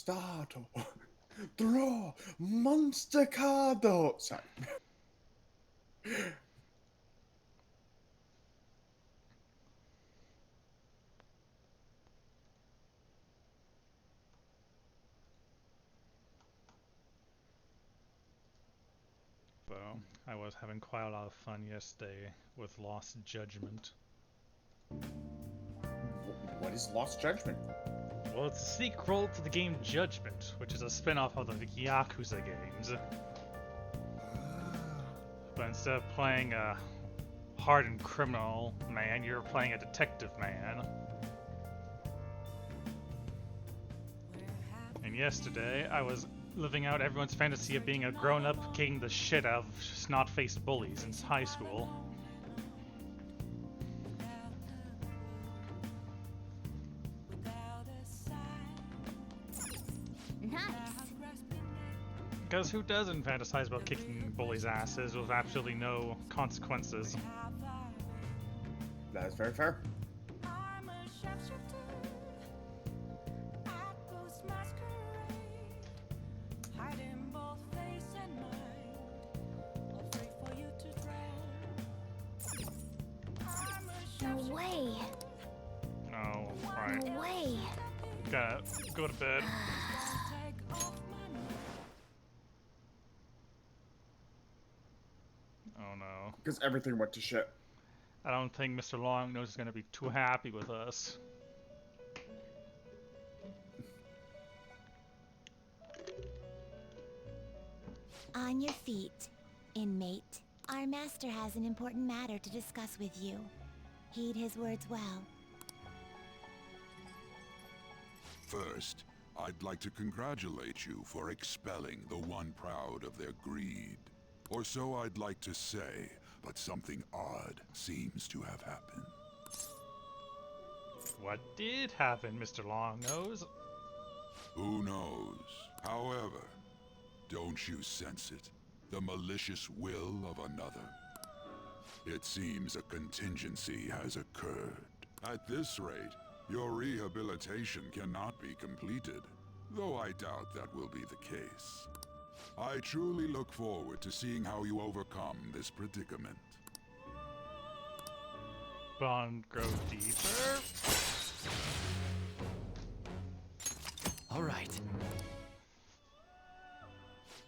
Startle. Draw. Monster Cardo. Sorry. So, I was having quite a lot of fun yesterday with Lost Judgment. What is Lost Judgment? Well, it's a sequel to the game Judgment, which is a spin-off of the Yakuza games. But instead of playing a hardened criminal man, you're playing a detective man. And yesterday, I was living out everyone's fantasy of being a grown-up kicking the shit out of snot-faced bullies in high school. Because who doesn't fantasize about kicking bullies' asses with absolutely no consequences? That is very fair. No way. Oh, right. No way. Gotta go to bed. Oh no. Because everything went to shit. I don't think Mr. Longnose is gonna be too happy with us. On your feet, inmate. Our master has an important matter to discuss with you. Heed his words well. First, I'd like to congratulate you for expelling the one proud of their greed. Or so I'd like to say, but something odd seems to have happened. What did happen, Mr. Longnose? Who knows? However, don't you sense it? The malicious will of another? It seems a contingency has occurred. At this rate, your rehabilitation cannot be completed, though I doubt that will be the case. I truly look forward to seeing how you overcome this predicament. Bond grow deeper? All right.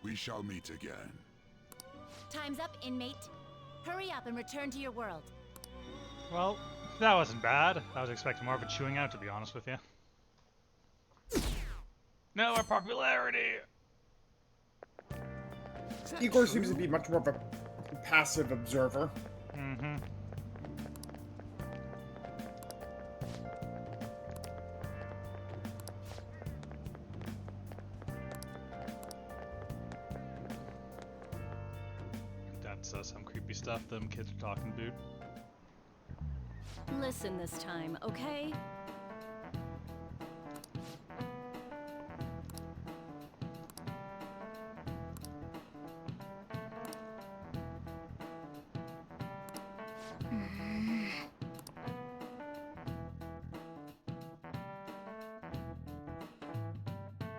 We shall meet again. Time's up, inmate. Hurry up and return to your world. Well, that wasn't bad. I was expecting more of a chewing out, to be honest with you. No, our popularity! Igor seems to be much more of a passive observer. Mm-hmm. That's some creepy stuff them kids are talking about. Listen this time, okay?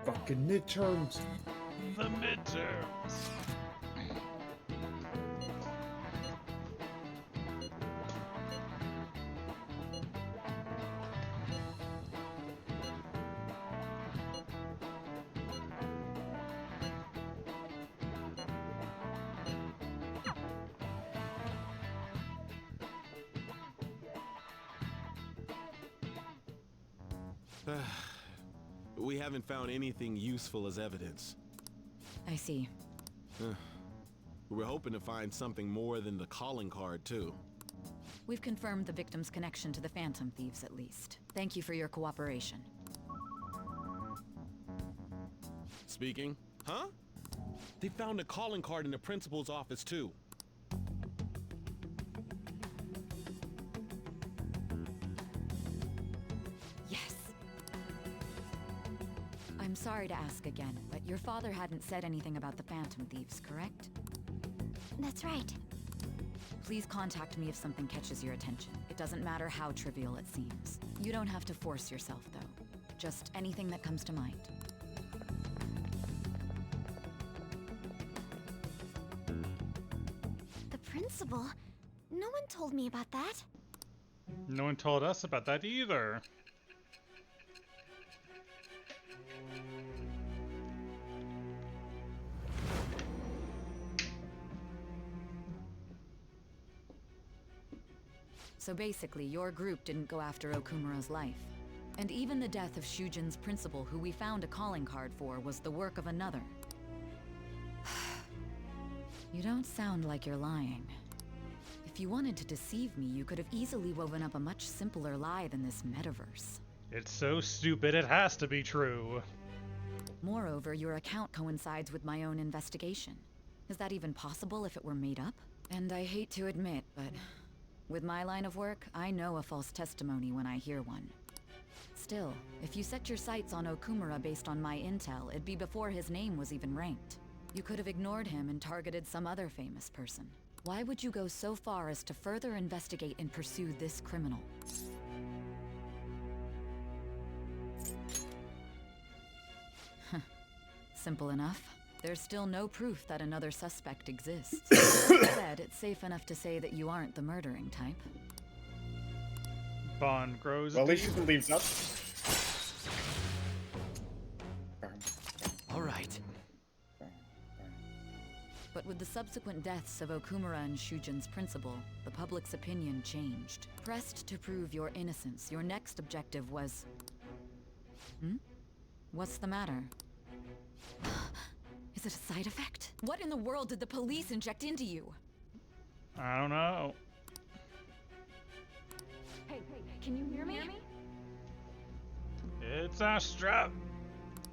Fucking midterms. The midterms. We haven't found anything useful as evidence. I see. We're hoping to find something more than the calling card, too. We've confirmed the victim's connection to the Phantom Thieves, at least. Thank you for your cooperation. Speaking? Huh? They found a calling card in the principal's office, too. Yes. I'm sorry to ask again, but your father hadn't said anything about the Phantom Thieves, correct? That's right. Please contact me if something catches your attention. It doesn't matter how trivial it seems. You don't have to force yourself, though. Just anything that comes to mind. principal. No one told me about that. No one told us about that either. So basically, your group didn't go after Okumura's life. And even the death of Shujin's principal, who we found a calling card for, was the work of another. You don't sound like you're lying. If you wanted to deceive me, you could have easily woven up a much simpler lie than this metaverse. It's so stupid it has to be true. Moreover, your account coincides with my own investigation. Is that even possible if it were made up? And I hate to admit, but with my line of work, I know a false testimony when I hear one. Still, if you set your sights on Okumura based on my intel, it'd be before his name was even ranked. You could have ignored him and targeted some other famous person. Why would you go so far as to further investigate and pursue this criminal? Simple enough. There's still no proof that another suspect exists. Instead, it's safe enough to say that you aren't the murdering type. Bond grows. Well, at least she believes us. All right. But with the subsequent deaths of Okumura and Shujin's principal, the public's opinion changed. Pressed to prove your innocence, your next objective was... What's the matter? Is it a side effect? What in the world did the police inject into you? I don't know. Hey, can you hear me? It's Astra.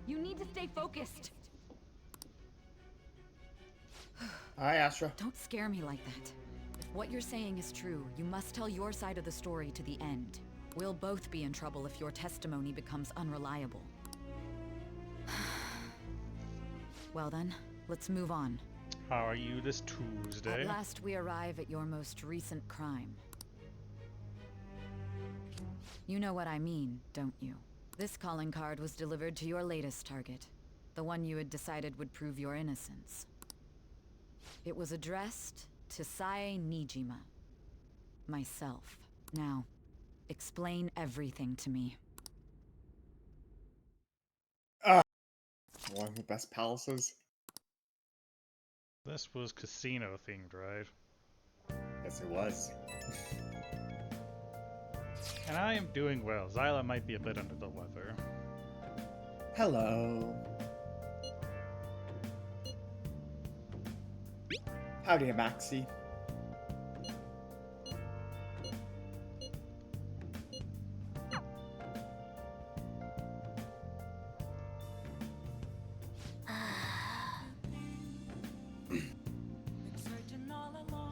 You need to stay focused. Hi, Astra. Don't scare me like that. If what you're saying is true, you must tell your side of the story to the end. We'll both be in trouble if your testimony becomes unreliable. Well then, let's move on. How are you this Tuesday? At last we arrive at your most recent crime. You know what I mean, don't you? This calling card was delivered to your latest target. The one you had decided would prove your innocence. It was addressed to Sae Nijima. Myself. Now, explain everything to me. One of the best palaces. This was casino themed, right? Yes, it was. And I am doing well. Zyla might be a bit under the weather. Hello. Howdy, Maxie.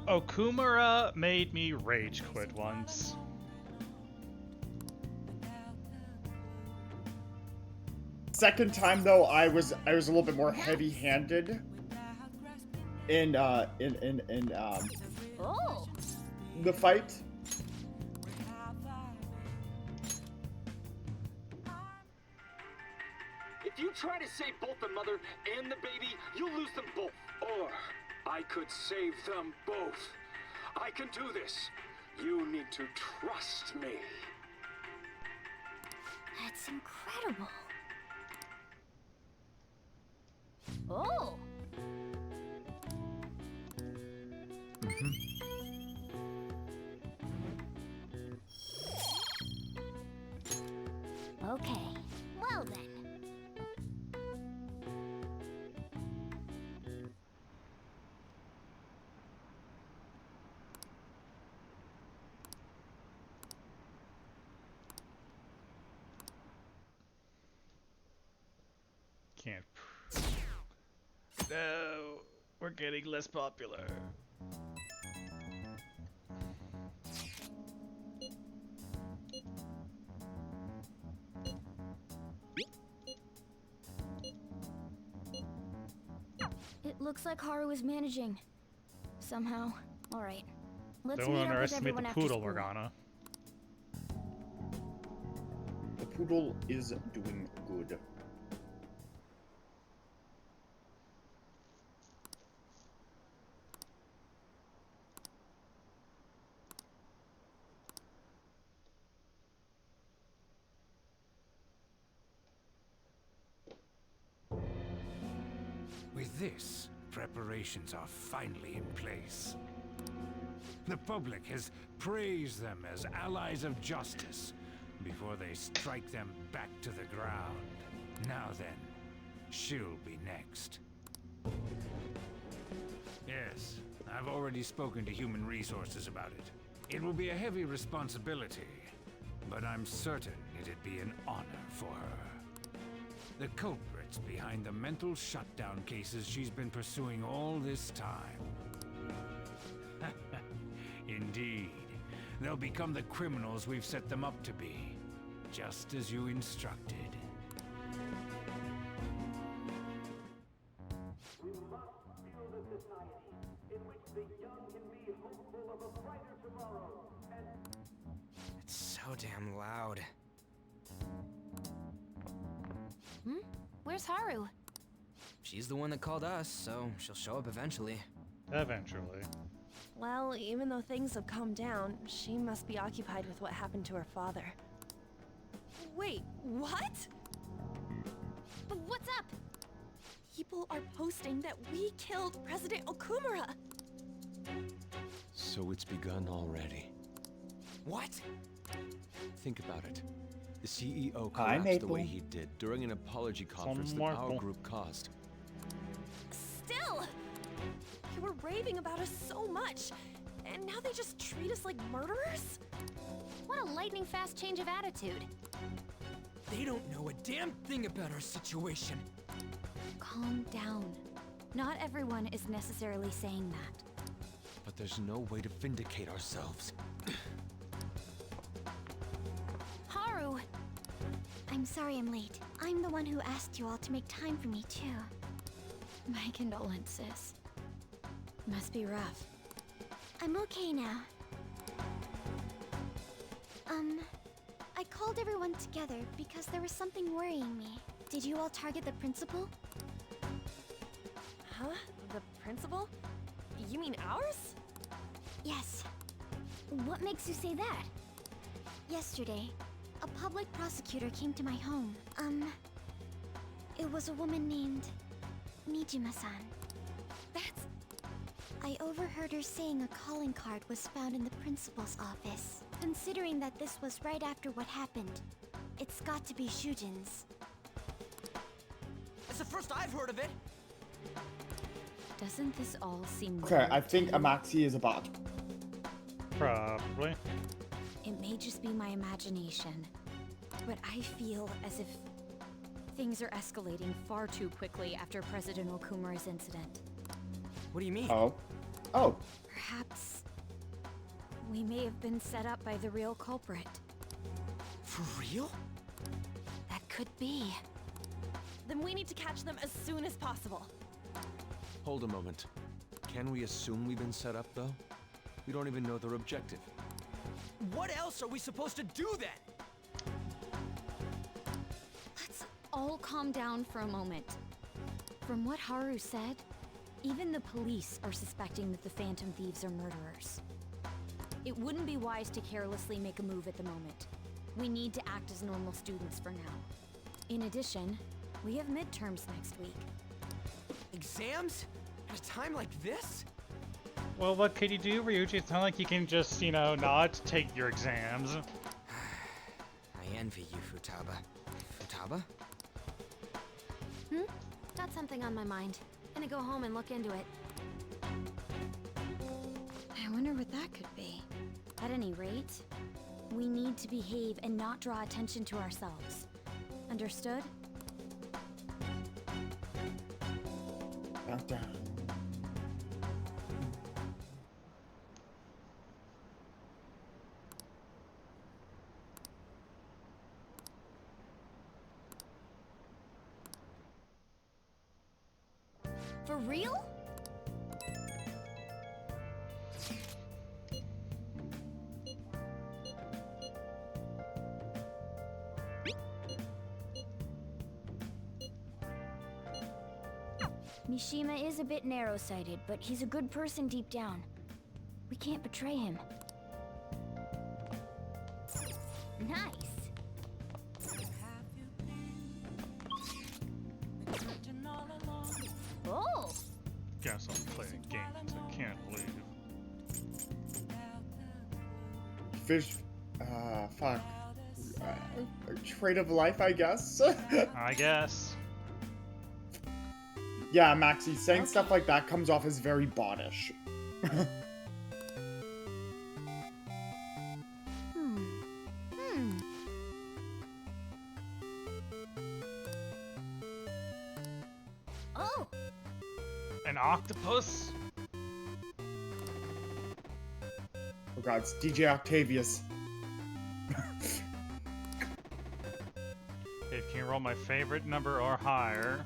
Okumura made me rage quit once. Second time though, I was a little bit more heavy-handed in Oh. the fight. If you try to save both the mother and the baby, you'll lose them both. Or I could save them both. I can do this. You need to trust me. That's incredible. Oh. Okay. Well then. Can't. No, we're getting less popular. It looks like Haru is managing. Somehow. Alright. Let's Don't meet up with underestimate everyone the after poodle, school. Morgana. The poodle is doing good. this, preparations are finally in place. The public has praised them as allies of justice before they strike them back to the ground. Now then, she'll be next. Yes, I've already spoken to Human Resources about it. It will be a heavy responsibility, but I'm certain it'd be an honor for her. The culprits behind the mental shutdown cases she's been pursuing all this time. Indeed, they'll become the criminals we've set them up to be, just as you instructed. We must build a society in which the young can be hopeful of a brighter tomorrow. And It's so damn loud. Where's Haru? She's the one that called us, so she'll show up eventually. Eventually. Well, even though things have calmed down, she must be occupied with what happened to her father. Wait, what? But what's up? People are posting that we killed President Okumura. So it's begun already. What? Think about it. The CEO Hi, collapsed the way Maple. he did during an apology conference that Marple. our group caused. Still! You were raving about us so much, and now they just treat us like murderers? What a lightning fast change of attitude. They don't know a damn thing about our situation. Calm down. Not everyone is necessarily saying that. But there's no way to vindicate ourselves. Haru! I'm sorry I'm late. I'm the one who asked you all to make time for me, too. My condolences. Must be rough. I'm okay now. I called everyone together because there was something worrying me. Did you all target the principal? Huh? The principal? You mean ours? Yes. What makes you say that? Yesterday, a public prosecutor came to my home. It was a woman named Nijima-san. That's... I overheard her saying a calling card was found in the principal's office. Considering that this was right after what happened, it's got to be Shujin's. It's the first I've heard of it. Doesn't this all seem Okay, weird I to think you? Amaxi is a bot. Probably. It may just be my imagination, but I feel as if things are escalating far too quickly after President Okumura's incident. What do you mean? Oh. Oh. Perhaps we may have been set up by the real culprit. For real? That could be. Then we need to catch them as soon as possible. Hold a moment. Can we assume we've been set up, though? We don't even know their objective. What else are we supposed to do then? Let's all calm down for a moment. From what Haru said, even the police are suspecting that the Phantom Thieves are murderers. It wouldn't be wise to carelessly make a move at the moment. We need to act as normal students for now. In addition, we have midterms next week. Exams? At a time like this? Well, what could you do, Ryuji? It's not like you can just, not take your exams. I envy you, Futaba. Futaba? Got something on my mind. Gonna go home and look into it. I wonder what that could be. At any rate, we need to behave and not draw attention to ourselves. Understood? Down. For real? Mishima is a bit narrow-sighted, but he's a good person deep down. We can't betray him. Nice. Oh! fuck. A trait of life, I guess. I guess. Yeah, Maxie, saying stuff like that comes off as very bottish. Oh! An octopus? Oh god, it's DJ Octavius. It can roll my favorite number or higher.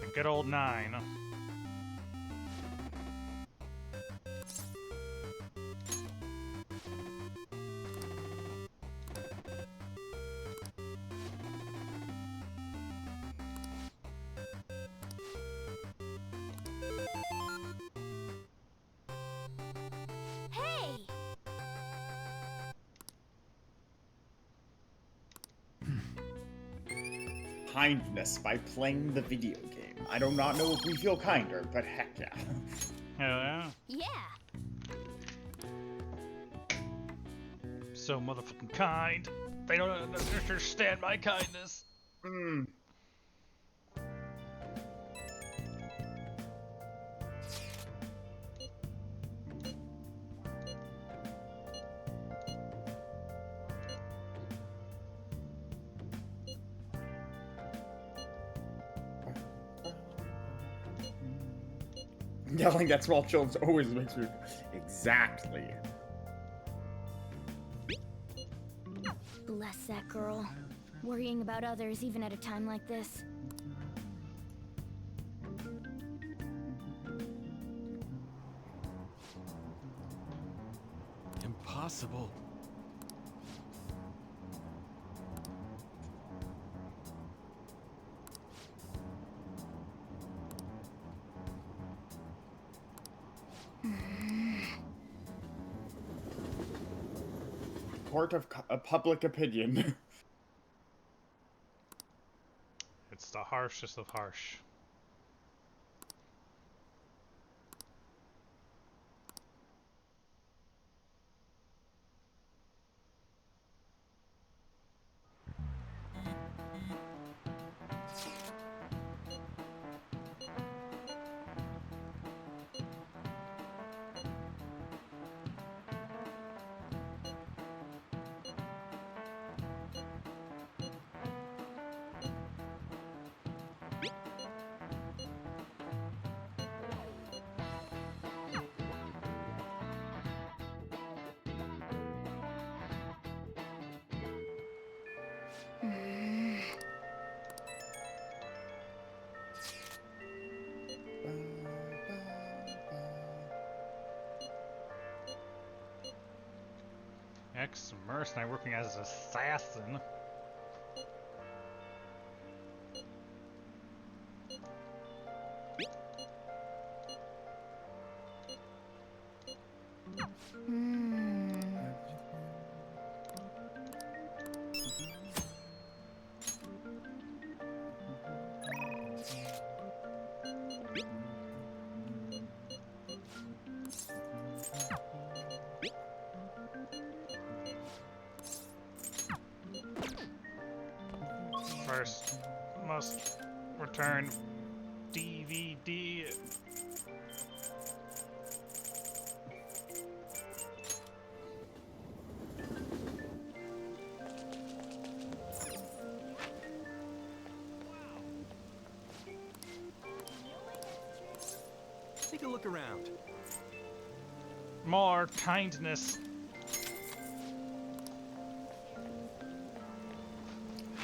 A good old 9. Hey! Kindness by playing the video game. I do not know if we feel kinder, but heck yeah. Hell yeah. Yeah! So motherfucking kind. They don't understand my kindness. Hmm. Yelling at small children always makes me... Exactly. Bless that girl. Worrying about others even at a time like this. Impossible. Court of public opinion. It's the harshest of harsh. Ex-mercenary working as an assassin. First, must return DVD. Take a look around. More kindness.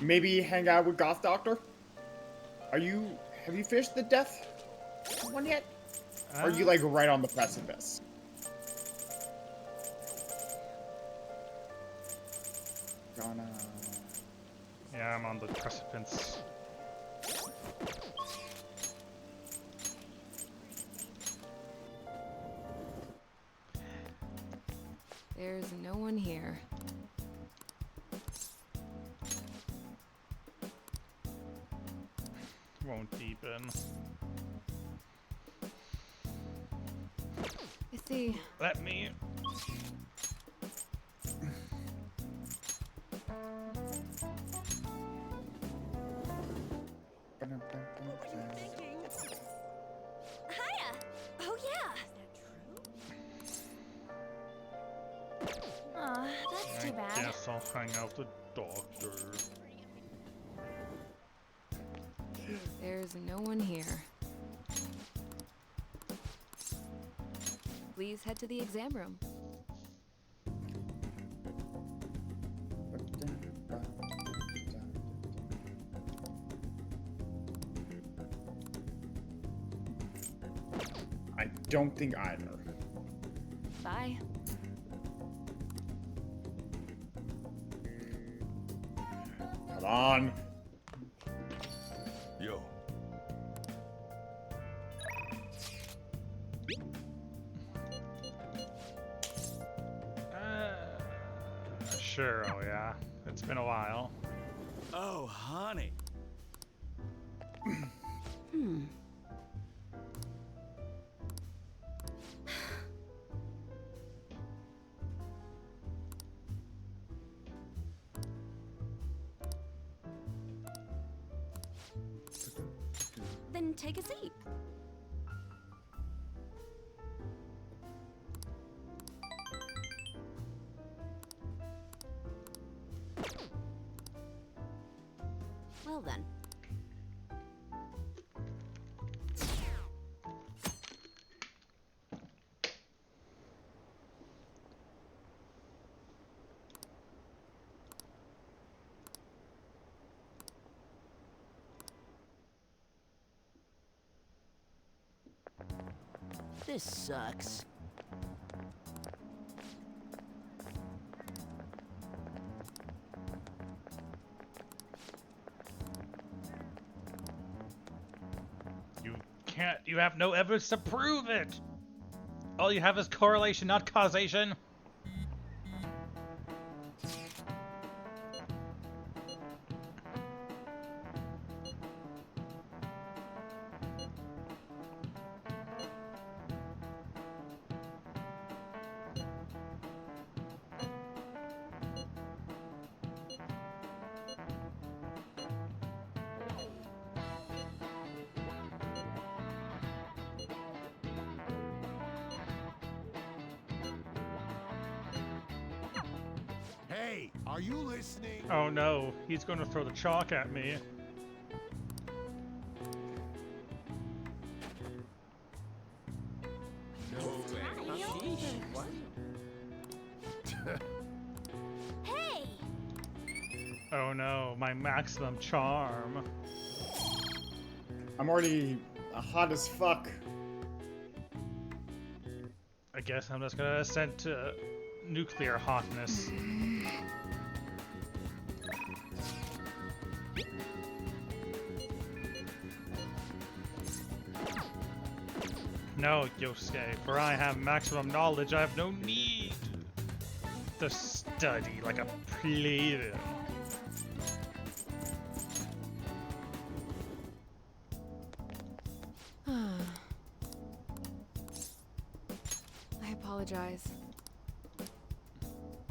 Maybe hang out with Goth Doctor? Have you finished the death one yet? Or are you like right on the precipice? Yeah, I'm on the precipice. There's no one here. won't deepen. I see. Let me. Hiya! Oh yeah! Aw, that's too I bad. guess I'll hang out with the doctor. There's no one here. Please head to the exam room. I don't think either. Bye. Come on. Yo. Sure, oh yeah. It's been a while. Oh, honey. Then take a seat. Well then. This sucks. You have no evidence to prove it! All you have is correlation, not causation. Hey, are you listening? Oh no, he's going to throw the chalk at me. Hey! Oh no, my maximum charm. I'm already hot as fuck. I guess I'm just gonna ascend to nuclear hotness. No, Yosuke, for I have maximum knowledge, I have no need to study like a plebeian. I apologize.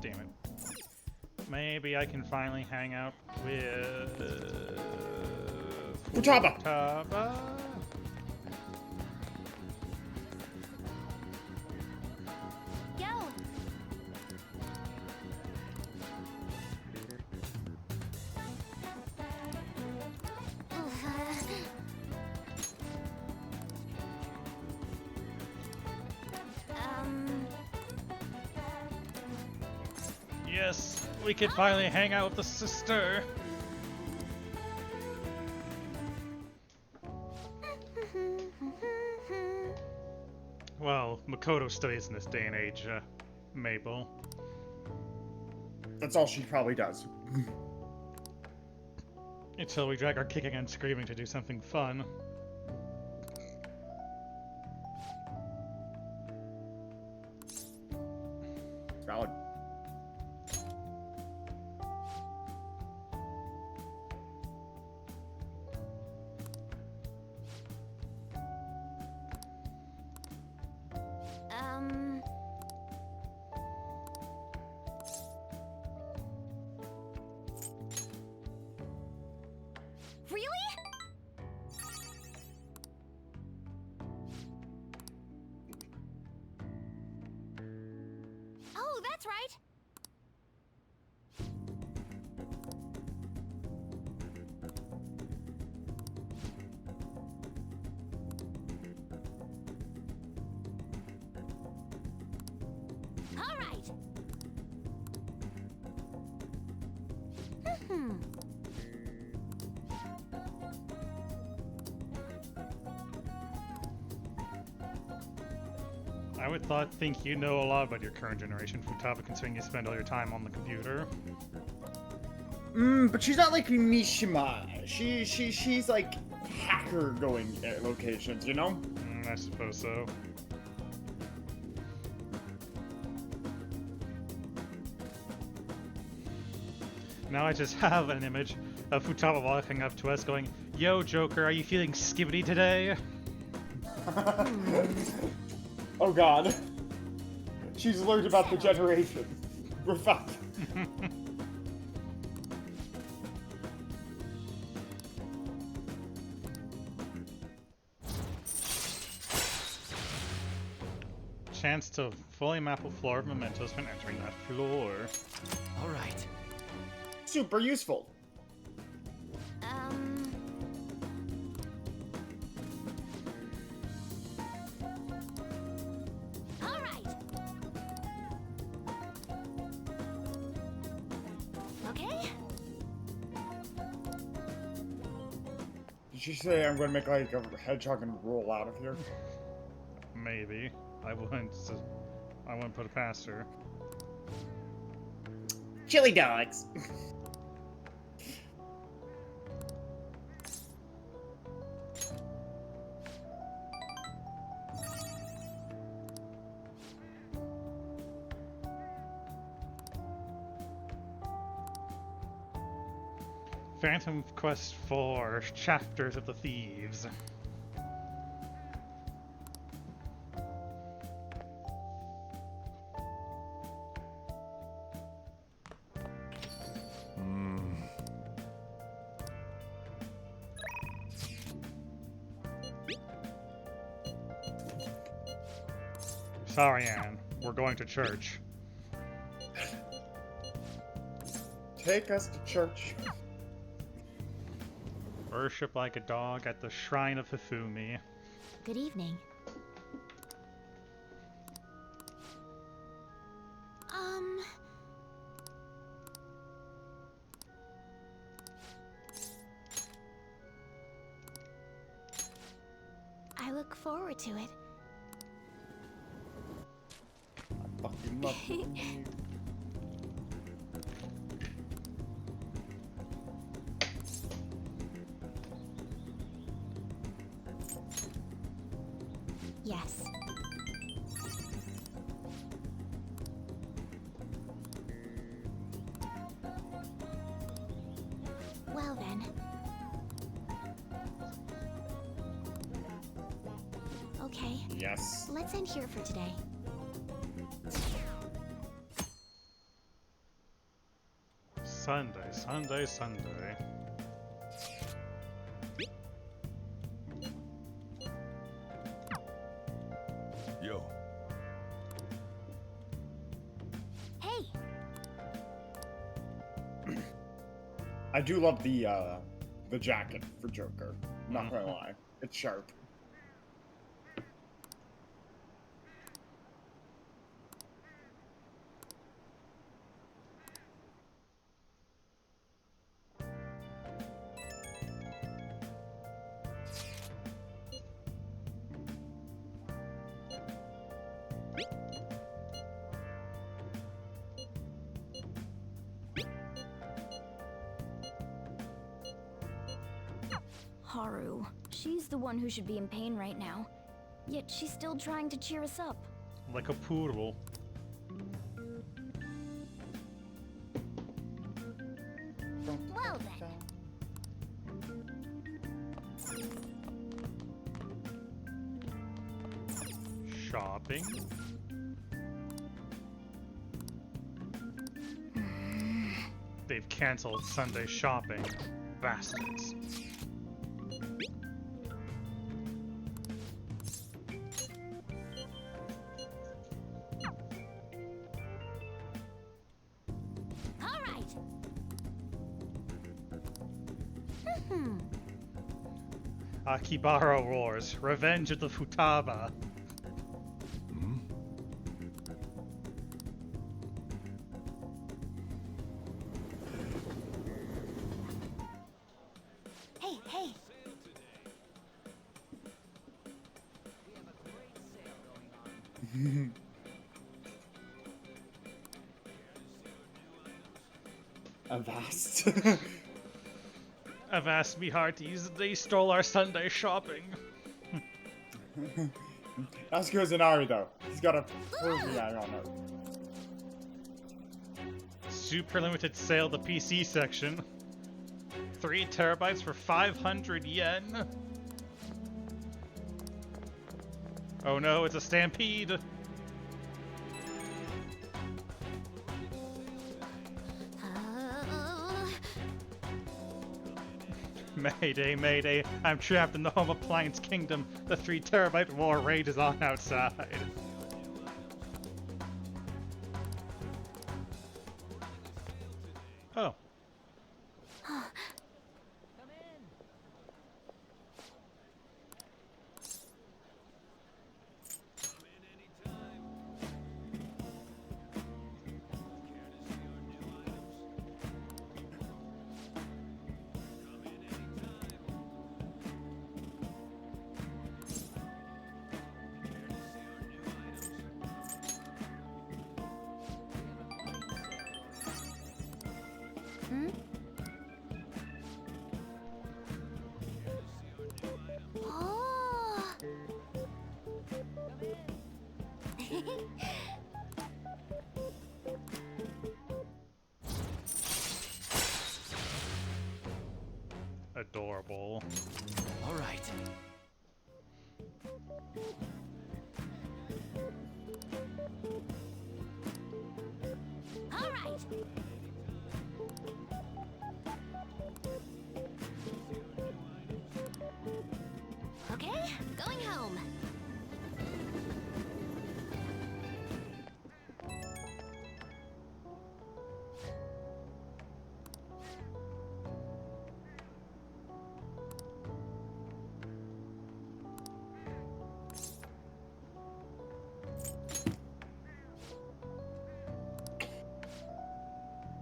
Damn it. Maybe I can finally hang out with Futaba. Futaba? Yo! Yes, we can finally hang out with the sister. Well, Makoto studies in this day and age, Mabel. That's all she probably does. Until we drag her kicking and screaming to do something fun. Valid. Oh, that's right. All right. I would think you know a lot about your current generation, Futaba, considering you spend all your time on the computer. But she's not like Mishima. She's like hacker going at locations, you know? I suppose so. Now I just have an image of Futaba walking up to us going, "Yo, Joker, are you feeling skibbity today?" Oh god. She's learned about the generation. We're fucked. Chance to fully map a floor of mementos when entering that floor. Alright. Super useful. All right. Okay. Did she say I'm going to make like a hedgehog and roll out of here? Maybe. I wouldn't put it past her. Chili dogs. Phantom Quest 4, Chapters of the Thieves. Sorry, Anne. We're going to church. Take us to church. Worship like a dog at the shrine of Hifumi. Good evening. I look forward to it. I fucking love you. Yes. Well then. Okay. Yes. Let's end here for today. Sunday. Yo. Hey. I do love the jacket for Joker. Not gonna lie. It's sharp. Haru. She's the one who should be in pain right now. Yet she's still trying to cheer us up. Like a poodle. Well then. Shopping. They've canceled Sunday shopping. Bastards. Akibara roars, revenge of the Futaba. Hey, hey. Avast. Avast me hearties, they stole our Sunday shopping. Asuka Zanari though. He's got a Persian guy on it. Super limited sale, the PC section. 3 terabytes for 500 yen. Oh no, it's a stampede. Mayday, mayday, I'm trapped in the home appliance kingdom. The 3 terabyte war raid is on outside. Oh. Hmm? Oh. Adorable. All right. All right. Okay, going home.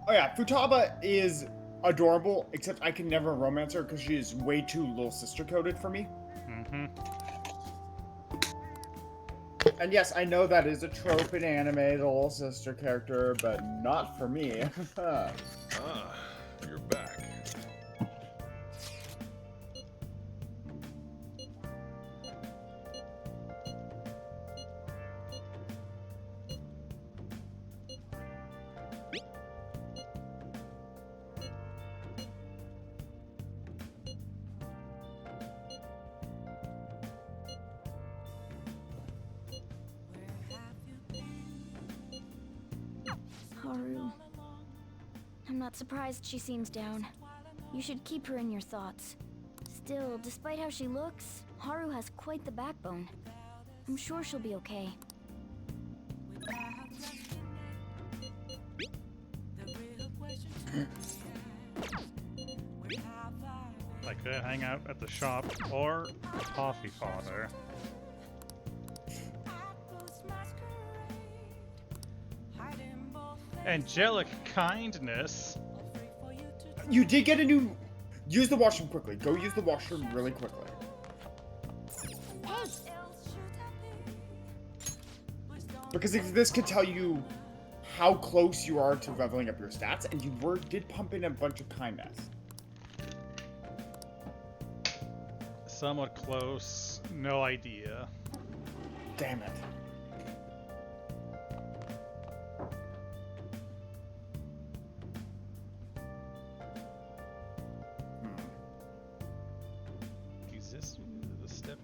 Oh yeah, Futaba is adorable, except I can never romance her because she is way too little sister coded for me. Mm-hmm. And yes, I know that is a trope in anime, the little sister character, but not for me. You're back. Haru. I'm not surprised she seems down. You should keep her in your thoughts. Still, despite how she looks, Haru has quite the backbone. I'm sure she'll be okay. I could hang out at the shop or coffee parlor. Angelic kindness. You did get a new... Use the washroom quickly. Go use the washroom really quickly. Hey. Because this could tell you how close you are to leveling up your stats, and you did pump in a bunch of kindness. Somewhat close. No idea. Damn it. Is this the step?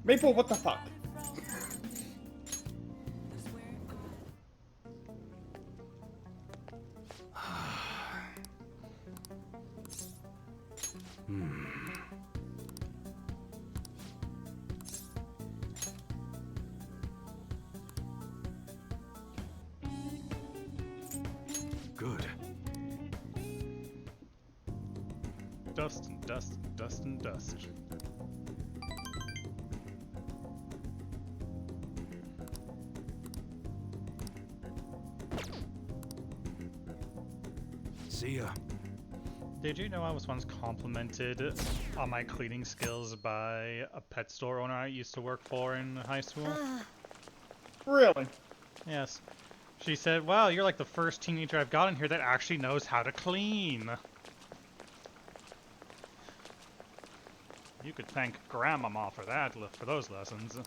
Maple, what the fuck? dust and dust and dust and dust. See ya. Did you know I was once complimented on my cleaning skills by a pet store owner I used to work for in high school? Really? Yes. She said, wow, you're like the first teenager I've got in here that actually knows how to clean. You could thank Grandmama for that, for those lessons.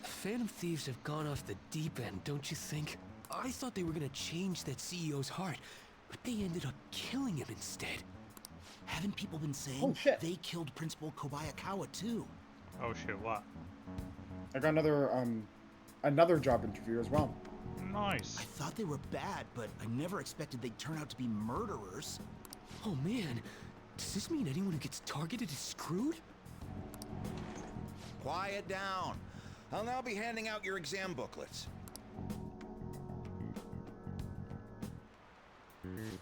Phantom Thieves have gone off the deep end, don't you think? I thought they were gonna change that CEO's heart, but they ended up killing him instead. Haven't people been saying they killed Principal Kobayakawa too? Oh shit, what? I got another job interview as well. Nice. I thought they were bad, but I never expected they'd turn out to be murderers. Oh man, does this mean anyone who gets targeted is screwed? Quiet down. I'll now be handing out your exam booklets.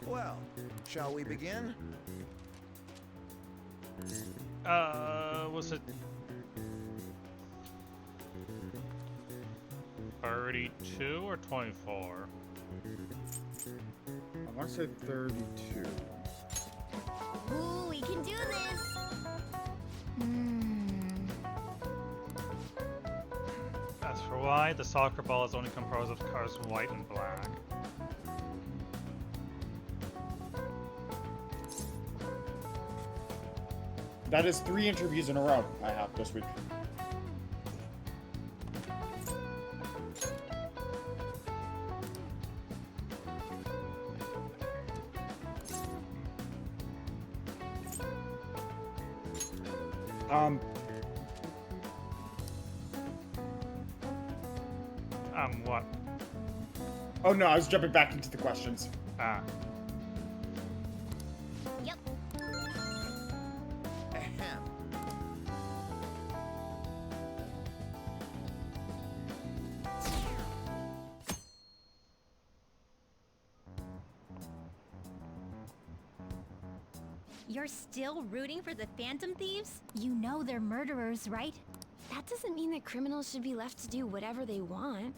Well, shall we begin? Was it 32 or 24? I want to say 32. Ooh, we can do this! As for why, the soccer ball is only composed of colors white and black. That is 3 interviews in a row I have this week. What? Oh no, I was jumping back into the questions. Ah. Yep. Ahem. You're still rooting for the Phantom Thieves? You know they're murderers, right? That doesn't mean that criminals should be left to do whatever they want.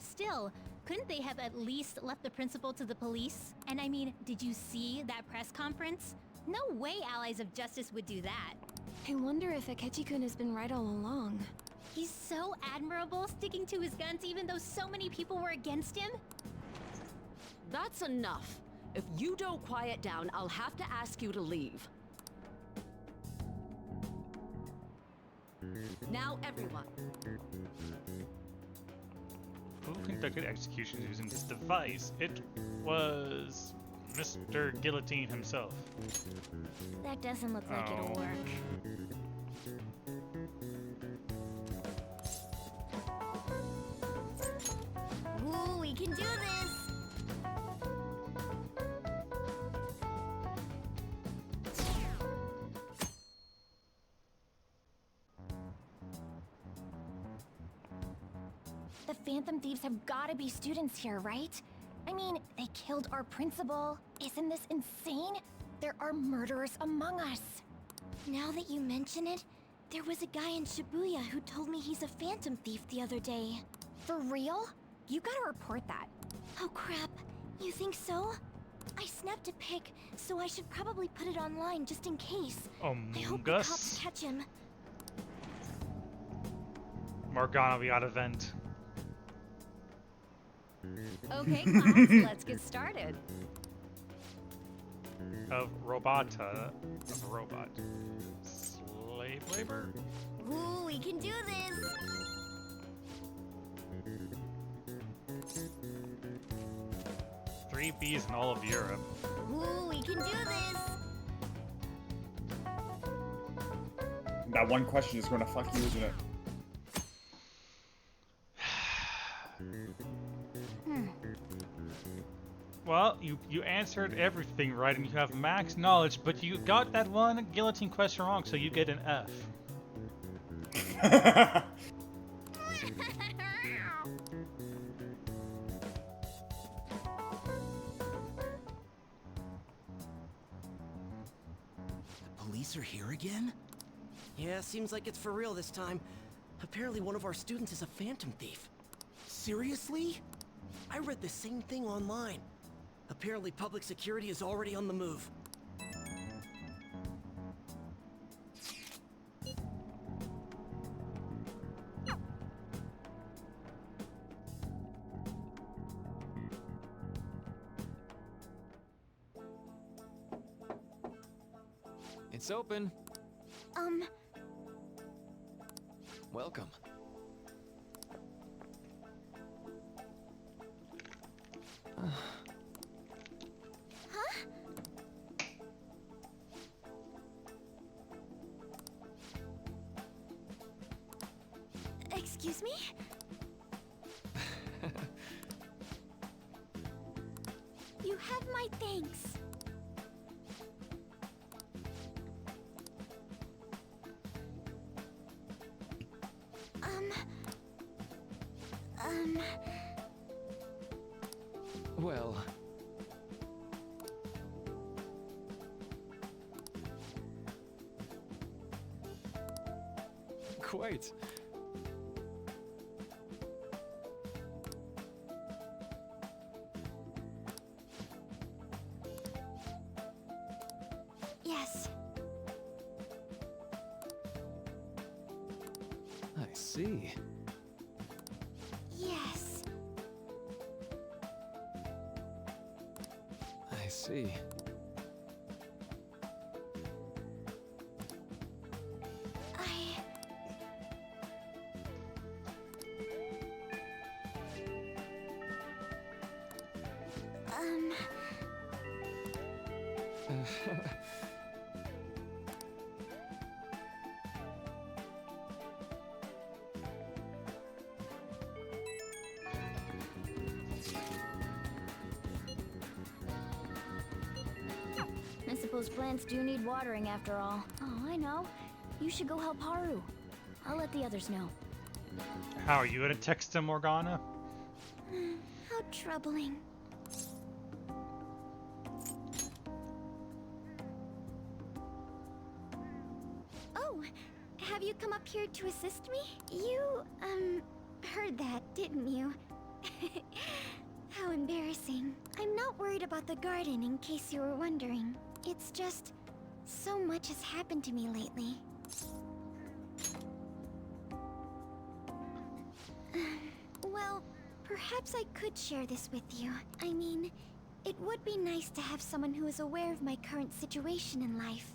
Still, couldn't they have at least left the principal to the police? And I mean, did you see that press conference? No way Allies of Justice would do that. I wonder if Akechi-kun has been right all along. He's so admirable, sticking to his guns even though so many people were against him. That's enough. If you don't quiet down, I'll have to ask you to leave. Now, everyone. Who conducted executions using this device? It was Mr. Guillotine himself. That doesn't look like it'll work. Ooh, we can do this! The Phantom Thieves have gotta be students here, right? I mean, they killed our principal. Isn't this insane? There are murderers among us. Now that you mention it, there was a guy in Shibuya who told me he's a Phantom Thief the other day. For real? You gotta report that. Oh crap, you think so? I snapped a pic, so I should probably put it online just in case. I hope the cops catch him. Morgana, we got a vent. Okay, class, let's get started. Of robot. Slave labor? Ooh, we can do this! 3 Bs in all of Europe. Ooh, we can do this! That one question is going to fuck you, isn't it? Well, you answered everything right, and you have max knowledge, but you got that one guillotine question wrong, so you get an F. The police are here again? Yeah, seems like it's for real this time. Apparently one of our students is a phantom thief. Seriously? I read the same thing online. Apparently public security is already on the move. It's open. Welcome. Excuse me? You have my thanks. Well... Quite. Yes. I see. Yes. I see. I suppose plants do need watering after all. Oh, I know. You should go help Haru. I'll let the others know. How are you gonna text him, Morgana? How troubling. Oh, have you come up here to assist me? You, heard that, didn't you? How embarrassing. I'm not worried about the garden, in case you were wondering. It's just, so much has happened to me lately. Well, perhaps I could share this with you. I mean, it would be nice to have someone who is aware of my current situation in life.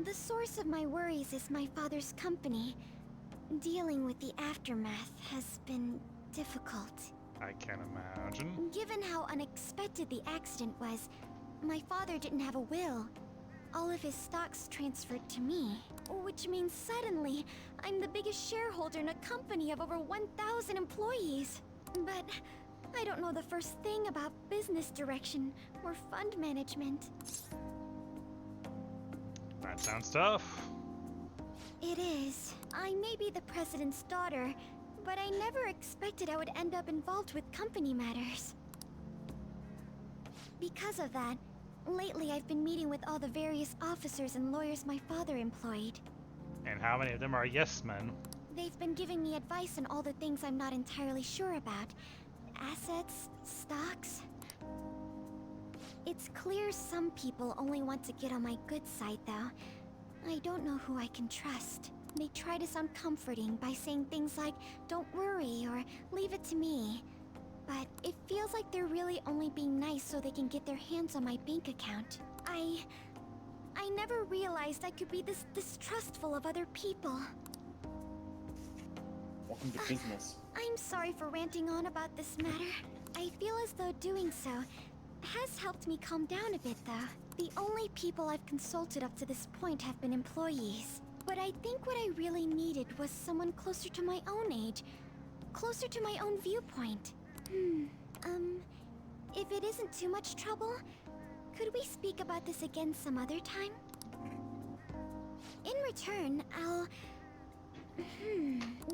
The source of my worries is my father's company. Dealing with the aftermath has been difficult. I can imagine. Given how unexpected the accident was, my father didn't have a will. All of his stocks transferred to me, which means suddenly I'm the biggest shareholder in a company of over 1,000 employees. But I don't know the first thing about business direction or fund management. That sounds tough. It is. I may be the president's daughter, but I never expected I would end up involved with company matters. Because of that, lately I've been meeting with all the various officers and lawyers my father employed. And how many of them are yes men? They've been giving me advice on all the things I'm not entirely sure about. Assets, stocks. It's clear some people only want to get on my good side, though. I don't know who I can trust. They try to sound comforting by saying things like, "Don't worry," or "Leave it to me." But it feels like they're really only being nice so they can get their hands on my bank account. I never realized I could be this distrustful of other people. Welcome to business. I'm sorry for ranting on about this matter. I feel as though doing so has helped me calm down a bit, though. The only people I've consulted up to this point have been employees. But I think what I really needed was someone closer to my own age. Closer to my own viewpoint. If it isn't too much trouble, could we speak about this again some other time? In return, I'll...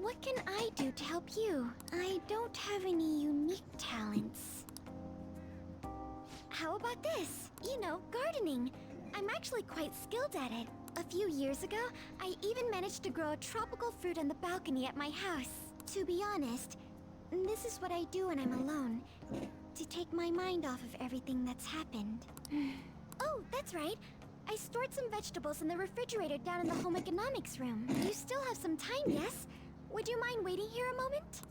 what can I do to help you? I don't have any unique talents. How about this? You know, gardening. I'm actually quite skilled at it. A few years ago, I even managed to grow a tropical fruit on the balcony at my house. To be honest, this is what I do when I'm alone. To take my mind off of everything that's happened. Oh, that's right. I stored some vegetables in the refrigerator down in the home economics room. You still have some time, yes? Would you mind waiting here a moment?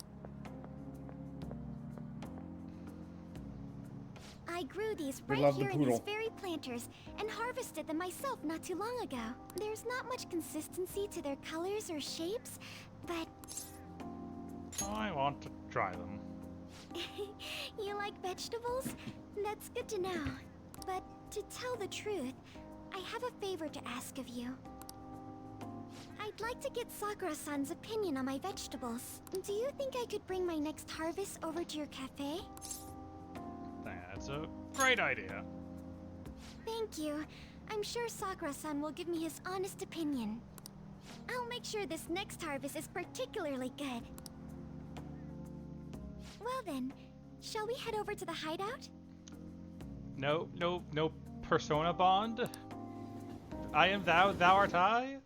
I grew these right here in these fairy planters and harvested them myself not too long ago. There's not much consistency to their colors or shapes, but... I want to try them. You like vegetables? That's good to know. But to tell the truth, I have a favor to ask of you. I'd like to get Sakura-san's opinion on my vegetables. Do you think I could bring my next harvest over to your cafe? That's a great idea. Thank you. I'm sure Sakura-san will give me his honest opinion. I'll make sure this next harvest is particularly good. Well then, shall we head over to the hideout? No persona bond? I am thou, thou art I?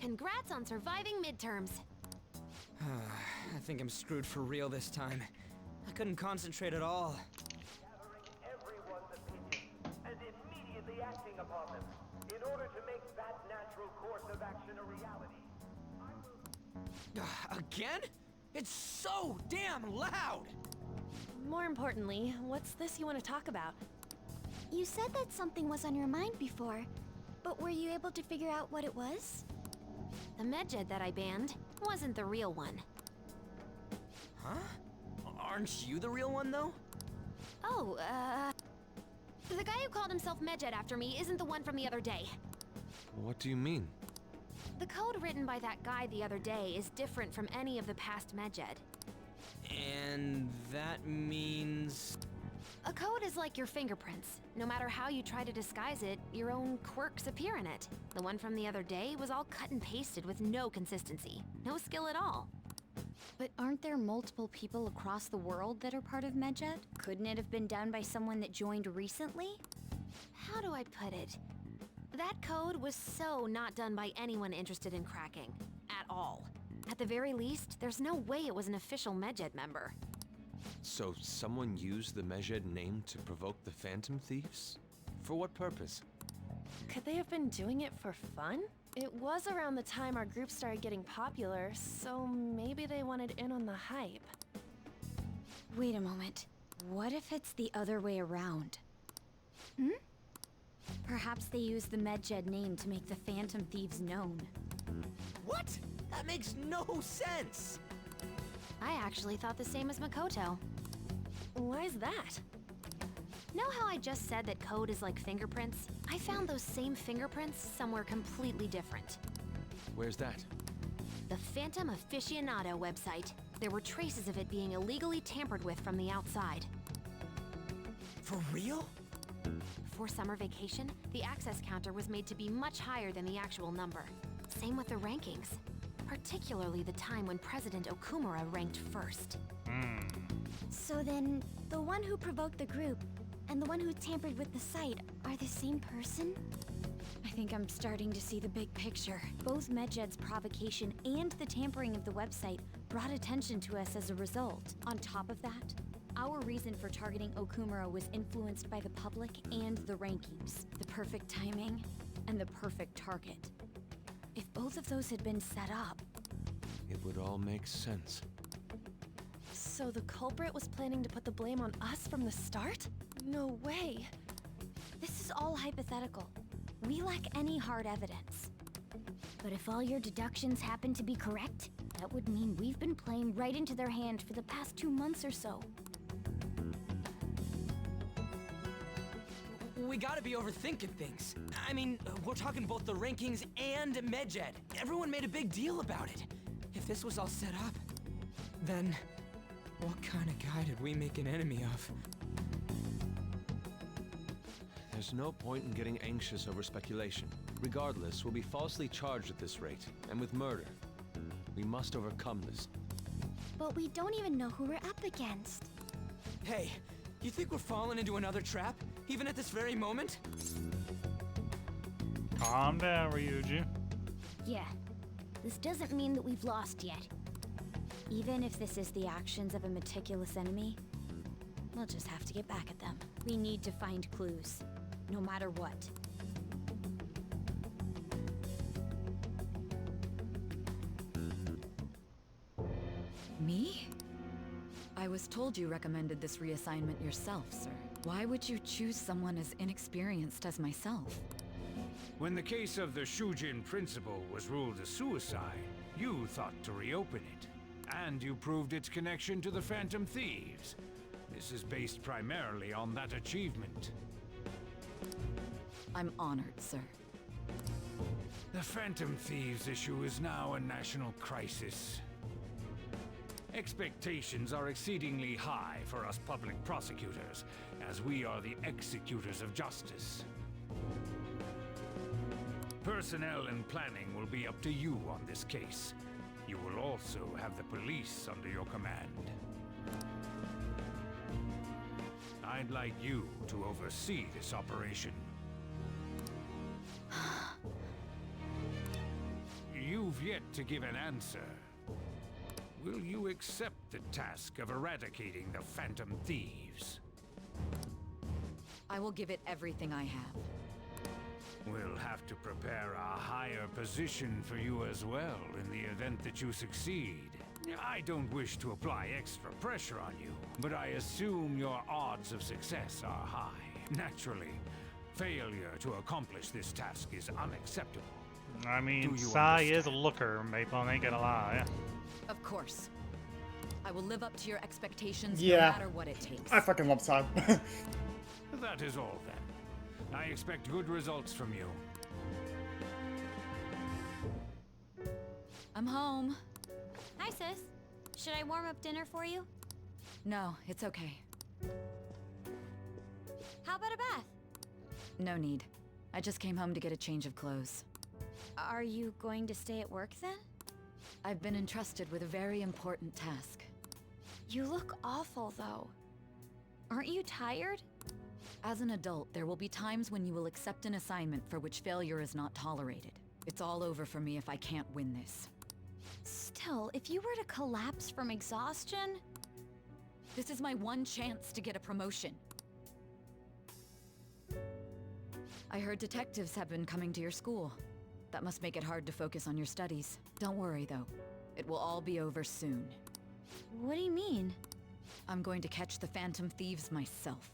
Congrats on surviving midterms. I think I'm screwed for real this time. I couldn't concentrate at all. Everyone's opinion and immediately acting upon them in order to make that natural course of action a reality. Again? It's so damn loud! More importantly, what's this you want to talk about? You said that something was on your mind before, but were you able to figure out what it was? The Medjed that I banned wasn't the real one. Huh? Aren't you the real one, though? Oh, the guy who called himself Medjed after me isn't the one from the other day. What do you mean? The code written by that guy the other day is different from any of the past Medjed. And that means... A code is like your fingerprints. No matter how you try to disguise it, your own quirks appear in it. The one from the other day was all cut and pasted with no consistency. No skill at all. But aren't there multiple people across the world that are part of Medjed? Couldn't it have been done by someone that joined recently? How do I put it? That code was so not done by anyone interested in cracking. At all. At the very least, there's no way it was an official Medjed member. So someone used the Medjed name to provoke the Phantom Thieves? For what purpose? Could they have been doing it for fun? It was around the time our group started getting popular, so maybe they wanted in on the hype. Wait a moment. What if it's the other way around? Perhaps they used the Medjed name to make the Phantom Thieves known. What? That makes no sense! I actually thought the same as Makoto. Why's that? Know how I just said that code is like fingerprints? I found those same fingerprints somewhere completely different. Where's that? The Phantom Aficionado website. There were traces of it being illegally tampered with from the outside. For real? For summer vacation, the access counter was made to be much higher than the actual number. Same with the rankings. Particularly the time when President Okumura ranked first. So then, the one who provoked the group and the one who tampered with the site are the same person? I think I'm starting to see the big picture. Both Medjed's provocation and the tampering of the website brought attention to us as a result. On top of that, our reason for targeting Okumura was influenced by the public and the rankings. The perfect timing and the perfect target. If both of those had been set up... It would all make sense. So the culprit was planning to put the blame on us from the start? No way. This is all hypothetical. We lack any hard evidence. But if all your deductions happen to be correct, that would mean we've been playing right into their hand for the past 2 months or so. We gotta be overthinking things. I mean, we're talking both the rankings and Medjed. Everyone made a big deal about it. If this was all set up, then what kind of guy did we make an enemy of? There's no point in getting anxious over speculation. Regardless, we'll be falsely charged at this rate, and with murder. We must overcome this. But we don't even know who we're up against. Hey, you think we're falling into another trap, even at this very moment? Calm down, Ryuji. Yeah, this doesn't mean that we've lost yet. Even if this is the actions of a meticulous enemy, we'll just have to get back at them. We need to find clues, no matter what. Me? I was told you recommended this reassignment yourself, sir. Why would you choose someone as inexperienced as myself? When the case of the Shujin principal was ruled a suicide, you thought to reopen it. And you proved its connection to the Phantom Thieves. This is based primarily on that achievement. I'm honored, sir. The Phantom Thieves issue is now a national crisis. Expectations are exceedingly high for us public prosecutors, as we are the executors of justice. Personnel and planning will be up to you on this case. You will also have the police under your command. I'd like you to oversee this operation. You've yet to give an answer. Will you accept the task of eradicating the Phantom Thieves? I will give it everything I have. We'll have to prepare a higher position for you as well in the event that you succeed. I don't wish to apply extra pressure on you, but I assume your odds of success are high. Naturally, failure to accomplish this task is unacceptable. I mean, Do you Sai is a looker, Maple, I ain't gonna lie. Of course. I will live up to your expectations Yeah. no matter what it takes. I fucking love Sai. That is all then. I expect good results from you. I'm home. Hi, sis. Should I warm up dinner for you? No, it's okay. How about a bath? No need. I just came home to get a change of clothes. Are you going to stay at work then? I've been entrusted with a very important task. You look awful, though. Aren't you tired? As an adult, there will be times when you will accept an assignment for which failure is not tolerated. It's all over for me if I can't win this. Still, if you were to collapse from exhaustion... This is my one chance to get a promotion. I heard detectives have been coming to your school. That must make it hard to focus on your studies. Don't worry, though. It will all be over soon. What do you mean? I'm going to catch the Phantom Thieves myself.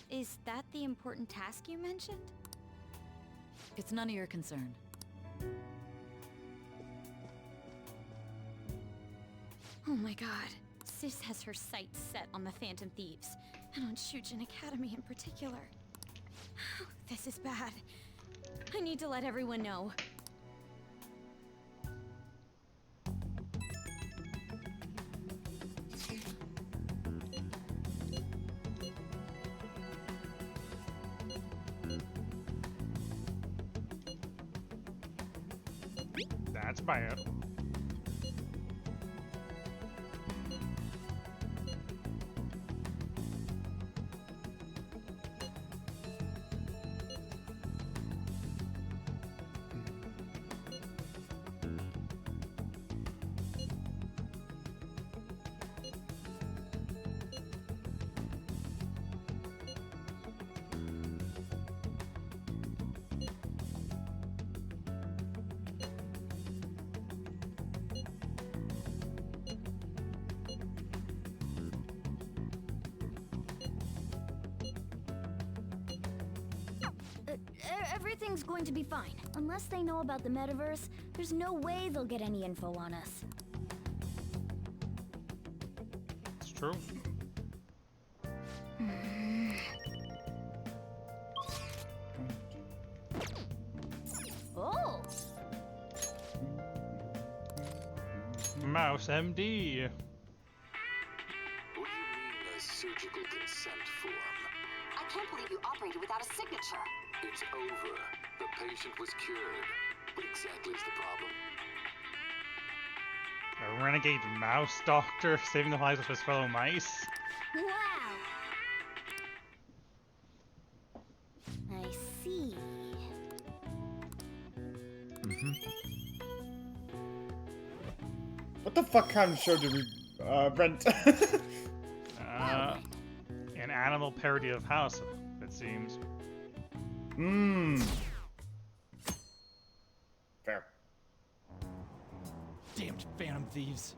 Is that the important task you mentioned? It's none of your concern. Oh my god. Sis has her sights set on the Phantom Thieves, and on Shujin Academy in particular. This is bad. I need to let everyone know. That's bad. Everything's going to be fine. Unless they know about the metaverse, there's no way they'll get any info on us. It's true. Mouse MD. What do you mean a surgical consent form? I can't believe you operated without a signature. It's over. The patient was cured. What exactly is the problem? A renegade mouse doctor saving the lives of his fellow mice. Wow. I see. What the fuck kind of show did we rent? An animal parody of House, it seems. Fair. Damned phantom thieves.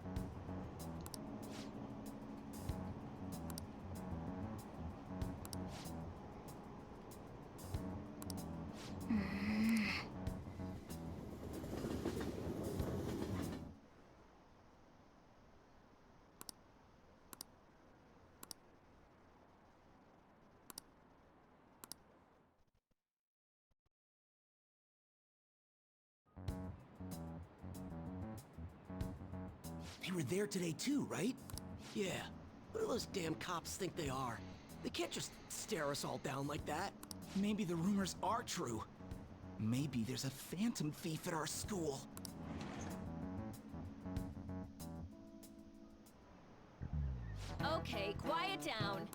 They were there today too, right? Yeah. What do those damn cops think they are? They can't just stare us all down like that. Maybe the rumors are true. Maybe there's a phantom thief at our school. Okay, quiet down.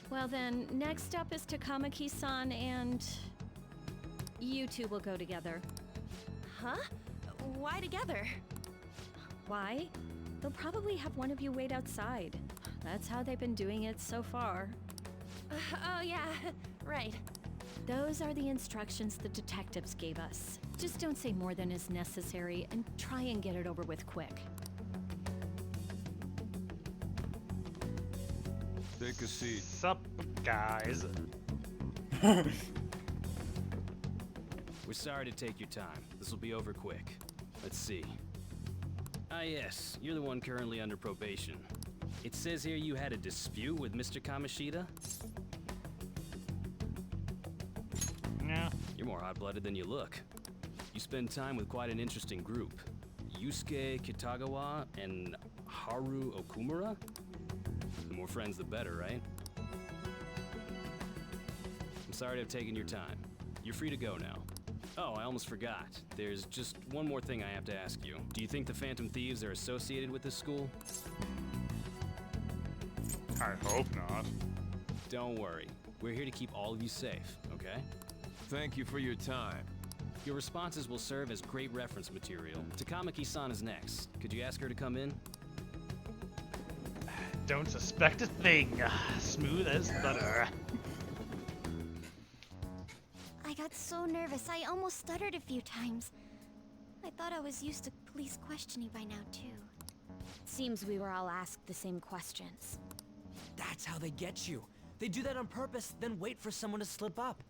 Well then, next up is Takamaki-san and... you two will go together. Huh? Why together? Why? They'll probably have one of you wait outside. That's how they've been doing it so far. Oh yeah, right. Those are the instructions the detectives gave us. Just don't say more than is necessary and try and get it over with quick. Take a seat. Sup, guys? We're sorry to take your time. This will be over quick. Let's see. Ah yes, you're the one currently under probation. It says here you had a dispute with Mr. Kamoshida? Yeah. You're more hot-blooded than you look. You spend time with quite an interesting group. Yusuke Kitagawa and Haru Okumura? The more friends, the better, right? I'm sorry to have taken your time. You're free to go now. Oh, I almost forgot. There's just one more thing I have to ask you. Do you think the Phantom Thieves are associated with this school? I hope not. Don't worry. We're here to keep all of you safe, okay? Thank you for your time. Your responses will serve as great reference material. Takamaki-san is next. Could you ask her to come in? Don't suspect a thing. Smooth as butter. I got so nervous, I almost stuttered a few times. I thought I was used to police questioning by now, too. Seems we were all asked the same questions. That's how they get you. They do that on purpose, then wait for someone to slip up.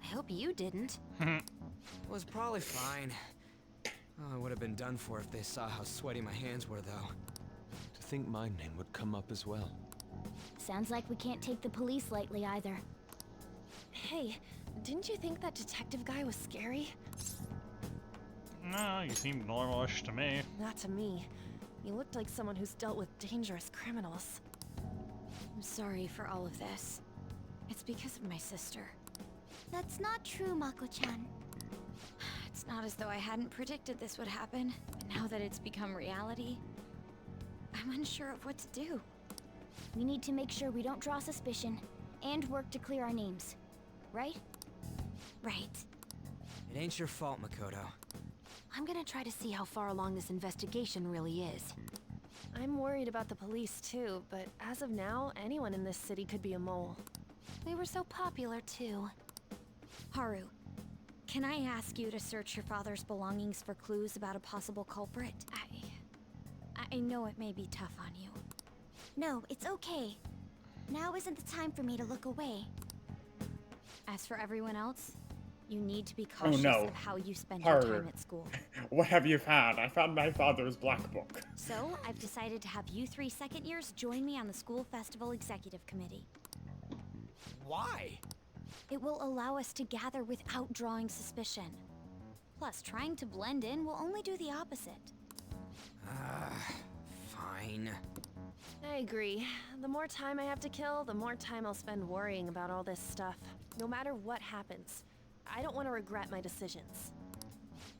I hope you didn't. Was probably fine. Oh, I would have been done for if they saw how sweaty my hands were, though. To think my name would come up as well. Sounds like we can't take the police lightly either. Hey, didn't you think that detective guy was scary? No, you seem normalish to me. Not to me. You looked like someone who's dealt with dangerous criminals. I'm sorry for all of this. It's because of my sister. That's not true, Mako-chan. It's not as though I hadn't predicted this would happen, but now that it's become reality, I'm unsure of what to do. We need to make sure we don't draw suspicion, and work to clear our names. Right? Right. It ain't your fault, Makoto. I'm gonna try to see how far along this investigation really is. I'm worried about the police too, but as of now, anyone in this city could be a mole. We were so popular too. Haru, can I ask you to search your father's belongings for clues about a possible culprit? I know it may be tough on you. No, it's okay. Now isn't the time for me to look away. As for everyone else, you need to be cautious of how you spend your time at school. What have you found? I found my father's black book. So, I've decided to have you 3 second years join me on the school festival executive committee. Why? It will allow us to gather without drawing suspicion. Plus, trying to blend in will only do the opposite. Fine. I agree. The more time I have to kill, the more time I'll spend worrying about all this stuff. No matter what happens. I don't want to regret my decisions.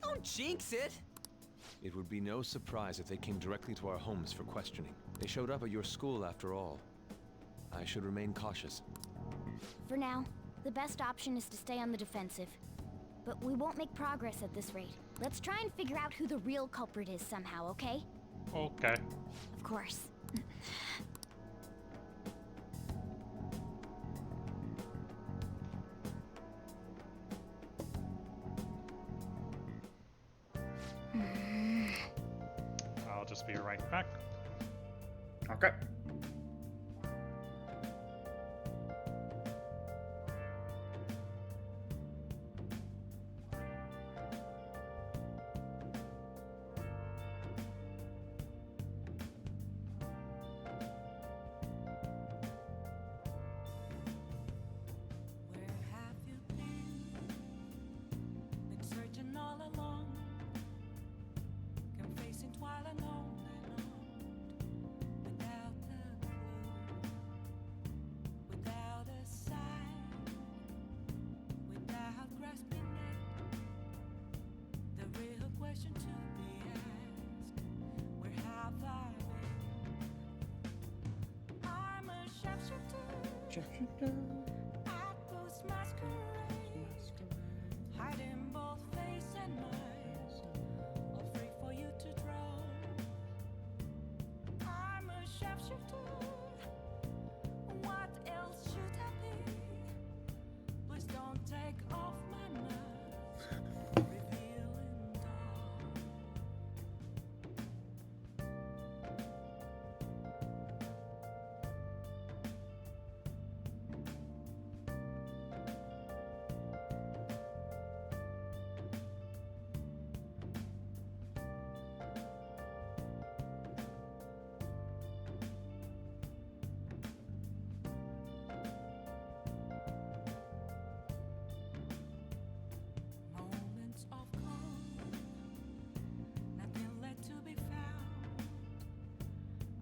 Don't jinx it! It would be no surprise if they came directly to our homes for questioning. They showed up at your school after all. I should remain cautious. For now, the best option is to stay on the defensive. But we won't make progress at this rate. Let's try and figure out who the real culprit is somehow, okay? Okay. Of course. I'll just be right back. Okay. Hiding both face and mind, all free for you to draw. I'm a shapeshifter. What else should I be? Please don't take off my mask. Revealing dark. Moments of calm, nothing left to be found.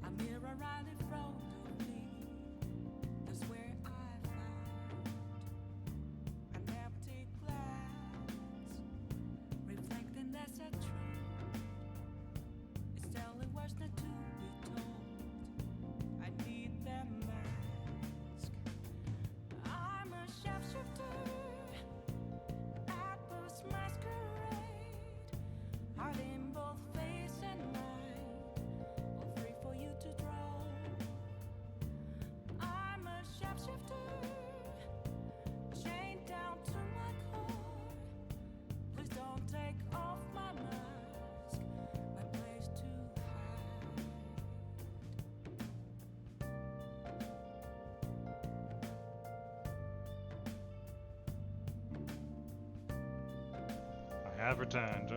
A mirror right in front of me, that's where I found an empty glass, reflecting as a truth. It's telling words not to be told. I need that mask. I'm a shapeshifter. Atlas masquerade, hiding both face and mind, all free for you to draw. I'm a shapeshifter, chained down to my core. Please don't take off my mask, my place to hide. I have returned.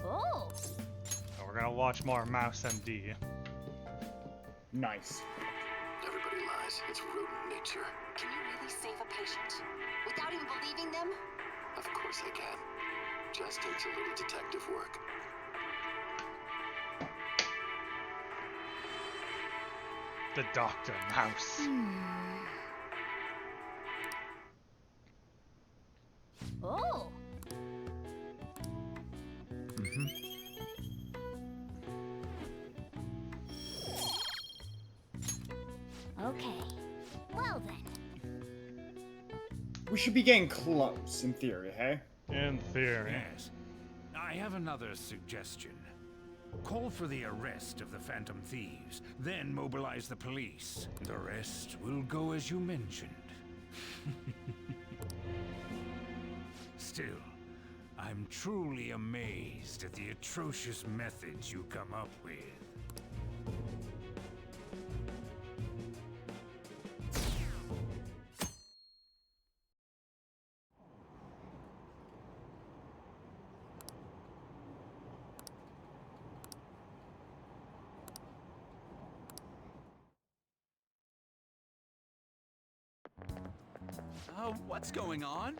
Oh! So we're gonna watch more Mouse MD. Nice. Everybody lies. It's rodent nature. Can you really save a patient? Without even believing them? Of course I can. Just takes a little detective work. The Dr. Mouse. Oh! Okay. Well then. We should be getting close, in theory, hey? In theory. Yes. I I have another suggestion. Call for the arrest of the Phantom Thieves, then mobilize the police. The rest will go as you mentioned. Still, I'm truly amazed at the atrocious methods you come up with. What's going on?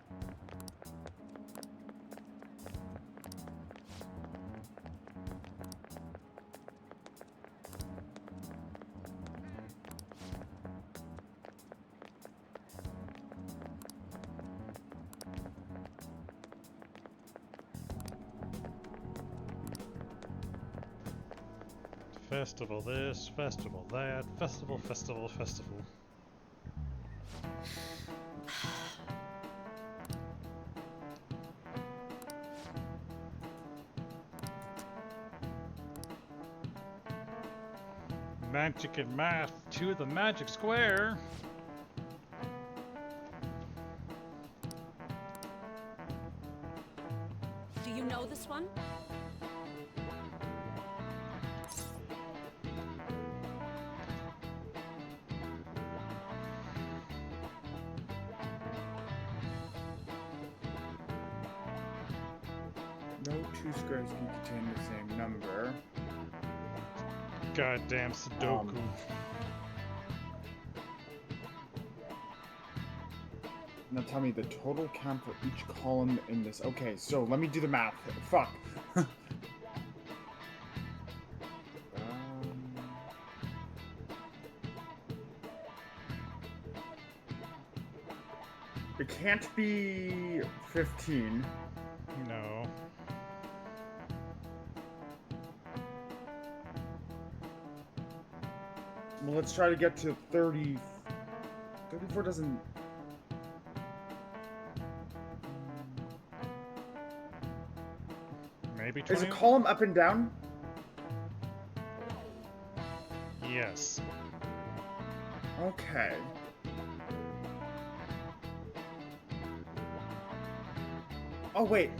Festival this, festival that, festival, festival, festival. Magic and math to the magic square. Do you know this one? No two squares can contain the same number. Goddamn Sudoku. Now tell me the total count for each column in this. Okay, so let me do the math. Fuck. It can't be 15. No. Well, let's try to get to 30. 34 doesn't... Maybe 20? Is a column up and down? Yes. Okay. Oh, wait.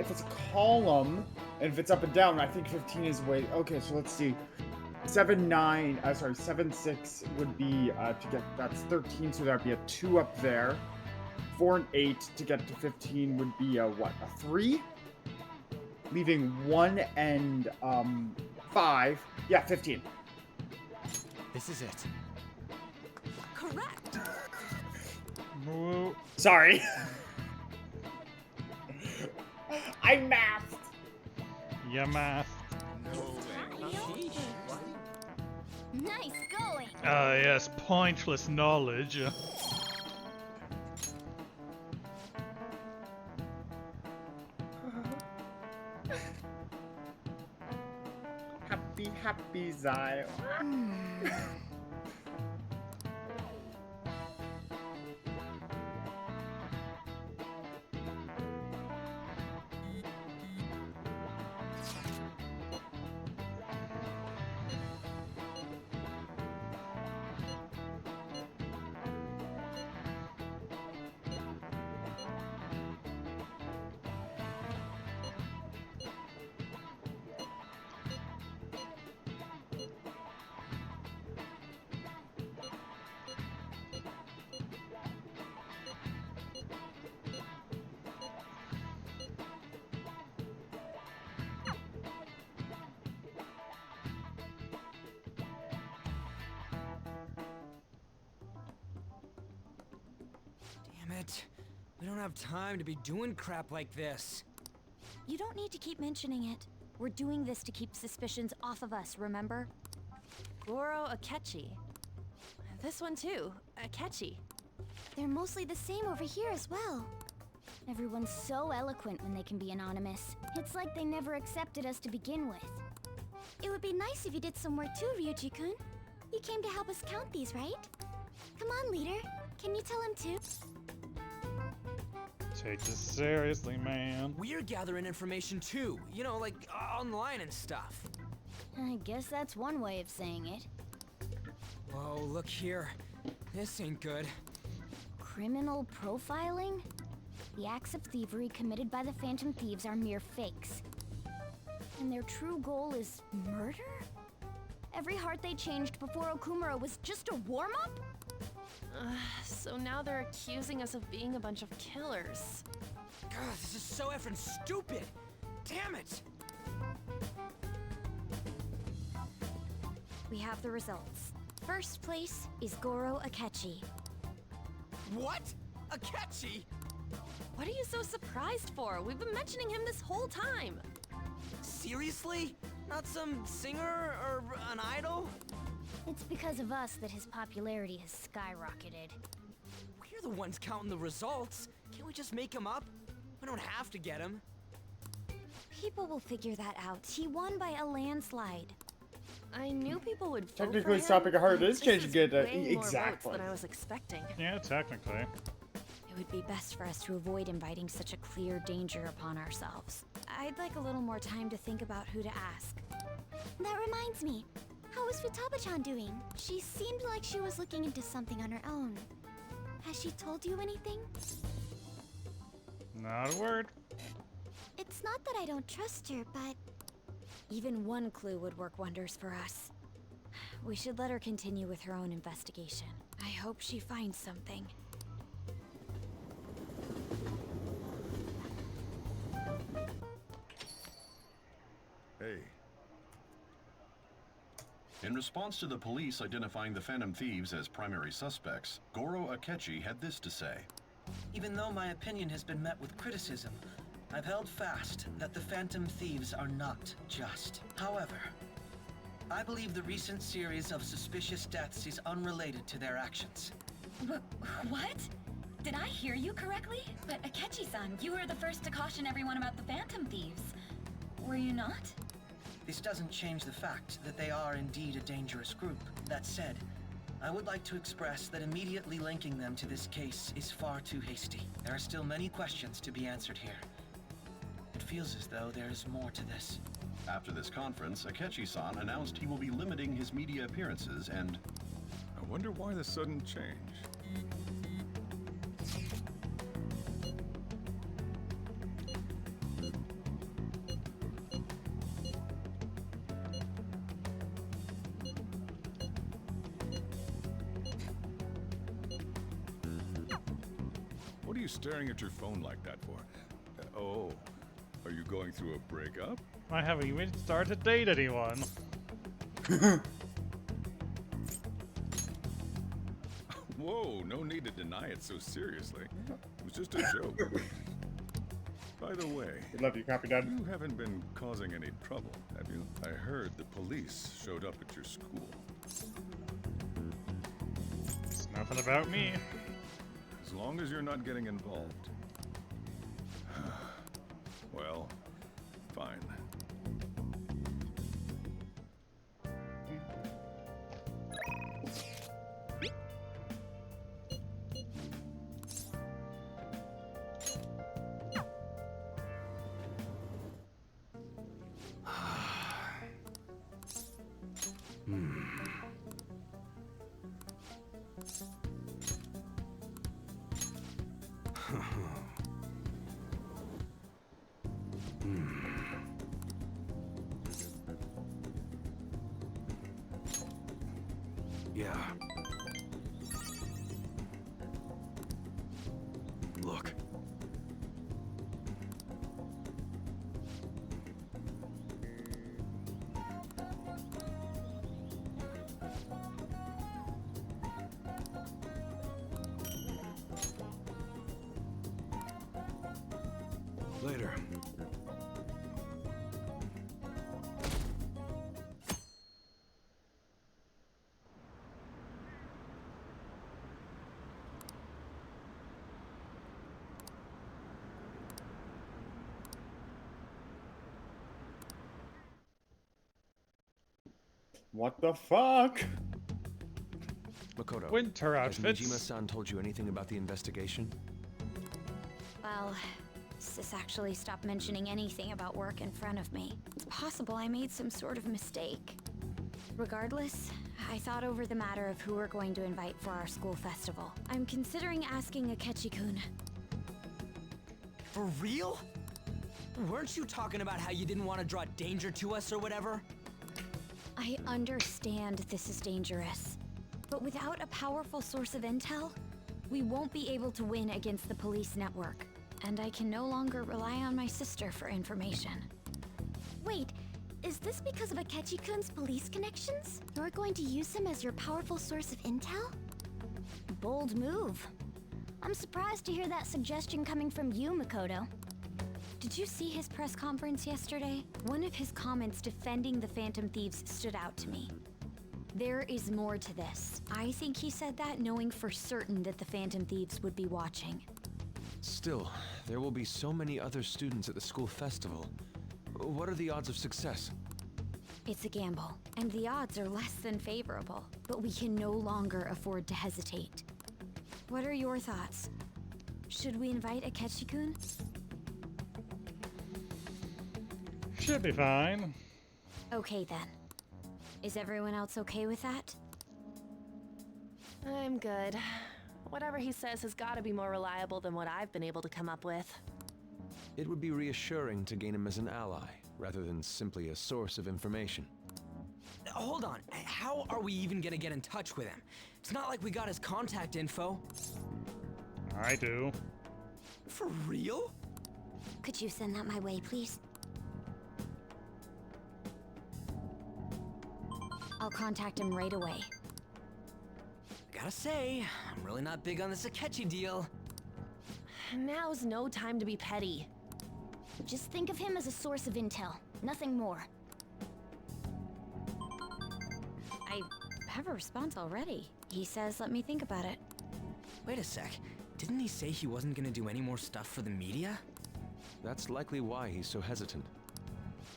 If it's a column, and if it's up and down, I think 15 is way... Okay, so let's see. 7, 6 would be to get... That's 13, so that'd be a 2 up there. 4 and 8 to get to 15 would be a, what, a 3? Leaving 1 and 5. Yeah, 15. This is it. Correct. Whoa. Sorry. I mathed. Yeah, math. Nice going. Yes, pointless knowledge. Happy, happy Zai. Damn it. We don't have time to be doing crap like this. You don't need to keep mentioning it. We're doing this to keep suspicions off of us, remember? Goro Akechi. This one too, Akechi. They're mostly the same over here as well. Everyone's so eloquent when they can be anonymous. It's like they never accepted us to begin with. It would be nice if you did some work too, Ryuji-kun. You came to help us count these, right? Come on, leader. Can you tell him too? Take this seriously, man. We're gathering information too. You know, like online and stuff. I guess that's one way of saying it. Whoa, look here. This ain't good. Criminal profiling? The acts of thievery committed by the Phantom Thieves are mere fakes. And their true goal is murder? Every heart they changed before Okumura was just a warm-up? So now they're accusing us of being a bunch of killers. God, this is so effing stupid! Damn it! We have the results. First place is Goro Akechi. What? Akechi? What are you so surprised for? We've been mentioning him this whole time. Seriously? Not some singer or an idol? It's because of us that his popularity has skyrocketed. We're the ones counting the results. Can't we just make him up? We don't have to get him. People will figure that out. He won by a landslide. I knew people would vote Technically, for him. stopping a heart is This changing it. way more votes Exactly. than I was expecting. Yeah, technically. It would be best for us to avoid inviting such a clear danger upon ourselves. I'd like a little more time to think about who to ask. That reminds me. How is Futaba-chan doing? She seemed like she was looking into something on her own. Has she told you anything? Not a word. It's not that I don't trust her, but... Even one clue would work wonders for us. We should let her continue with her own investigation. I hope she finds something. Hey. In response to the police identifying the Phantom Thieves as primary suspects, Goro Akechi had this to say. Even though my opinion has been met with criticism, I've held fast that the Phantom Thieves are not just. However, I believe the recent series of suspicious deaths is unrelated to their actions. What? Did I hear you correctly? But Akechi-san, you were the first to caution everyone about the Phantom Thieves. Were you not? This doesn't change the fact that they are indeed a dangerous group. That said, I would like to express that immediately linking them to this case is far too hasty. There are still many questions to be answered here. It feels as though there is more to this. After this conference, Akechi-san announced he will be limiting his media appearances and... I wonder why the sudden change. What are you staring at your phone like that for? Oh, are you going through a breakup? I haven't even started to date anyone. Whoa, no need to deny it so seriously. It was just a joke. By the way, love you, copy dad. You haven't been causing any trouble, have you? I heard the police showed up at your school. It's nothing about me. As long as you're not getting involved. Well, fine. Yeah. Look. Later. What the fuck? Makoto, Winter has outfits. Nijima-san told you anything about the investigation? Well, Sis actually stopped mentioning anything about work in front of me. It's possible I made some sort of mistake. Regardless, I thought over the matter of who we're going to invite for our school festival. I'm considering asking Akechi-kun. For real? Weren't you talking about how you didn't want to draw danger to us or whatever? I understand this is dangerous, but without a powerful source of intel, we won't be able to win against the police network, and I can no longer rely on my sister for information. Wait, is this because of Akechi-kun's police connections? You're going to use him as your powerful source of intel? Bold move. I'm surprised to hear that suggestion coming from you, Makoto. Did you see his press conference yesterday? One of his comments defending the Phantom Thieves stood out to me. There is more to this. I think he said that knowing for certain that the Phantom Thieves would be watching. Still, there will be so many other students at the school festival. What are the odds of success? It's a gamble, and the odds are less than favorable, but we can no longer afford to hesitate. What are your thoughts? Should we invite Akechi-kun? Should be fine. Okay then. Is everyone else okay with that? I'm good. Whatever he says has got to be more reliable than what I've been able to come up with. It would be reassuring to gain him as an ally, rather than simply a source of information. Hold on, how are we even gonna get in touch with him? It's not like we got his contact info. I do. For real? Could you send that my way, please? I'll contact him right away. Gotta say, I'm really not big on this Akechi deal. Now's no time to be petty. Just think of him as a source of intel, nothing more. I have a response already. He says, let me think about it. Wait a sec. Didn't he say he wasn't gonna do any more stuff for the media? That's likely why he's so hesitant.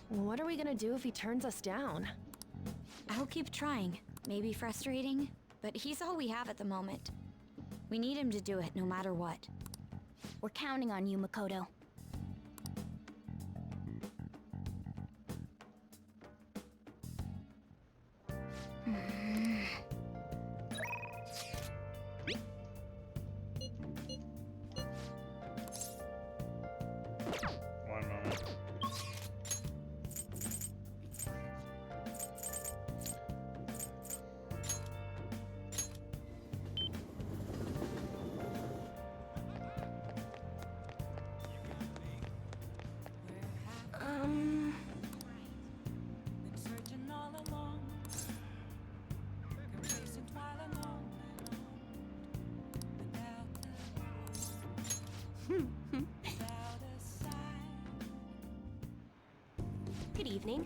What are we gonna do if he turns us down? I'll keep trying. Maybe frustrating, but he's all we have at the moment. We need him to do it no matter what. We're counting on you, Makoto. One moment. Been searching all along, racing while alone, without a sign. Good evening.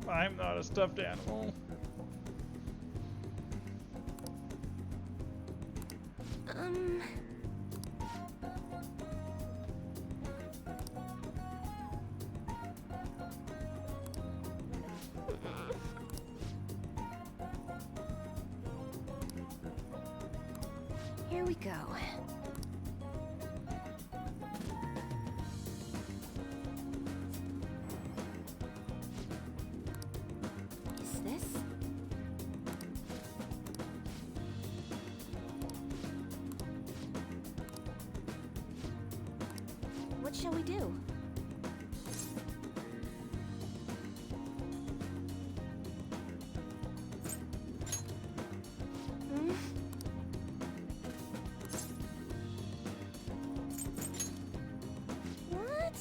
I'm not a stuffed animal. Here we go. Is this? What shall we do? What?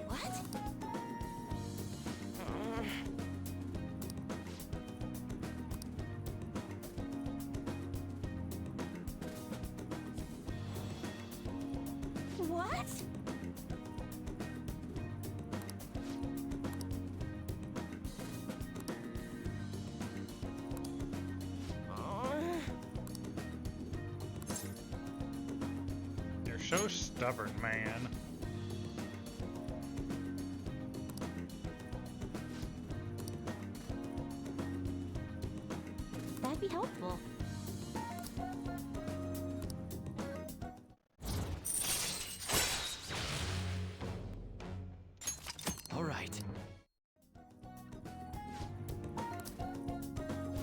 What? What? So stubborn, man. That'd be helpful. All right.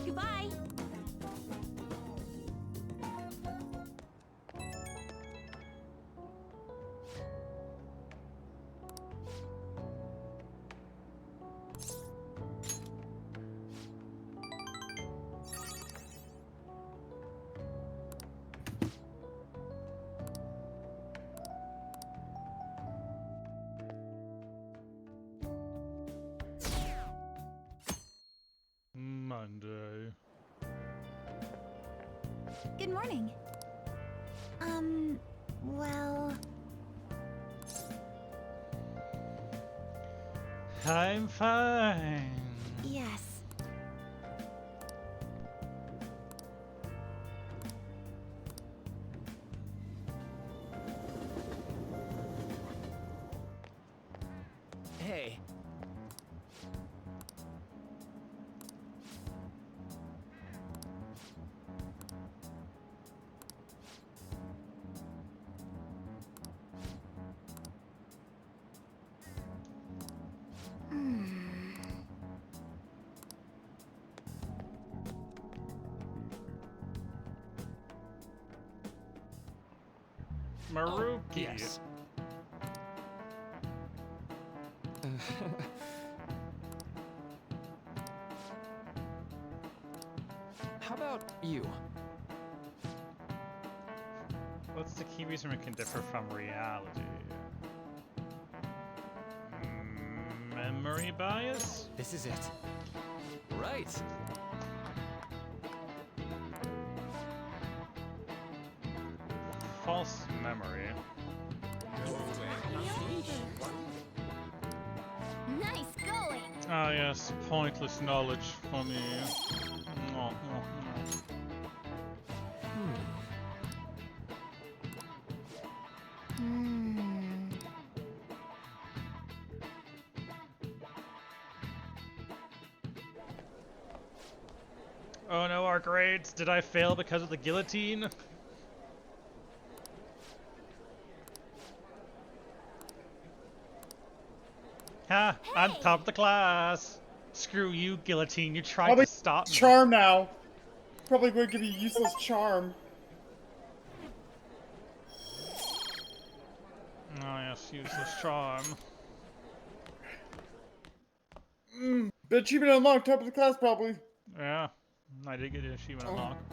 Goodbye. Monday. Good morning. Well... I'm fine. Yes. Hey. Maruki. Yes. How about you? What's the key reason it can differ from reality? Memory bias? This is it. Right. False memory. Nice going. Ah yes, pointless knowledge for me. No, no, no. Oh no, our grades. Did I fail because of the guillotine? Ha! I'm top of the class. Screw you, guillotine. You tried Probably to stop me. charm now. Probably going to give you useless charm. Oh yes, useless charm. The achievement unlocked, top of the class probably. Yeah, I did get an achievement unlocked.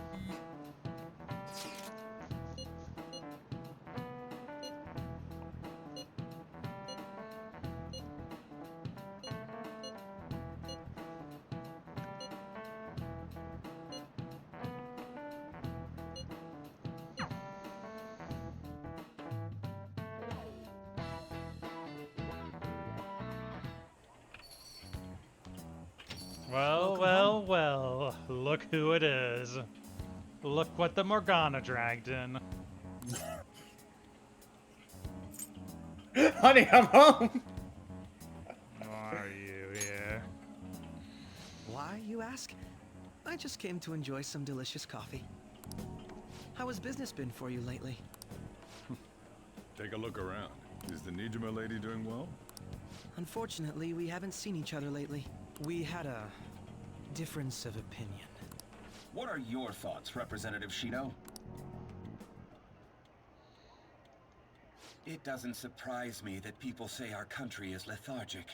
Well, well, well. Look who it is. Look what the Morgana dragged in. Honey, I'm home. Why are you here? Why, you ask? I just came to enjoy some delicious coffee. How has business been for you lately? Take a look around. Is the Nijima lady doing well? Unfortunately, we haven't seen each other lately. We had a difference of opinion. What are your thoughts, Representative Shido? It doesn't surprise me that people say our country is lethargic.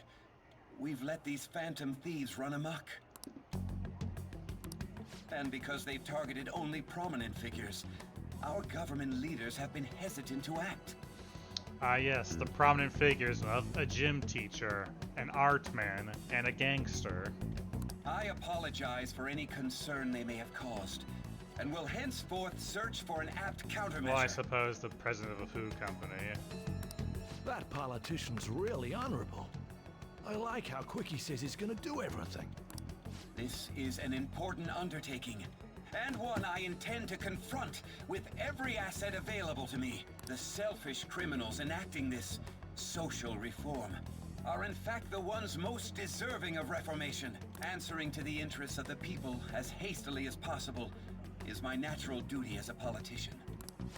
We've let these phantom thieves run amok. And because they've targeted only prominent figures, our government leaders have been hesitant to act. Ah yes, the prominent figures of a gym teacher, an art man, and a gangster. I apologize for any concern they may have caused, and will henceforth search for an apt countermeasure. Well, I suppose the president of a food company. That politician's really honorable. I like how quick he says he's gonna do everything. This is an important undertaking, and one I intend to confront with every asset available to me. The selfish criminals enacting this social reform are in fact the ones most deserving of reformation. Answering to the interests of the people as hastily as possible is my natural duty as a politician.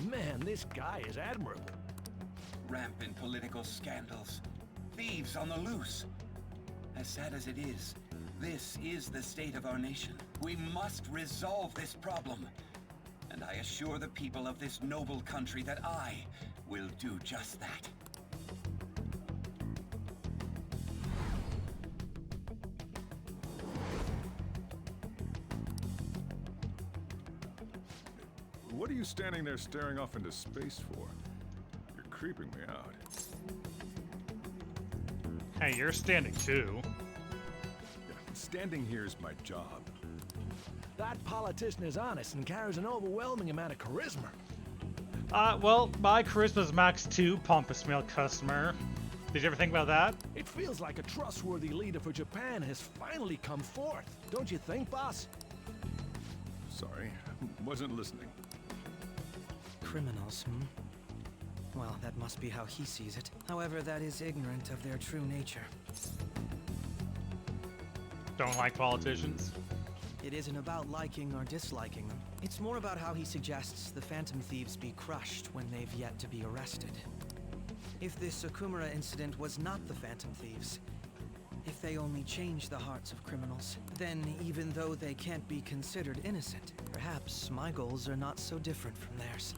Man, this guy is admirable. Rampant political scandals, thieves on the loose. As sad as it is, this is the state of our nation. We must resolve this problem. And I assure the people of this noble country that I will do just that. What are you standing there staring off into space for? You're creeping me out. Hey, you're standing too. Yeah, standing here is my job. That politician is honest and carries an overwhelming amount of charisma. Well, my charisma's max 2, pompous male customer. Did you ever think about that? It feels like a trustworthy leader for Japan has finally come forth. Don't you think, boss? Sorry, wasn't listening. Criminals, hmm? Well, that must be how he sees it. However, that is ignorant of their true nature. Don't like politicians? It isn't about liking or disliking them. It's more about how he suggests the Phantom Thieves be crushed when they've yet to be arrested. If this Okumura incident was not the Phantom Thieves, if they only change the hearts of criminals, then even though they can't be considered innocent, perhaps my goals are not so different from theirs.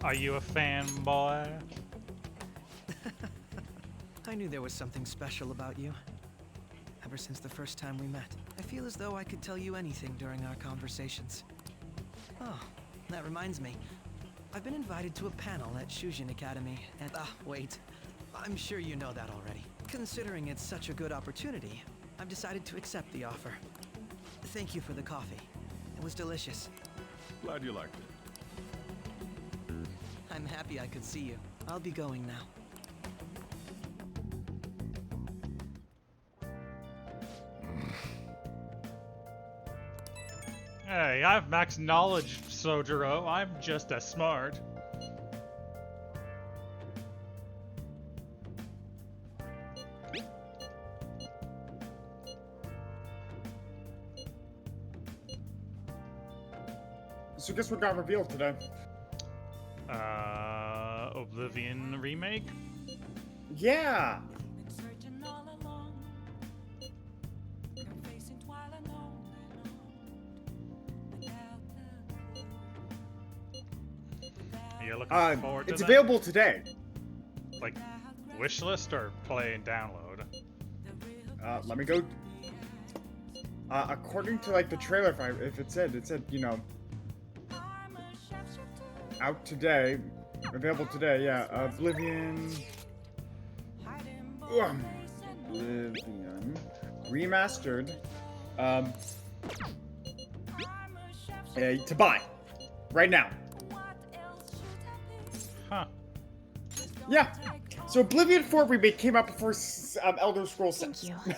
Are you a fanboy? I knew there was something special about you. Ever since the first time we met, I feel as though I could tell you anything during our conversations. Oh, that reminds me. I've been invited to a panel at Shujin Academy, and wait. I'm sure you know that already. Considering it's such a good opportunity, I've decided to accept the offer. Thank you for the coffee. It was delicious. Glad you liked it. I'm happy I could see you. I'll be going now. Hey, I have max knowledge, Sojiro. I'm just as smart. So guess what got revealed today? Oblivion remake? Yeah! You're looking forward to it's that? available today. Like, wishlist or play and download? Let me go. According to like the trailer, if it said, you know, out today, available today, yeah. Oblivion remastered, to buy right now. Huh. Yeah. So Oblivion 4 remake came out before Elder Scrolls 6. Thank you.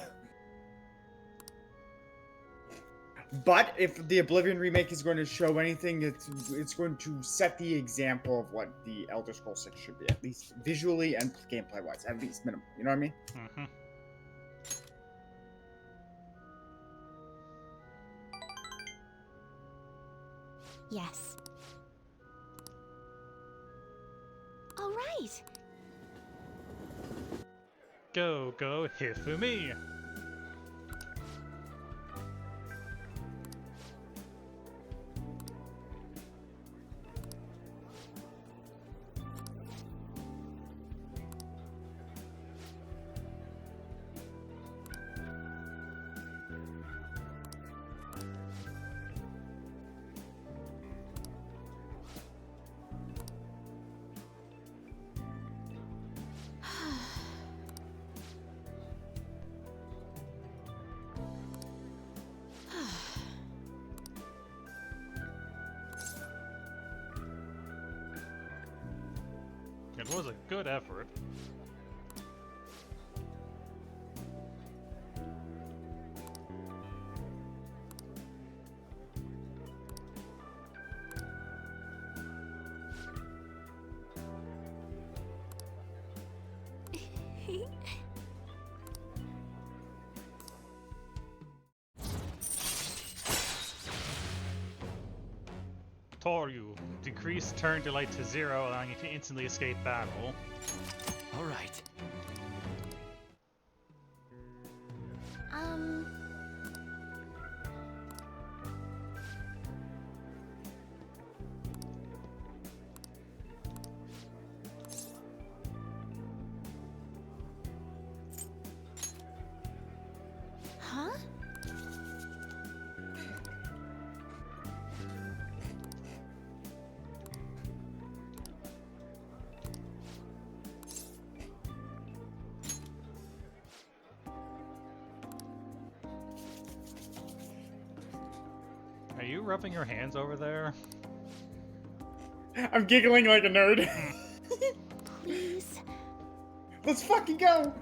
But if the Oblivion remake is going to show anything, it's going to set the example of what the Elder Scrolls 6 should be, at least visually and gameplay-wise, at least minimum. You know what I mean? Mm-hmm. Yes. All right. Go, Hifumi. It was a good effort. Toryu, decrease turn delay to 0, allowing you to instantly escape battle. All right. Huh? Are you rubbing your hands over there? I'm giggling like a nerd. Please. Let's fucking go!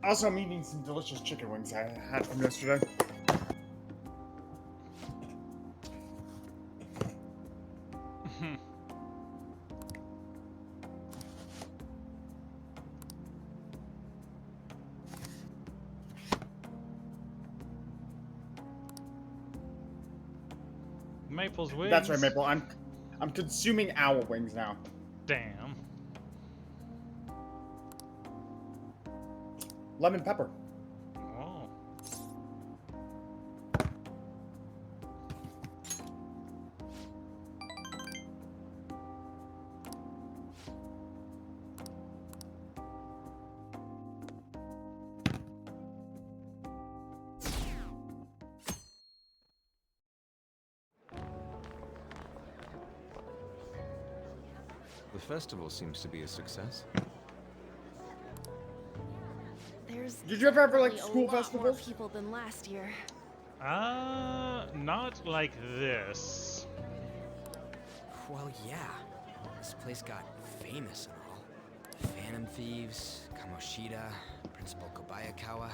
Also, I'm eating some delicious chicken wings I had from yesterday. Maple's wings. That's right, Maple. I'm consuming owl wings now. Damn. Lemon pepper. Oh. The festival seems to be a success. There's Did you ever have like definitely school a lot more festivals? people than last year. Not like this. Well, yeah. This place got famous and all. Phantom Thieves, Kamoshida, Principal Kobayakawa.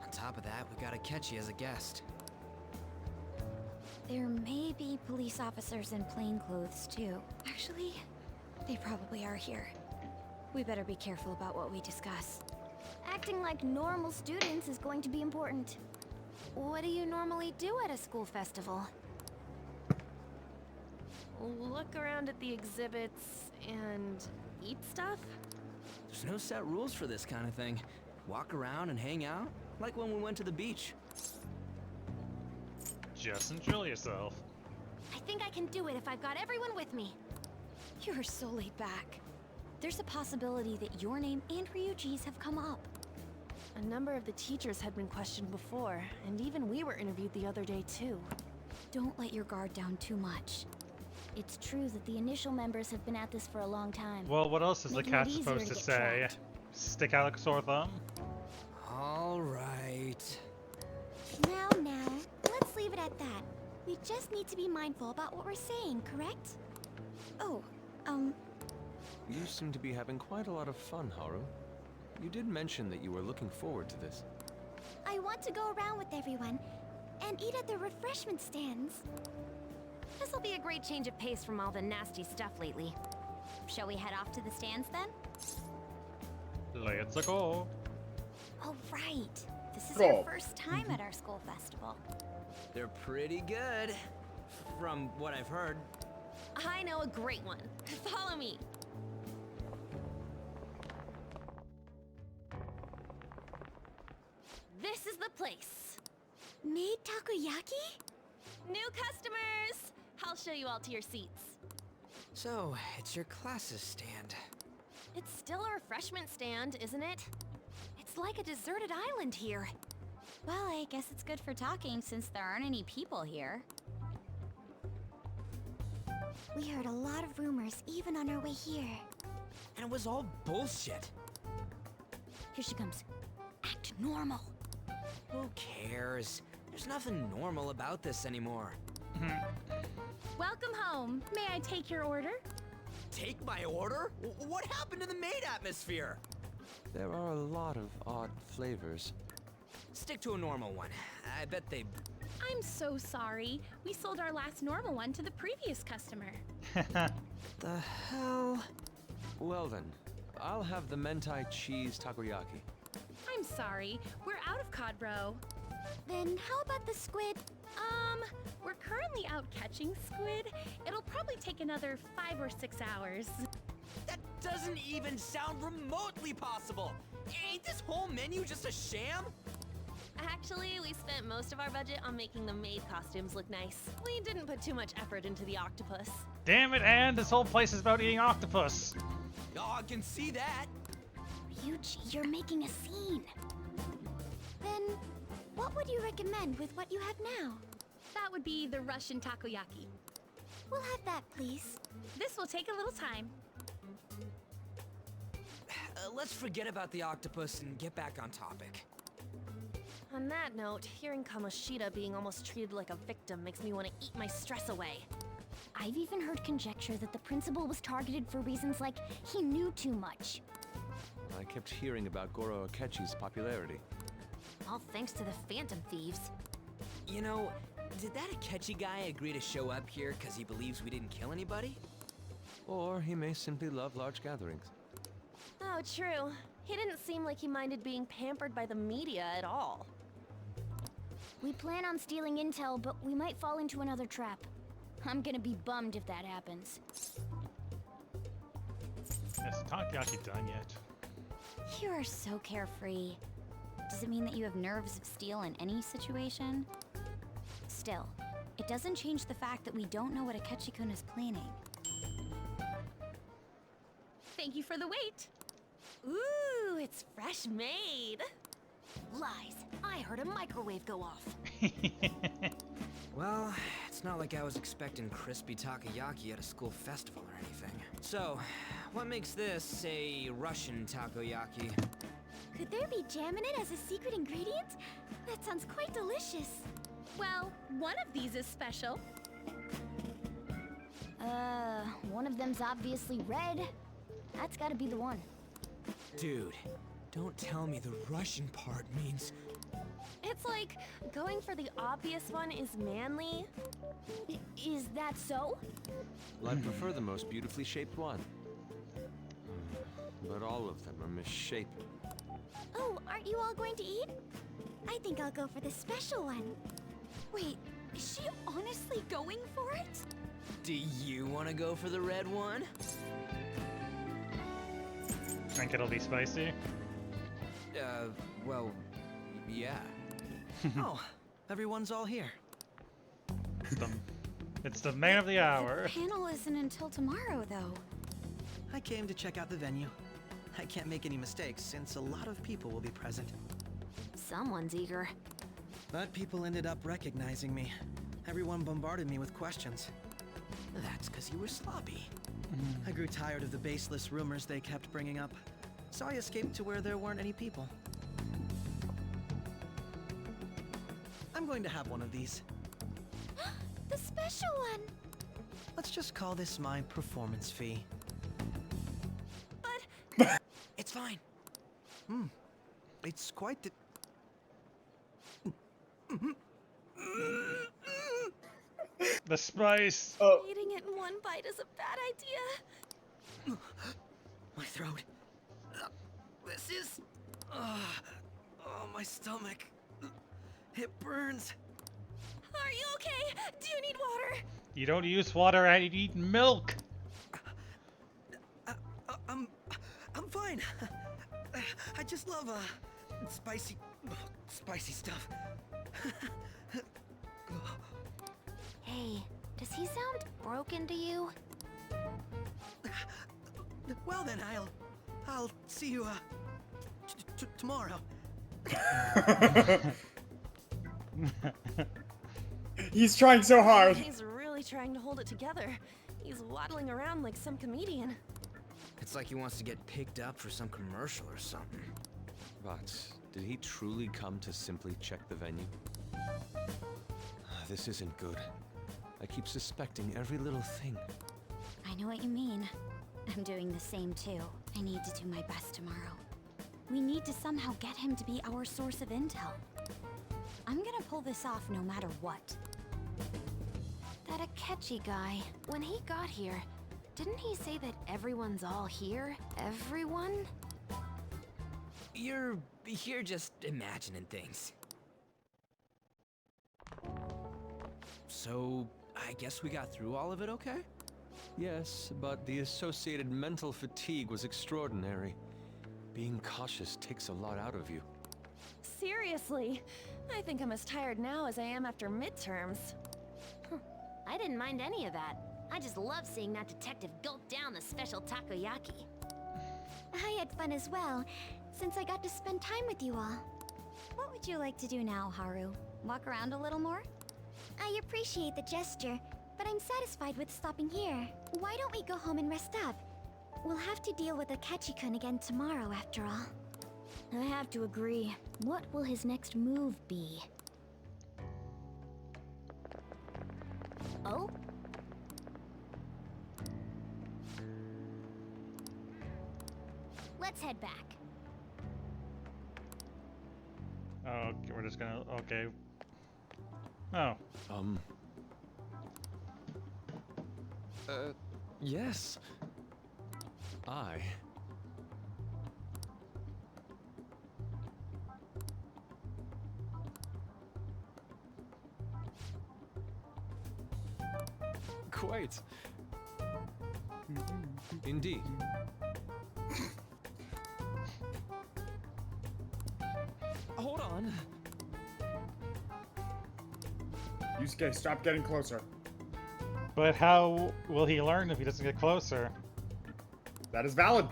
On top of that, we got Akechi as a guest. There may be police officers in plainclothes too. Actually, they probably are here. We better be careful about what we discuss. Acting like normal students is going to be important. What do you normally do at a school festival? Look around at the exhibits and eat stuff? There's no set rules for this kind of thing. Walk around and hang out, like when we went to the beach. Just enjoy yourself. I think I can do it if I've got everyone with me. You're so laid back. There's a possibility that your name and Ryuji's have come up. A number of the teachers had been questioned before, and even we were interviewed the other day too. Don't let your guard down too much. It's true that the initial members have been at this for a long time. Well, what else is the making cat it easier supposed to get say? tracked. Stick out like a sore thumb? All right. Now, let's leave it at that. We just need to be mindful about what we're saying, correct? Oh, You seem to be having quite a lot of fun, Haru. You did mention that you were looking forward to this. I want to go around with everyone and eat at the refreshment stands. This'll be a great change of pace from all the nasty stuff lately. Shall we head off to the stands then? Let's go. Oh, right. This is Go. our first time at our school festival. They're pretty good, from what I've heard. I know a great one. Follow me. This is the place. Made takoyaki? New customers! I'll show you all to your seats. So, it's your classes stand. It's still a refreshment stand, isn't it? It's like a deserted island here. Well, I guess it's good for talking since there aren't any people here. We heard a lot of rumors even on our way here. And it was all bullshit. Here she comes. Act normal. Who cares? There's nothing normal about this anymore. Welcome home. May I take your order? Take my order? What happened to the maid atmosphere? There are a lot of odd flavors. Stick to a normal one. I bet they... I'm so sorry. We sold our last normal one to the previous customer. The hell? Well then, I'll have the mentai cheese takoyaki. I'm sorry. We're out of cod roe. Then how about the squid? We're currently out catching squid. It'll probably take another 5 or 6 hours. That doesn't even sound remotely possible. Ain't this whole menu just a sham? Actually, we spent most of our budget on making the maid costumes look nice. We didn't put too much effort into the octopus. Damn it, Anne! This whole place is about eating octopus. Oh, I can see that. Ryuji, you're making a scene. Then, what would you recommend with what you have now? That would be the Russian takoyaki. We'll have that, please. This will take a little time. Let's forget about the octopus and get back on topic. On that note, hearing Kamoshida being almost treated like a victim makes me want to eat my stress away. I've even heard conjecture that the principal was targeted for reasons like he knew too much. I kept hearing about Goro Akechi's popularity. All thanks to the Phantom Thieves. You know, did that Akechi guy agree to show up here because he believes we didn't kill anybody? Or he may simply love large gatherings. Oh, true. He didn't seem like he minded being pampered by the media at all. We plan on stealing intel, but we might fall into another trap. I'm gonna be bummed if that happens. Is takoyaki done yet? You are so carefree. Does it mean that you have nerves of steel in any situation? Still, it doesn't change the fact that we don't know what Akechi-kun is planning. Thank you for the wait. Ooh, it's fresh made. Lies. I heard a microwave go off. Well, it's not like I was expecting crispy takoyaki at a school festival or anything. So, what makes this a Russian takoyaki? Could there be jam in it as a secret ingredient? That sounds quite delicious. Well, one of these is special. One of them's obviously red. That's gotta be the one. Dude, don't tell me the Russian part means... It's like going for the obvious one is manly. Is that so? Well, I prefer the most beautifully shaped one. But all of them are misshapen. Oh, aren't you all going to eat? I think I'll go for the special one. Wait, is she honestly going for it? Do you want to go for the red one? Think it'll be spicy? Well, yeah. Oh, everyone's all here. It's the man of the hour. The panel isn't until tomorrow, though. I came to check out the venue. I can't make any mistakes since a lot of people will be present. Someone's eager. But people ended up recognizing me. Everyone bombarded me with questions. That's because you were sloppy. I grew tired of the baseless rumors they kept bringing up, so I escaped to where there weren't any people. I'm going to have one of these. The special one! Let's just call this my performance fee. But... It's fine. It's quite the... The spice! Eating it in one bite is a bad idea. My throat. This is... oh, my stomach. It burns. Are you okay? Do you need water? You don't use water and you eat milk! I'm fine. I just love, spicy stuff. Hey, does he sound broken to you? Well then, I'll see you, tomorrow. He's trying so hard. He's really trying to hold it together. He's waddling around like some comedian. It's like he wants to get picked up for some commercial or something. But did he truly come to simply check the venue? This isn't good. I keep suspecting every little thing. I know what you mean. I'm doing the same too. I need to do my best tomorrow. We need to somehow get him to be our source of intel. I'm gonna pull this off no matter what. That Akechi guy, when he got here, didn't he say that everyone's all here? Everyone? You're just imagining things. So, I guess we got through all of it okay? Yes, but the associated mental fatigue was extraordinary. Being cautious takes a lot out of you. Seriously, I think I'm as tired now as I am after midterms. I didn't mind any of that. I just love seeing that detective gulp down the special takoyaki. I had fun as well, since I got to spend time with you all. What would you like to do now, Haru? Walk around a little more? I appreciate the gesture, but I'm satisfied with stopping here. Why don't we go home and rest up? We'll have to deal with Akechi-kun again tomorrow, after all. I have to agree. What will his next move be? Oh? Let's head back. Oh, okay, we're just gonna. Okay. Oh. Yes. I. Quite. Indeed. Hold on. Yusuke, stop getting closer. But how will he learn if he doesn't get closer? That is valid.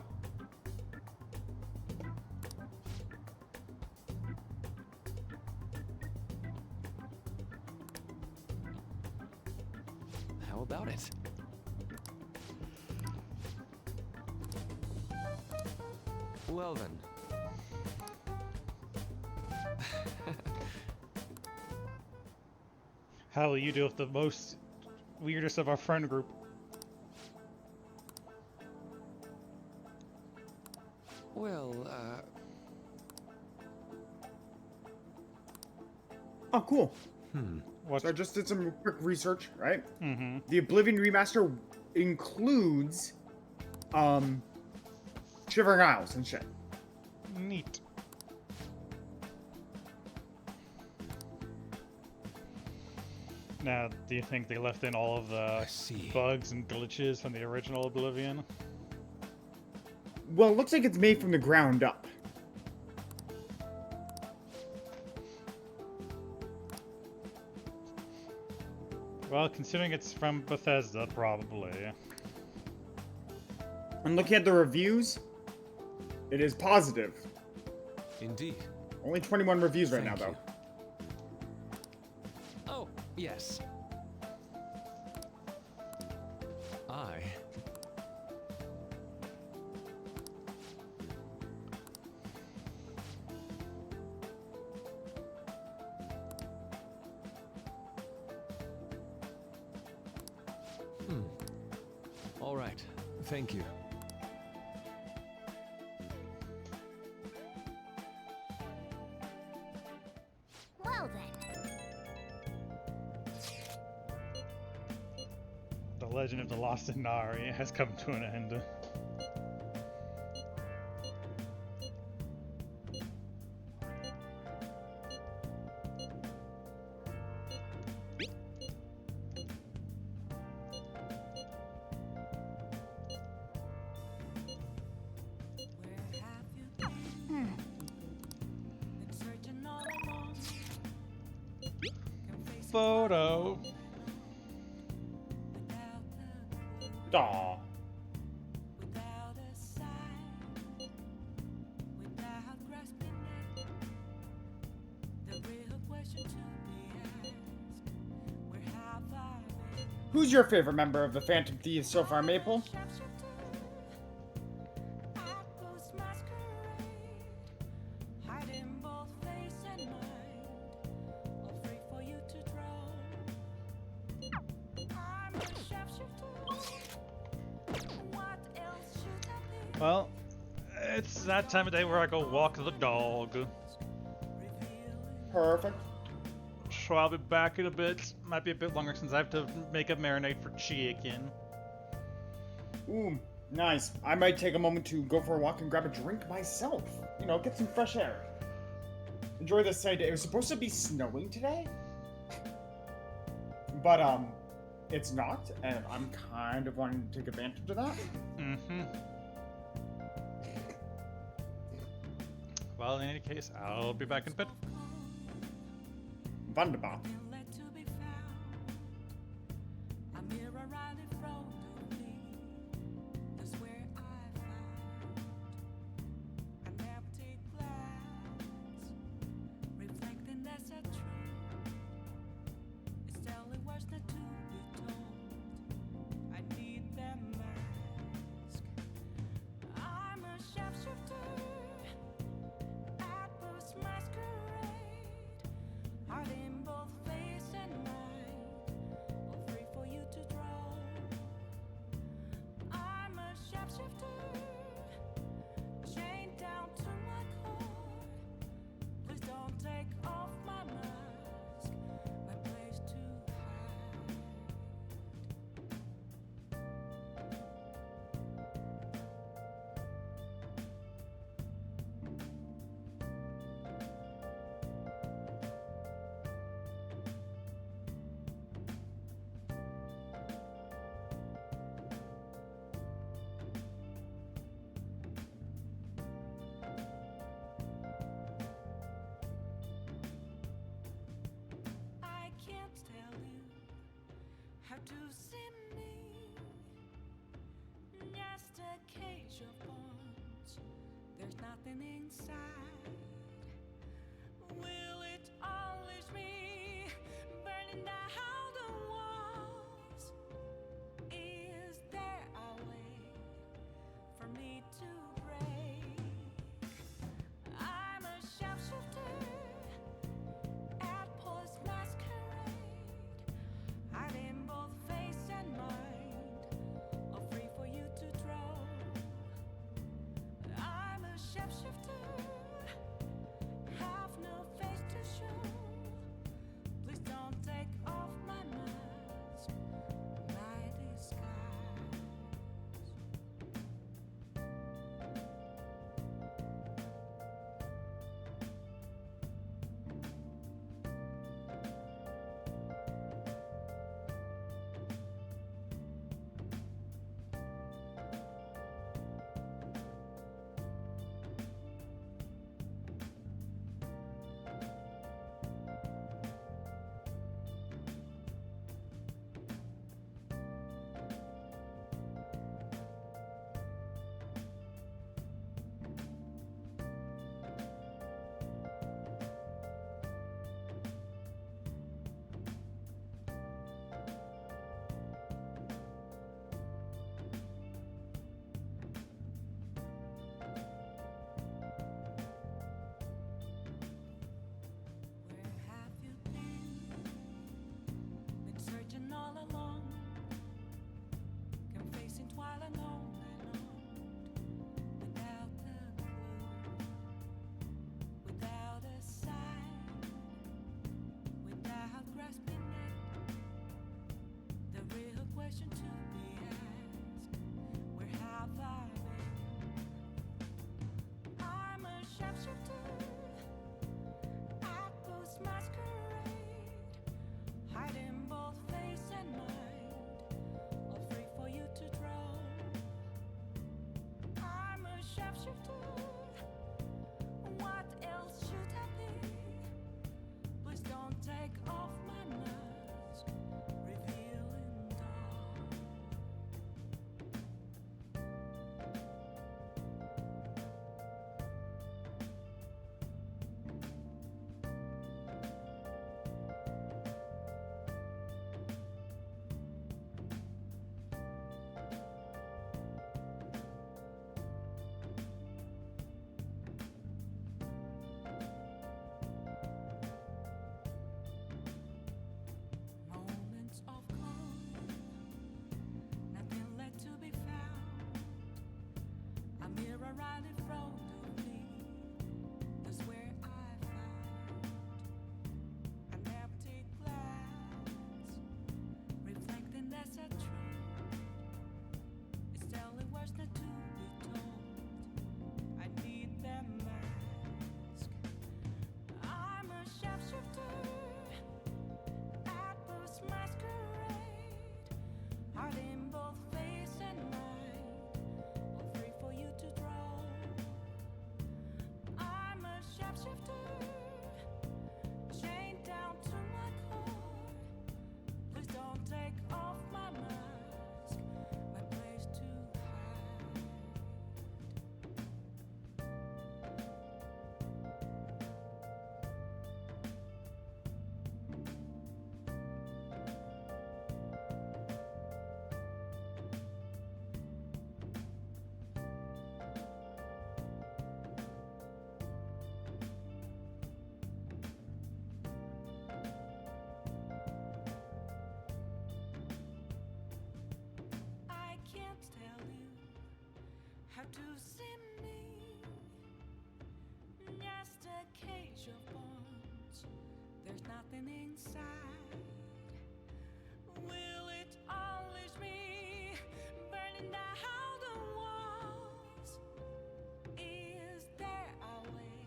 How about it? Well then. How will you deal with the most weirdest of our friend group? Well, Oh, cool. What? So I just did some quick research, right? Mm-hmm. The Oblivion remaster includes, Shivering Isles and shit. Neat. Now, do you think they left in all of the bugs and glitches from the original Oblivion? Well, it looks like it's made from the ground up. Well, considering it's from Bethesda, probably. And looking at the reviews, it is positive. Indeed. Only 21 reviews right now, Thank though. Oh, yes. I. All right. Thank you. Well then. The legend of the Lost Inari has come to an end. Photo. Aw. Who's your favorite member of the Phantom Thieves so far, Maple? Well, it's that time of day where I go walk the dog. Perfect. So I'll be back in a bit. Might be a bit longer since I have to make a marinade for chicken. Ooh, nice. I might take a moment to go for a walk and grab a drink myself. You know, get some fresh air. Enjoy this sunny day. It was supposed to be snowing today, but it's not, and I'm kind of wanting to take advantage of that. Mm-hmm. Well, in any case, I'll be back in a bit. Wunderbar. A mirror right in front of me. That's where I found an empty glass, reflecting that's a truth. It's telling words not to be told. I need that mask. I'm a sharpshooter at Post Masquerade, hiding both face and mind, all free for you to draw. I'm a sharpshooter, chained down to my core. Please don't take off my mask, my place to hide. I can't tell you how to see me. Just a cage of bones. There's nothing inside. Will it always be burning down the walls? Is there a way for me to break? I'm a sharpshooter at Post Masquerade, hiding both face and mind, all free for you to draw. I'm a sharpshooter, have no face to show. Please don't take off my mask, my disguise. Where have you been? Been searching all along, confessing twilight on and on, without a clue, without a sign, without grasping it. The real question to be asked: where have I been? I'm a sharpshooter at Post Masquerade, hiding both face and mind, all free for you to draw. I'm a sharpshooter, what else should I be? Please don't take off my mask, revealing dawn. to see me. Just a cage of bones. There's nothing inside. Will it unleash me, burning down the walls? Is there a way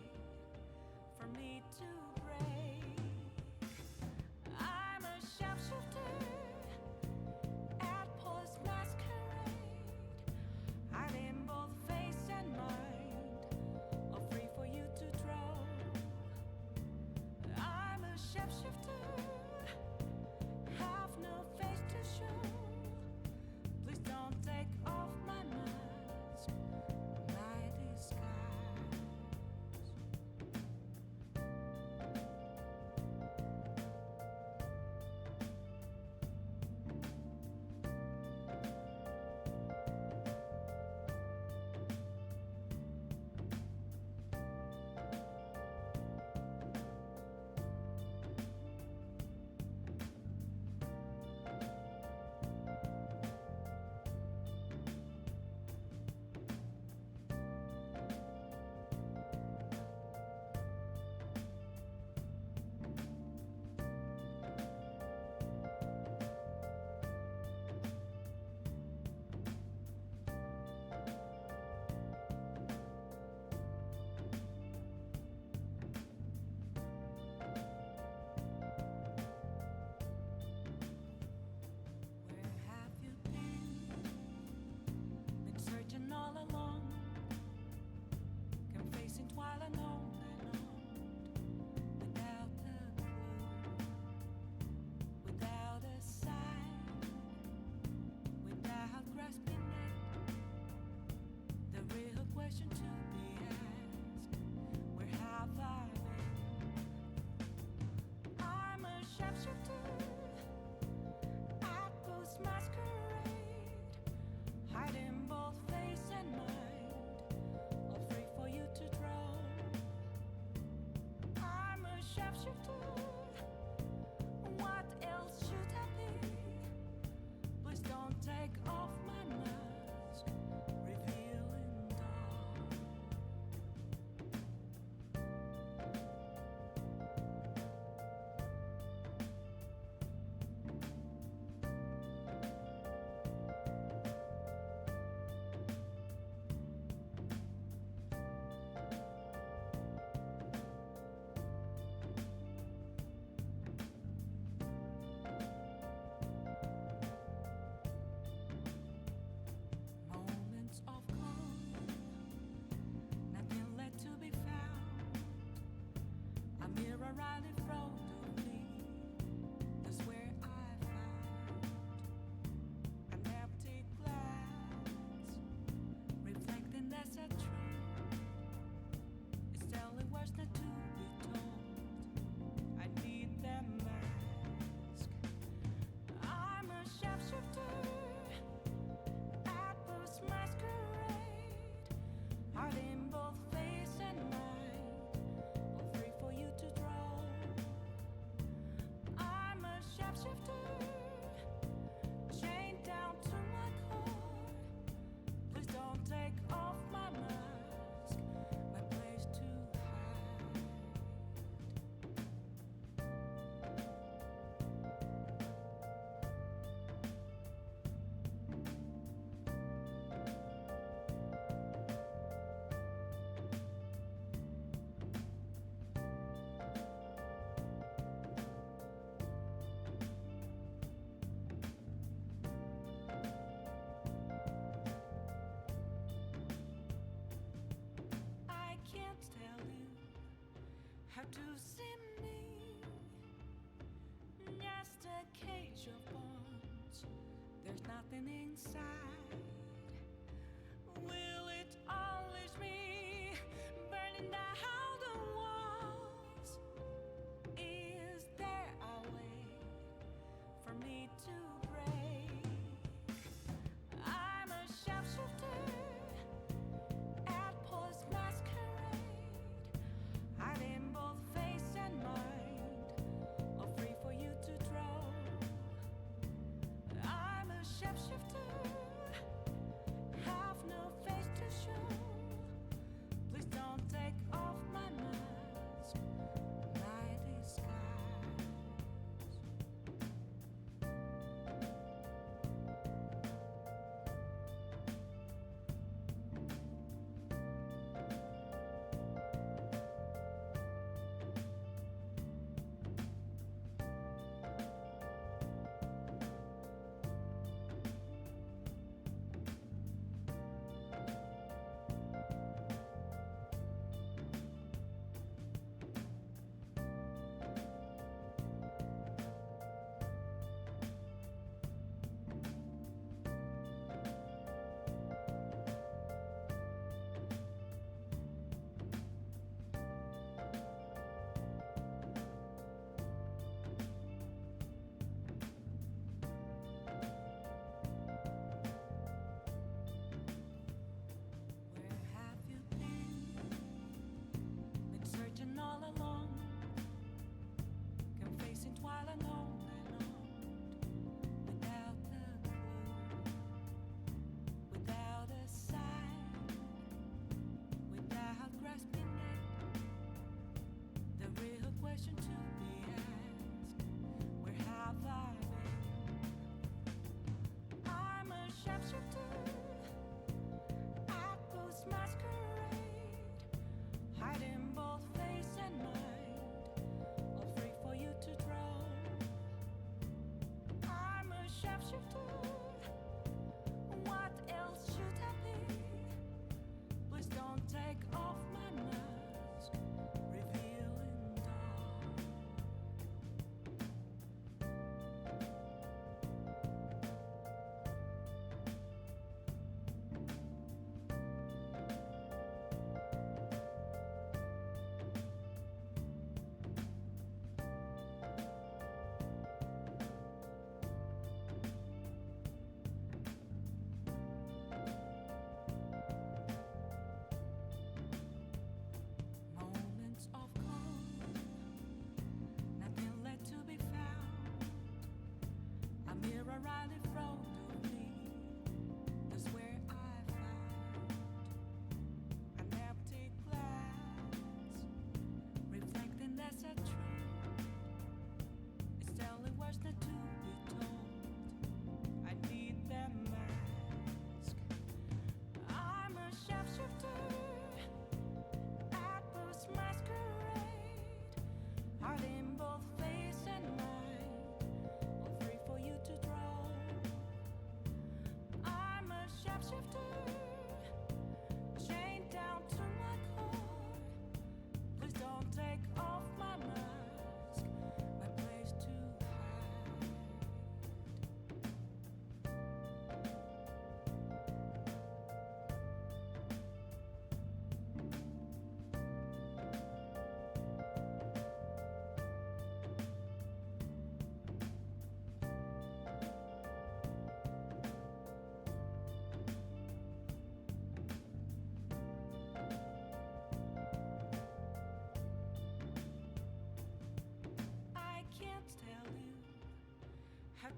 for me to break? I'm a sharpshooter at Post Masquerade, hiding both face and mind, all free for you to draw. I'm a shapeshifter, have no face to show. Please don't take off my mask, my disguise. Where have you been? Been searching all along, confessing twilight on and on, without a clue, without a sign, without grasping it. The real question to be asked: where have I been? I'm a sharpshooter at Post Masquerade, hiding both face and mind, all free for you to draw. I'm a sharpshooter, what else should I be? Please don't take off my mask, revealing dawn. Moments of calm, nothing left to be found. A mirror right in front of me, that's where I found an empty glass, reflecting that's a truth. It's telling what's not to be told. I need that mask. I'm a sharpshooter at Post Masquerade, hiding both face and mind, all free for you to draw. I'm a sharpshooter, chained down to my core. Please don't take off my mask, my place to hide. I can't tell you how to see me. Just a cage of bones. There's nothing inside. Will it unleash me, burning down the walls? Is there a way for me to break? I'm a sharpshooter at Post Masquerade, hiding both face and mind, all free for you to draw. I'm a sharpshooter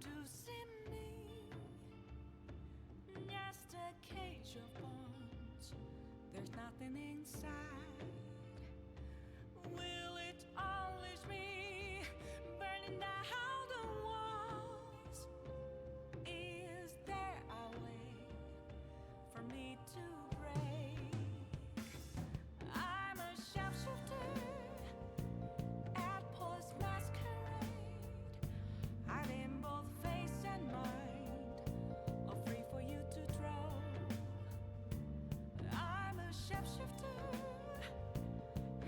Have to see me, just a cage of bones. There's nothing inside. Will it always be burning down the walls? Is there a way for me to break? I'm a sharpshooter at Post Masquerade, hiding both face and mind, all free for you to draw. I'm a shapeshifter,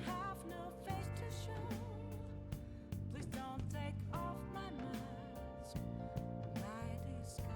have no face to show. Please don't take off my mask, my disguise.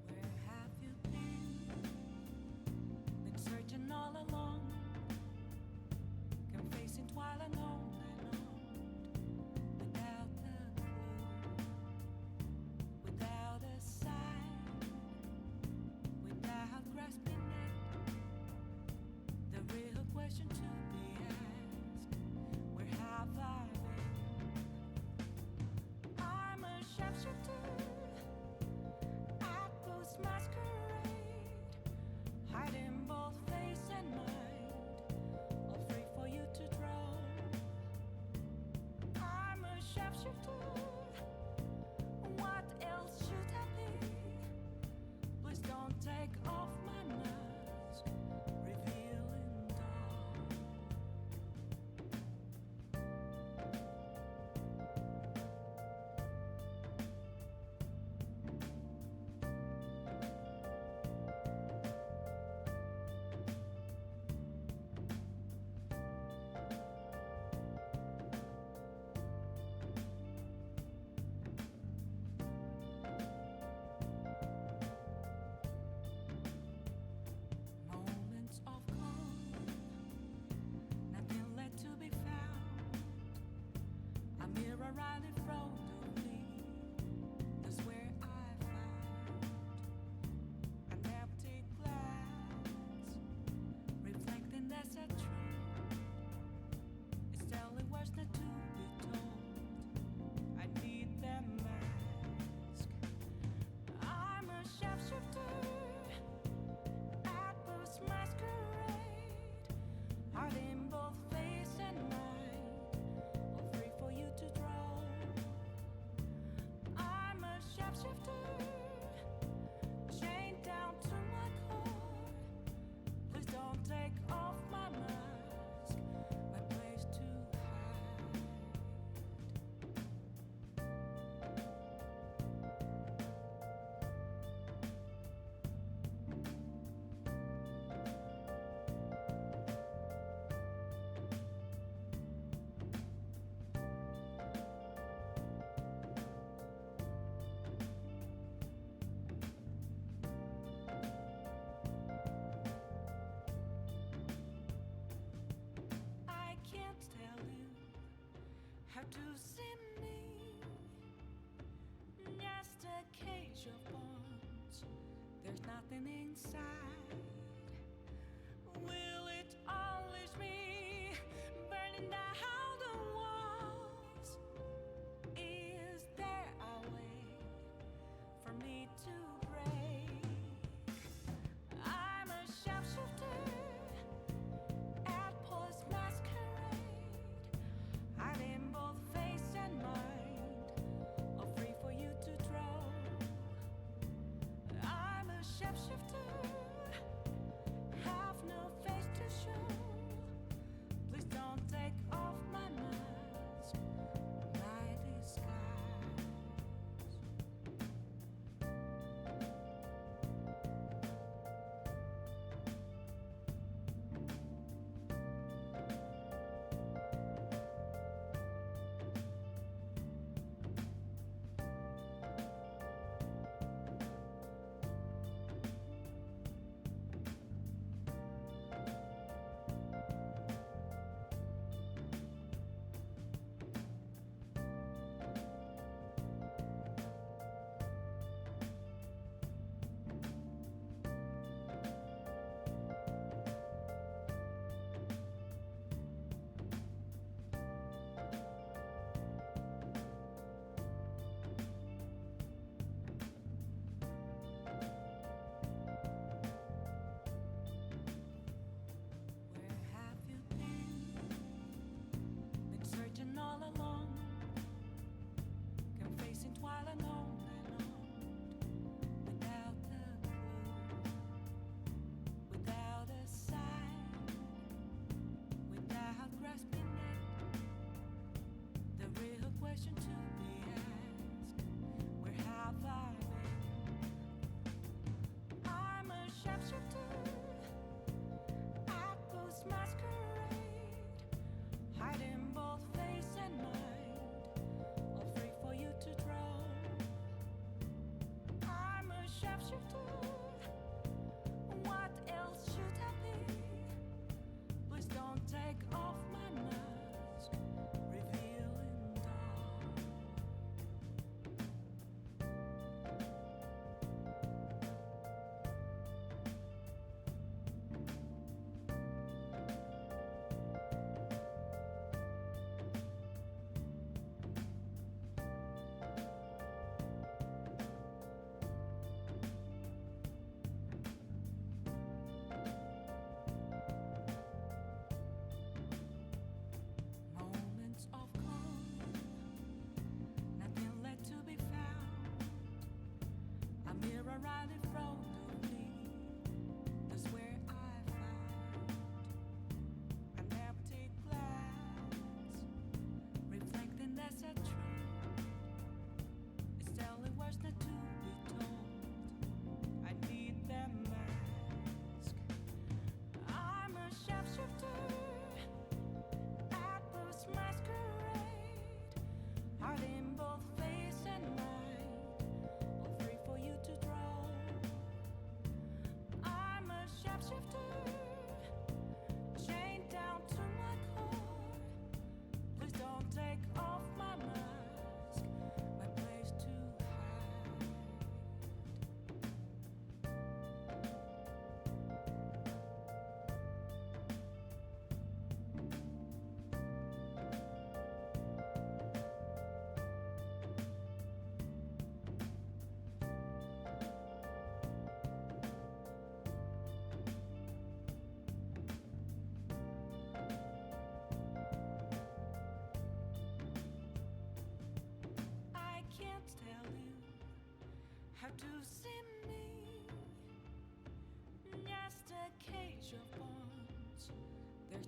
Where have you been? Been searching all along, confessing twilight on and on, without a clue, without a sign, without grasping it. The real question to be asked: where have I been? I'm a sharpshooter at Post Masquerade, hiding both face and mind, all free for you to draw. I'm a sharpshooter. What else should I be? Please don't take off my mask, revealing dawn. Moments of calm, nothing left to be found. A mirror right in front of me, that's where I found an empty glass, reflecting that's a truth. It's telling words not to be told. I need that mask. I'm a sharpshooter at Post Masquerade, hiding both face and mind, all free for you to draw. I'm a sharpshooter, chained down to my core. Please don't take off my mask, my place to hide. I can't tell you how to see me, just a cage of bones. There's nothing inside. Will it always be burning down the walls? Is there a way for me to break? I'm a sharpshooter at Post Masquerade, hiding both face and mind, all free for you to draw. I'm a sharpshooter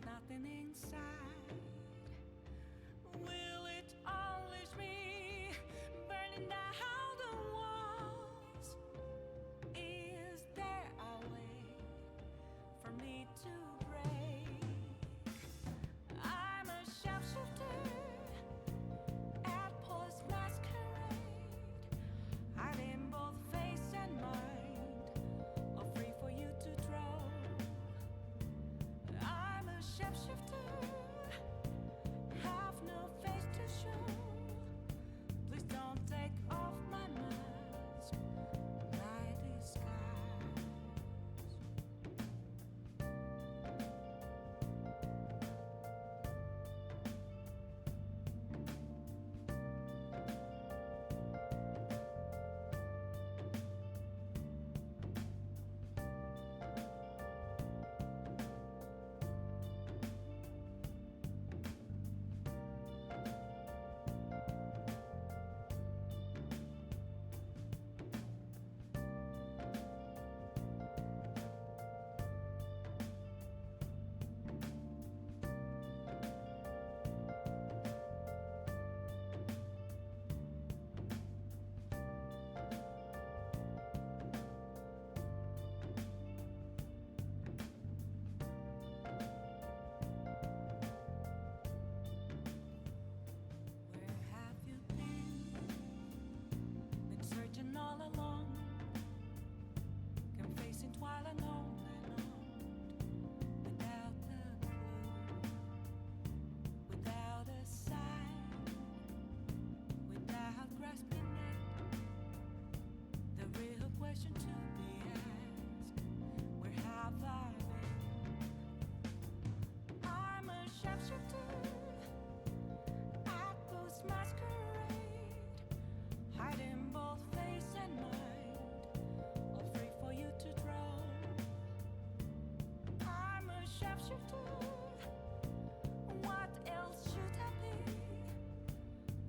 nothing inside. Will it unleash me, burning down the walls? Is there a way for me to break? I'm a sharpshooter at Post Masquerade, hiding both face and mind, all free for you to draw. I'm a shapeshifter, have no face to show. Please don't take off my mask, my disguise. Where have you been? Been searching all along, confessing twilight on and on, without a clue, without a sign, without grasping it. The real question to be asked: where have I been? I'm a sharpshooter at Post Masquerade, hiding both face and mind, all free for you to draw. I'm a sharpshooter, what else should I be?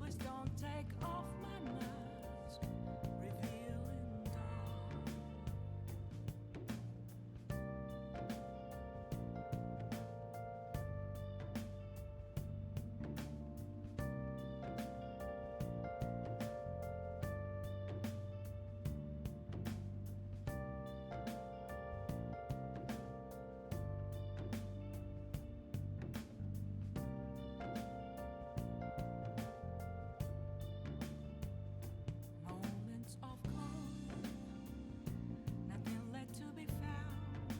Please don't take off my mask, revealing dawn. Moments of calm, nothing left to be found.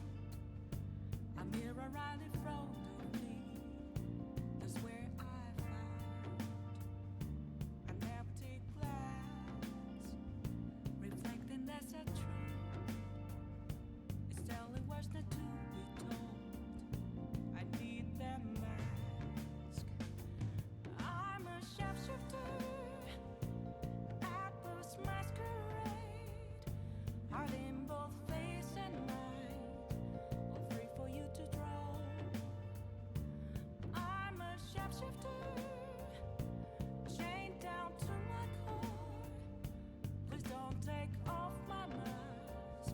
A mirror right in front of me, that's where I found an empty glass, reflecting that's a truth. It's telling what's not to be told. I need that mask. I'm a sharpshooter at Post Masquerade, hiding both face and mind, all free for you to draw. I'm a sharpshooter, chained down to my core. Please don't take off my mask,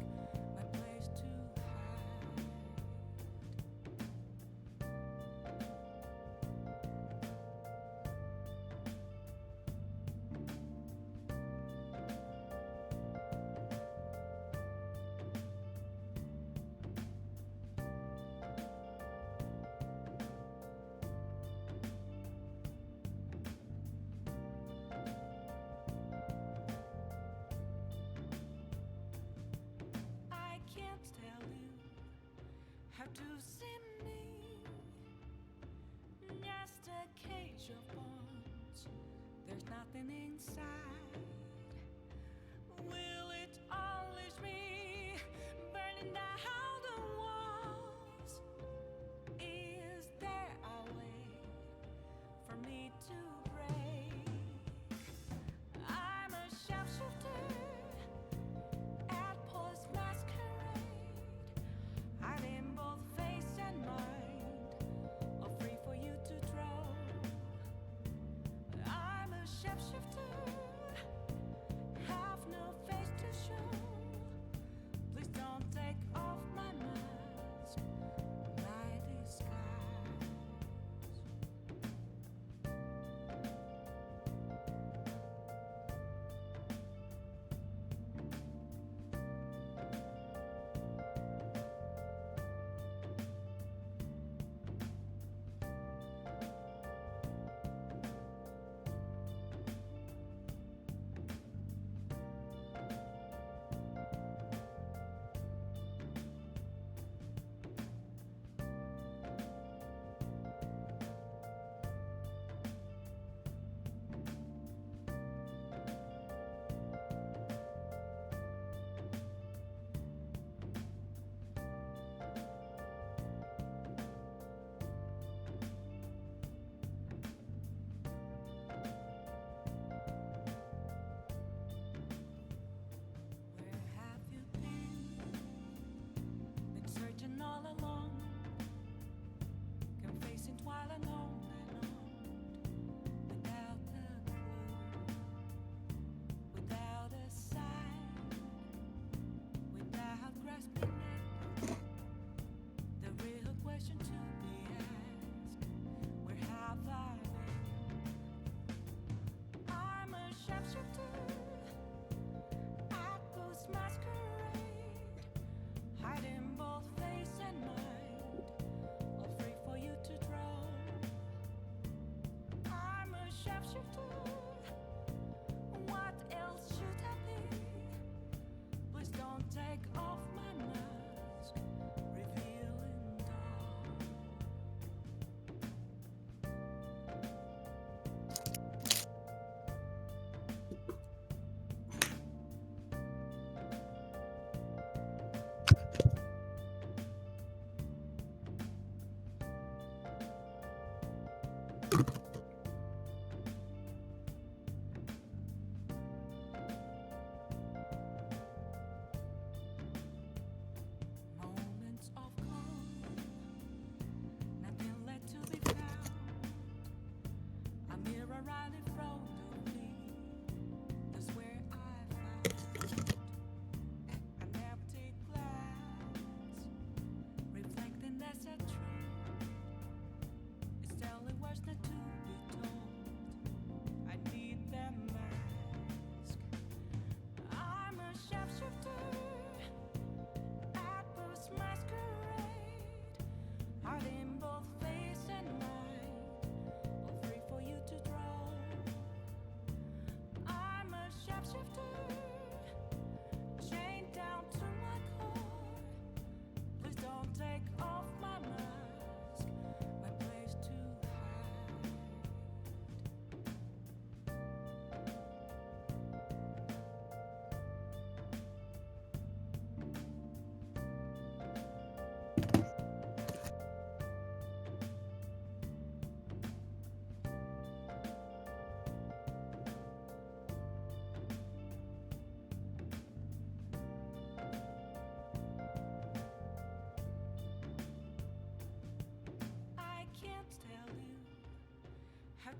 my place to hide. I can't tell you how to see me. Just a cage of bones, there's nothing inside. Will it unleash me, burning down the walls? Is there a way for me to break? I'm a sharpshooter at Post Masquerade, hiding both face and mind, all free for you to draw. I'm a sharpshooter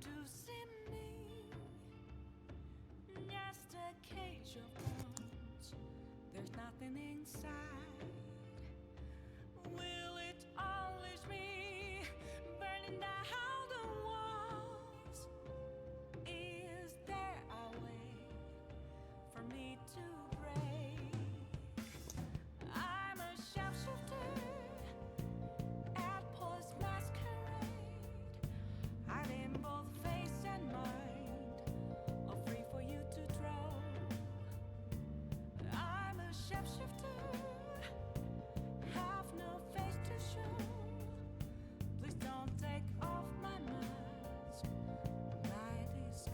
to see me. Just a cage of bones. There's nothing inside. Will it unleash me, burning down the walls? Is there a way for me to break? I'm a sharpshooter at Post Masquerade, hiding both face and mind, all free for you to draw. I'm a sharpshooter, have no face to show. Please don't take off my mask, my disguise.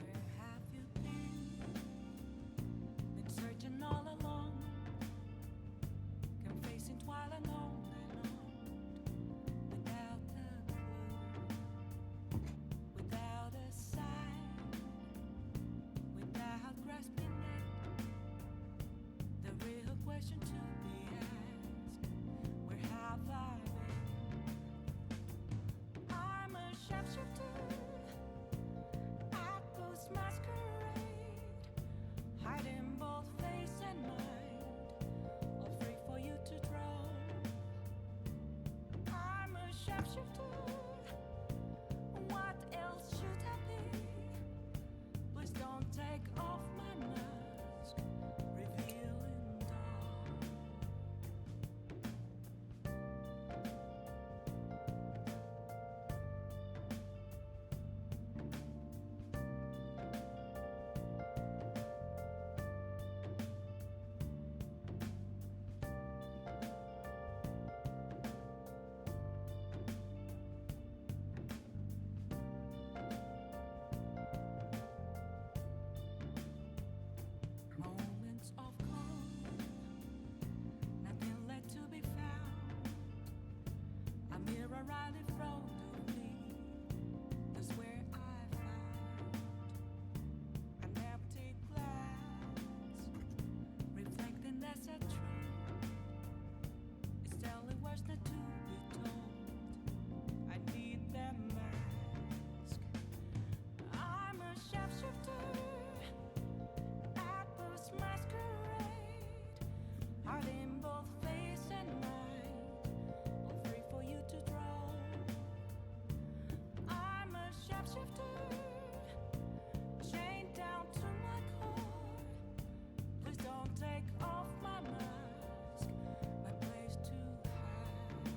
Where have you been searching all along, confessing while alone and on, without a clue, without a sign, without grasping it. The real question to be asked: where have I been? I'm a sharpshooter at Post Masquerade, hiding both face and mind, all free for you to draw. I'm a sharpshooter, what else should I be? Please don't take off my mask, revealing dawn. Moments of calm, nothing left to be found. A mirror right in front of me, that's where I found an empty glass, reflecting that's a truth. It's telling words not to be told. I need that mask. I'm a sharpshooter at Post Masquerade, hiding both face and mind, all free for you to draw. I'm a sharpshooter, chained down to my core. Please don't take off my mask, my place to hide.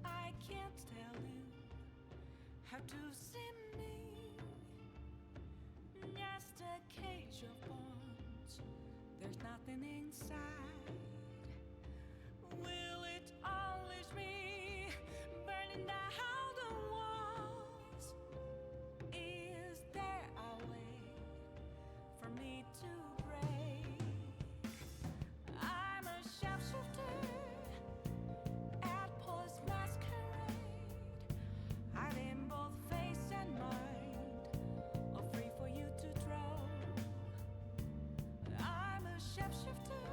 I can't tell you how to see me. Just a cage of bones. There's nothing inside. Will it unleash me, burning down the walls? Is there a way for me to break? I'm a sharpshooter at Post Masquerade, hiding both face and mind, all free for you to draw. I'm a sharpshooter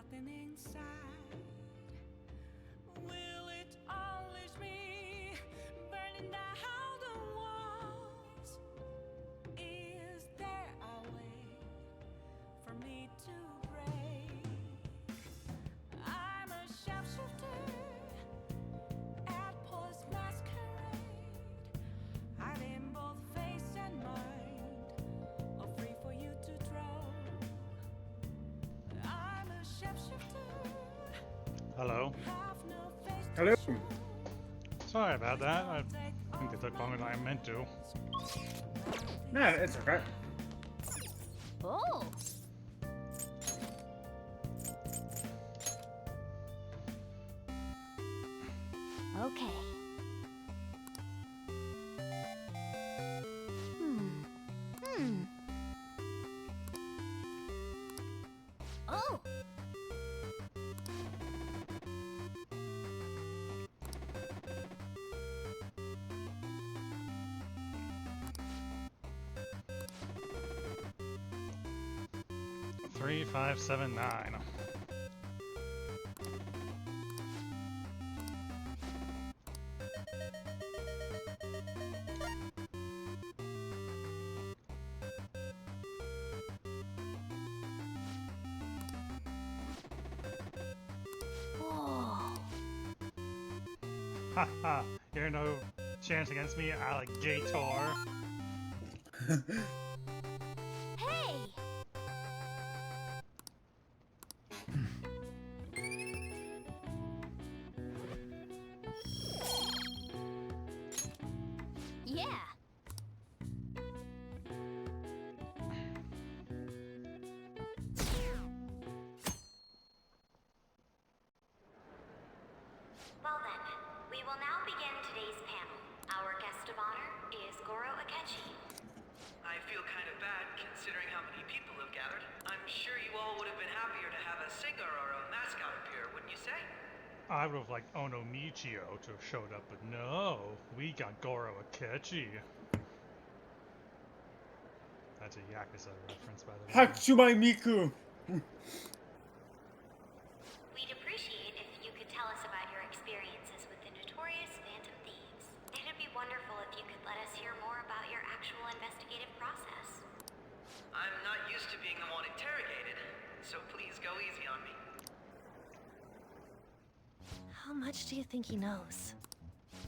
nothing inside. Will it always be burning down the walls? Is there a way for me to break? I'm a sharpshooter at Paul's masquerade, hiding both face and mind, all free for you to throw. I'm a sharpshooter. Hello. Hello. Sorry about that. I think it took longer than I meant to. No, it's okay. Oh! Okay. Oh! Three, 5, 7, 9. Oh. Haha, you're no chance against me, alligator. Hey! Yeah. Well then, we will now begin today's panel. Our guest of honor is Goro Akechi. I feel kind of bad considering how many people have gathered. I'm sure you all would have been happier to have a singer or a mascot appear, wouldn't you say? I would have liked Ono Michio to have showed up, but no, we got Goro Akechi. That's a Yakuza reference, by the way. Hatsumai Miku. We'd appreciate if you could tell us about your experiences with the notorious Phantom Thieves. It'd be wonderful if you could let us hear more about your actual investigative process. I'm not used to being the one interrogated, so please go easy on me. How much do you think he knows?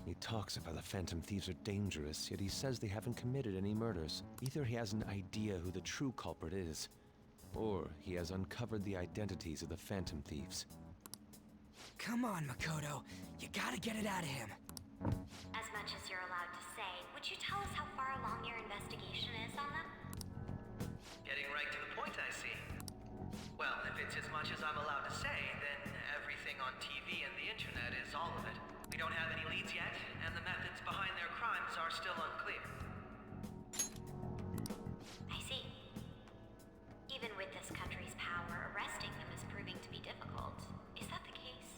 He talks about the Phantom Thieves are dangerous, yet he says they haven't committed any murders. Either he has an idea who the true culprit is, or he has uncovered the identities of the Phantom Thieves. Come on, Makoto. You gotta get it out of him. As much as you're allowed to say, would you tell us how far along your investigation is on them? Getting right to the point, I see. Well, if it's as much as I'm allowed to say, then everything on TV and the internet is all of it. We don't have any leads yet, and the methods behind their crimes are still unclear. I see. Even with this country's power, arresting them is proving to be difficult. Is that the case?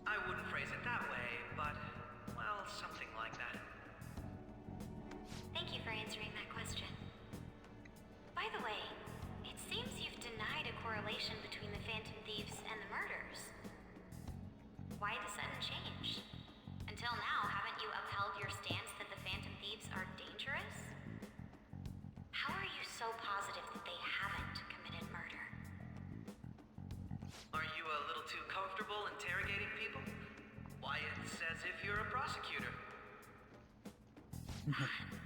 I wouldn't phrase it that way, but, well, something like that. Thank you for answering that question. By the way, it seems you've denied a correlation between the Phantom Thieves and the murders. Why the sudden change? Until now, haven't you upheld your stance that the Phantom Thieves are dangerous? How are you so positive that they haven't committed murder? Are you a little too comfortable interrogating people? Why, it's as if you're a prosecutor.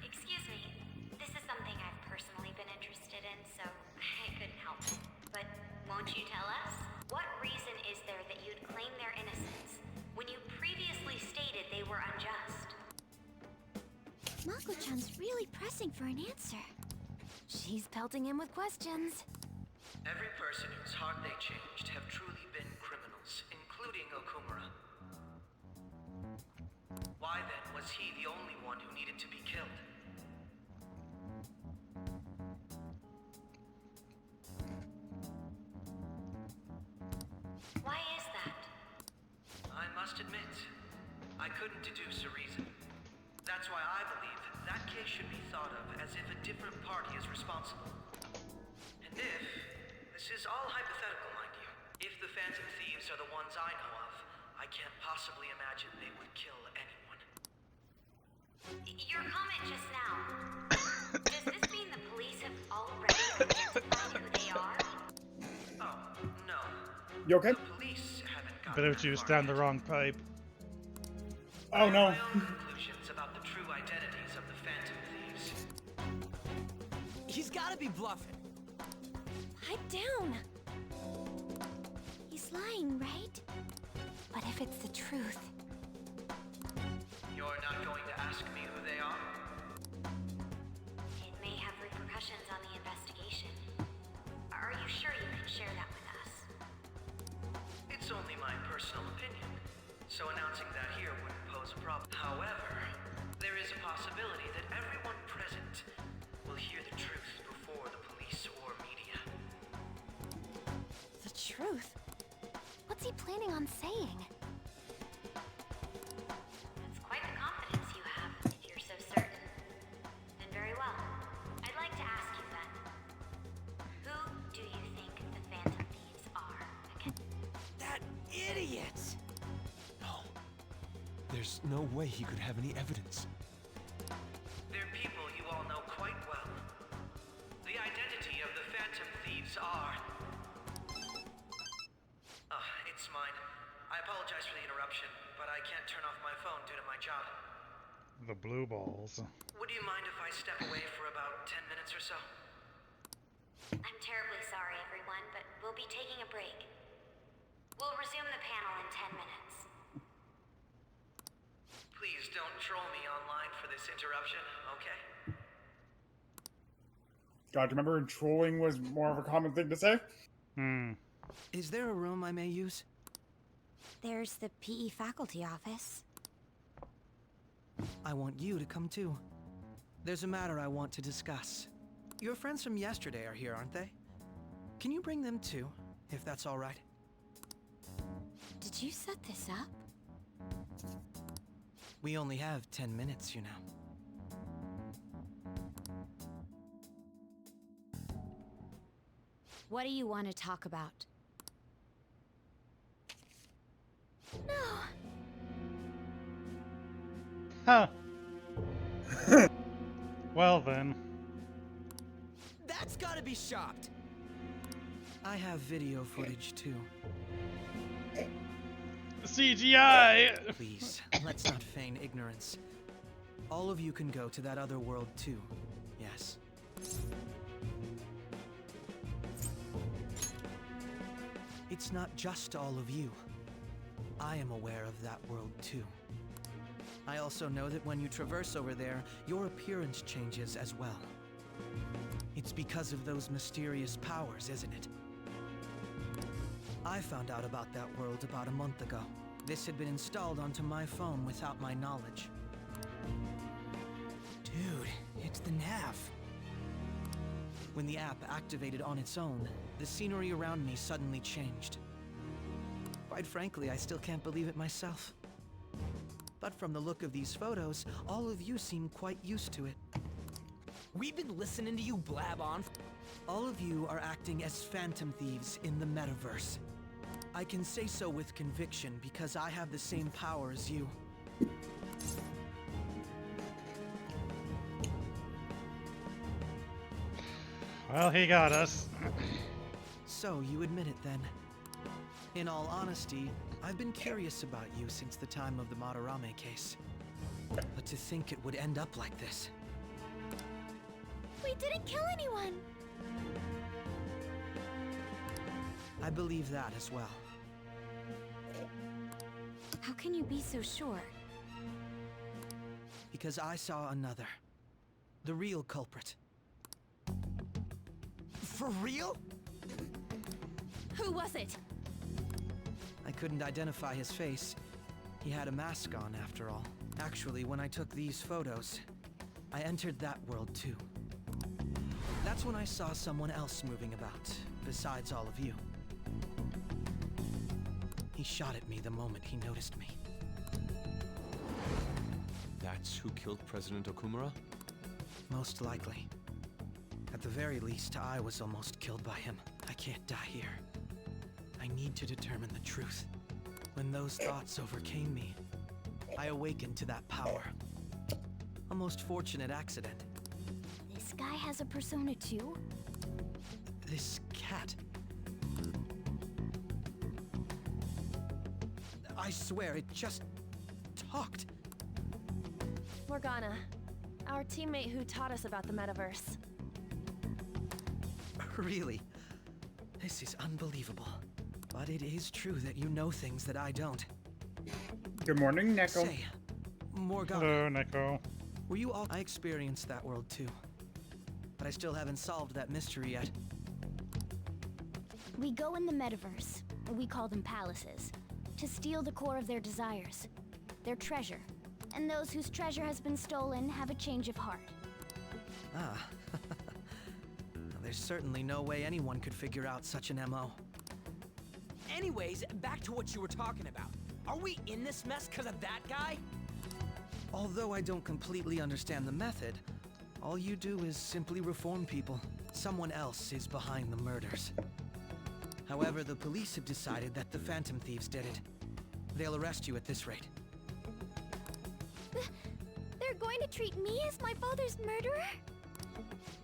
Excuse me. This is something I've personally been interested in, so I couldn't help it. But won't you tell us? What reason is there that you'd claim their innocence when you previously stated they were unjust? Mako-chan's really pressing for an answer. She's pelting him with questions. Every person whose heart they changed have truly been criminals, including Okumura. Why then was he the only one who needed to be killed? Why is that? I must admit, I couldn't deduce a reason. That's why I believe that case should be thought of as if a different party is responsible. And if This is all hypothetical, mind you. If the Phantom Thieves are the ones I know of, I can't possibly imagine they would kill anyone. Your comment just now. Does this mean the police have already identified who they are? Oh, no. You okay? The police haven't gotten Bit of juice down the wrong pipe. Oh no. conclusions about the true identities of the Phantom Thieves. He's gotta be bluffing. Pipe down. He's lying, right? But if it's the truth, You're not going to ask me who they are? It may have repercussions on the investigation. Are you sure you can share that with us? It's only my personal opinion, so announcing that here wouldn't pose a problem. However, there is a possibility that everyone present will hear the truth before the police or media. the truth? What's he planning on saying? That's quite the confidence you have, if you're so certain. Then very well. I'd like to ask you then. Who do you think the Phantom Thieves are? That idiot! No. There's no way he could have any evidence. They're people you all know quite well. The identity of the Phantom Thieves are... it's mine. I apologize for the interruption, but I can't turn off my phone due to my job. The blue balls. Would you mind if I step away for about 10 minutes or so? I'm terribly sorry, everyone, but we'll be taking a break. We'll resume the panel in 10 minutes. Please don't troll me online for this interruption, okay? God, remember when trolling was more of a common thing to say? Is there a room I may use? There's the PE faculty office. I want you to come too. There's a matter I want to discuss. Your friends from yesterday are here, aren't they? Can you bring them too, if that's all right? Did you set this up? We only have 10 minutes, you know. What do you want to talk about? Huh. Well then. That's gotta be shopped. I have video footage too. CGI! Please, let's not feign ignorance. All of you can go to that other world too. Yes. It's not just all of you. I am aware of that world too. I also know that when you traverse over there, your appearance changes as well. It's because of those mysterious powers, isn't it? I found out about that world about a month ago. This had been installed onto my phone without my knowledge. Dude, it's the nav. When the app activated on its own, the scenery around me suddenly changed. Quite frankly, I still can't believe it myself. But from the look of these photos, all of you seem quite used to it. We've been listening to you blab on. All of you are acting as Phantom Thieves in the metaverse. I can say so with conviction because I have the same power as you. Well, he got us. So you admit it then. In all honesty, I've been curious about you since the time of the Madarame case. But to think it would end up like this. We didn't kill anyone! I believe that as well. How can you be so sure? Because I saw another. The real culprit. For real? Who was it? I couldn't identify his face. He had a mask on, after all. Actually, when I took these photos, I entered that world too. That's when I saw someone else moving about, besides all of you. He shot at me the moment he noticed me. That's who killed President Okumura? Most likely. At the very least, I was almost killed by him. I can't die here. I need to determine the truth. When those thoughts overcame me, I awakened to that power. A most fortunate accident. This guy has a persona too? This cat. I swear, it just talked. Morgana, our teammate who taught us about the metaverse. Really? This is unbelievable. But it is true that you know things that I don't. Good morning, Neko. Say, Morgana. Hello, Neko. Were you all... I experienced that world too. But I still haven't solved that mystery yet. We go in the metaverse, we call them palaces, to steal the core of their desires, their treasure. And those whose treasure has been stolen have a change of heart. Ah. There's certainly no way anyone could figure out such an MO. Anyways, back to what you were talking about. Are we in this mess because of that guy? Although I don't completely understand the method, all you do is simply reform people. Someone else is behind the murders. However, the police have decided that the Phantom Thieves did it. They'll arrest you at this rate. They're going to treat me as my father's murderer?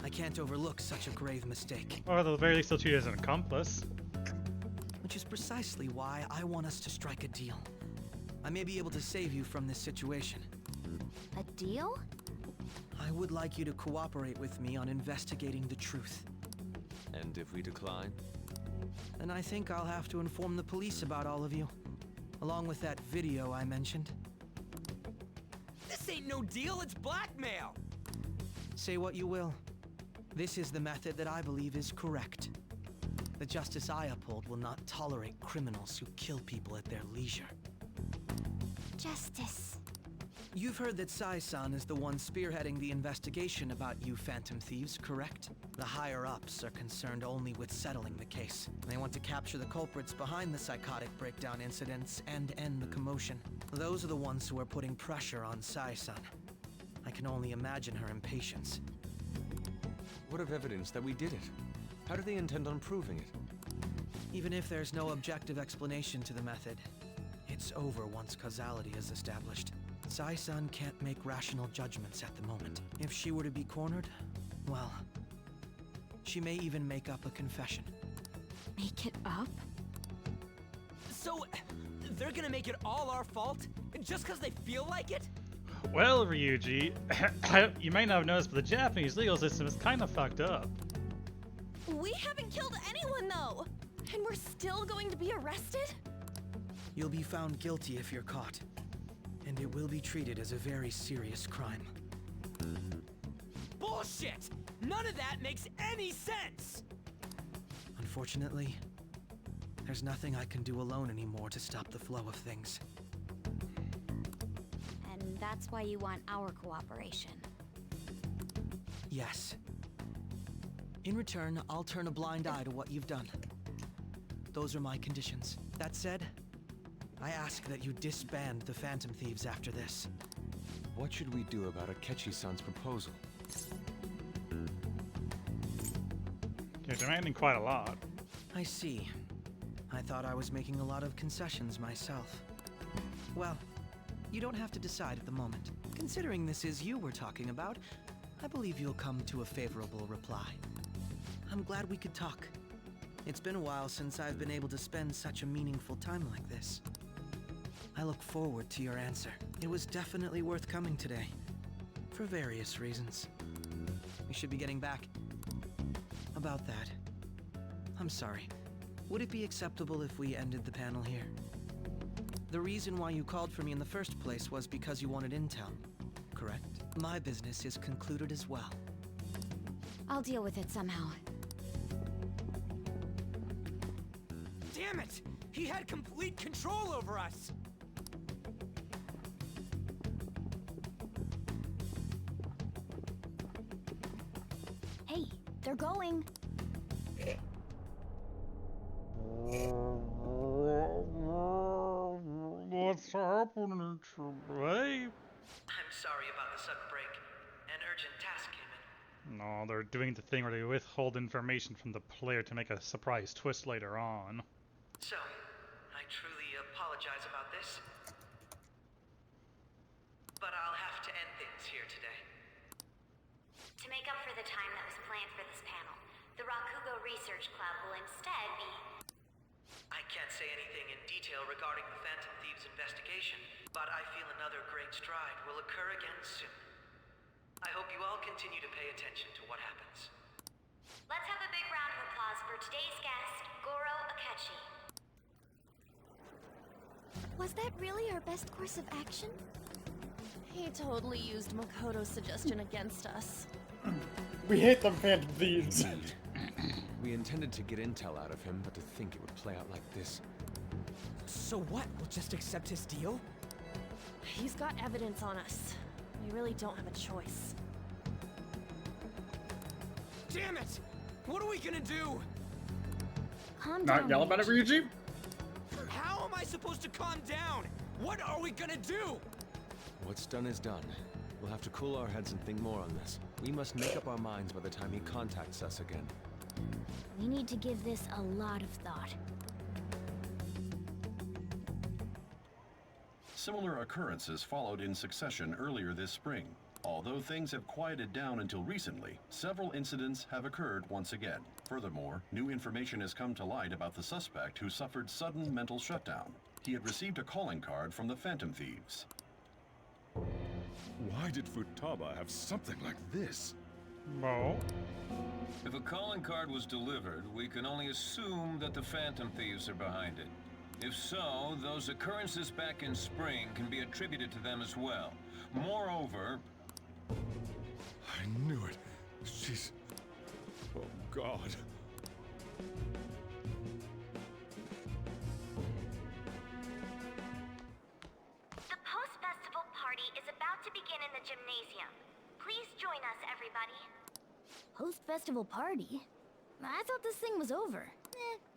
I can't overlook such a grave mistake. Or at the very least, they'll treat you as an accomplice. Which is precisely why I want us to strike a deal. I may be able to save you from this situation. A deal? I would like you to cooperate with me on investigating the truth. And if we decline? Then I think I'll have to inform the police about all of you. Along with that video I mentioned. This ain't no deal, it's blackmail! Say what you will. This is the method that I believe is correct. The justice I uphold will not tolerate criminals who kill people at their leisure. Justice. You've heard that Sai-san is the one spearheading the investigation about you Phantom Thieves, correct? The higher-ups are concerned only with settling the case. They want to capture the culprits behind the psychotic breakdown incidents and end the commotion. Those are the ones who are putting pressure on Sai-san. I can only imagine her impatience. What of evidence that we did it? How do they intend on proving it? Even if there's no objective explanation to the method, it's over once causality is established. Sai-san can't make rational judgments at the moment. If she were to be cornered, well, she may even make up a confession. Make it up? So, they're gonna make it all our fault? Just because they feel like it? Well, Ryuji, you may not have noticed, but the Japanese legal system is kind of fucked up. We haven't killed anyone, though! And we're still going to be arrested? You'll be found guilty if you're caught. And it will be treated as a very serious crime. Bullshit! None of that makes any sense! Unfortunately, there's nothing I can do alone anymore to stop the flow of things. And that's why you want our cooperation. Yes. In return, I'll turn a blind eye to what you've done. Those are my conditions. That said, I ask that you disband the Phantom Thieves after this. What should we do about Akechi-san's proposal? You're demanding quite a lot. I see. I thought I was making a lot of concessions myself. Well, you don't have to decide at the moment. Considering this is you we're talking about, I believe you'll come to a favorable reply. I'm glad we could talk. It's been a while since I've been able to spend such a meaningful time like this. I look forward to your answer. It was definitely worth coming today. For various reasons. We should be getting back. About that. I'm sorry. Would it be acceptable if we ended the panel here? The reason why you called for me in the first place was because you wanted intel, correct? My business is concluded as well. I'll deal with it somehow. Damn it! He had complete control over us! Hey, they're going. What's happening to me? I'm sorry about the sudden break. An urgent task came in. No, they're doing the thing where they withhold information from the player to make a surprise twist later on. So, I truly apologize about this, but I'll have to end things here today. To make up for the time that was planned for this panel, the Rakugo Research Club will instead be... I can't say anything in detail regarding the Phantom Thieves investigation, but I feel another great stride will occur again soon. I hope you all continue to pay attention to what happens. Let's have a big round of applause for today's guest, Goro Akechi. Was that really our best course of action? He totally used Makoto's suggestion against us. We hate them Phantom Thieves. We intended to get intel out of him, but to think it would play out like this. So what? We'll just accept his deal? He's got evidence on us. We really don't have a choice. Damn it! What are we gonna do? Calm Not down. yell about it, Ryuji? How am I supposed to calm down? What are we gonna do? What's done is done. We'll have to cool our heads and think more on this. We must make up our minds by the time he contacts us again. We need to give this a lot of thought. Similar occurrences followed in succession earlier this spring. Although things have quieted down until recently, several incidents have occurred once again. Furthermore, new information has come to light about the suspect who suffered sudden mental shutdown. He had received a calling card from the Phantom Thieves. Why did Futaba have something like this? Well, if a calling card was delivered, we can only assume that the Phantom Thieves are behind it. If so, those occurrences back in spring can be attributed to them as well. Moreover... I knew it. She's... Oh, God. The post-festival party is about to begin in the gymnasium. Please join us, everybody. Post-festival party? I thought this thing was over.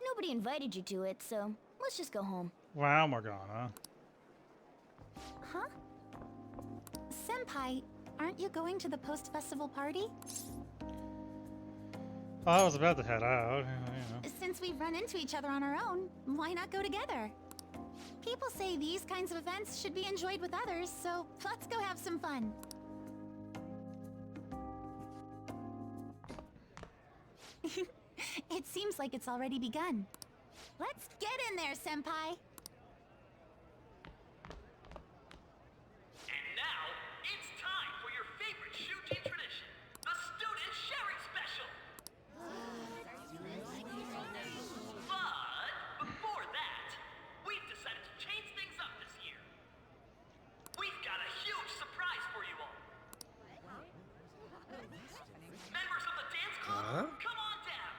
Nobody invited you to it, so let's just go home. wow, Morgana. Huh? Senpai, aren't you going to the post-festival party? I was about to head out, you know. Since we've run into each other on our own, why not go together? People say these kinds of events should be enjoyed with others, so let's go have some fun. It seems like it's already begun. Let's get in there, Senpai! And now, it's time for your favorite Shuji tradition, the Student Sharing Special! But before that, we've decided to change things up this year. We've got a huge surprise for you all. Members of the dance club, come on down!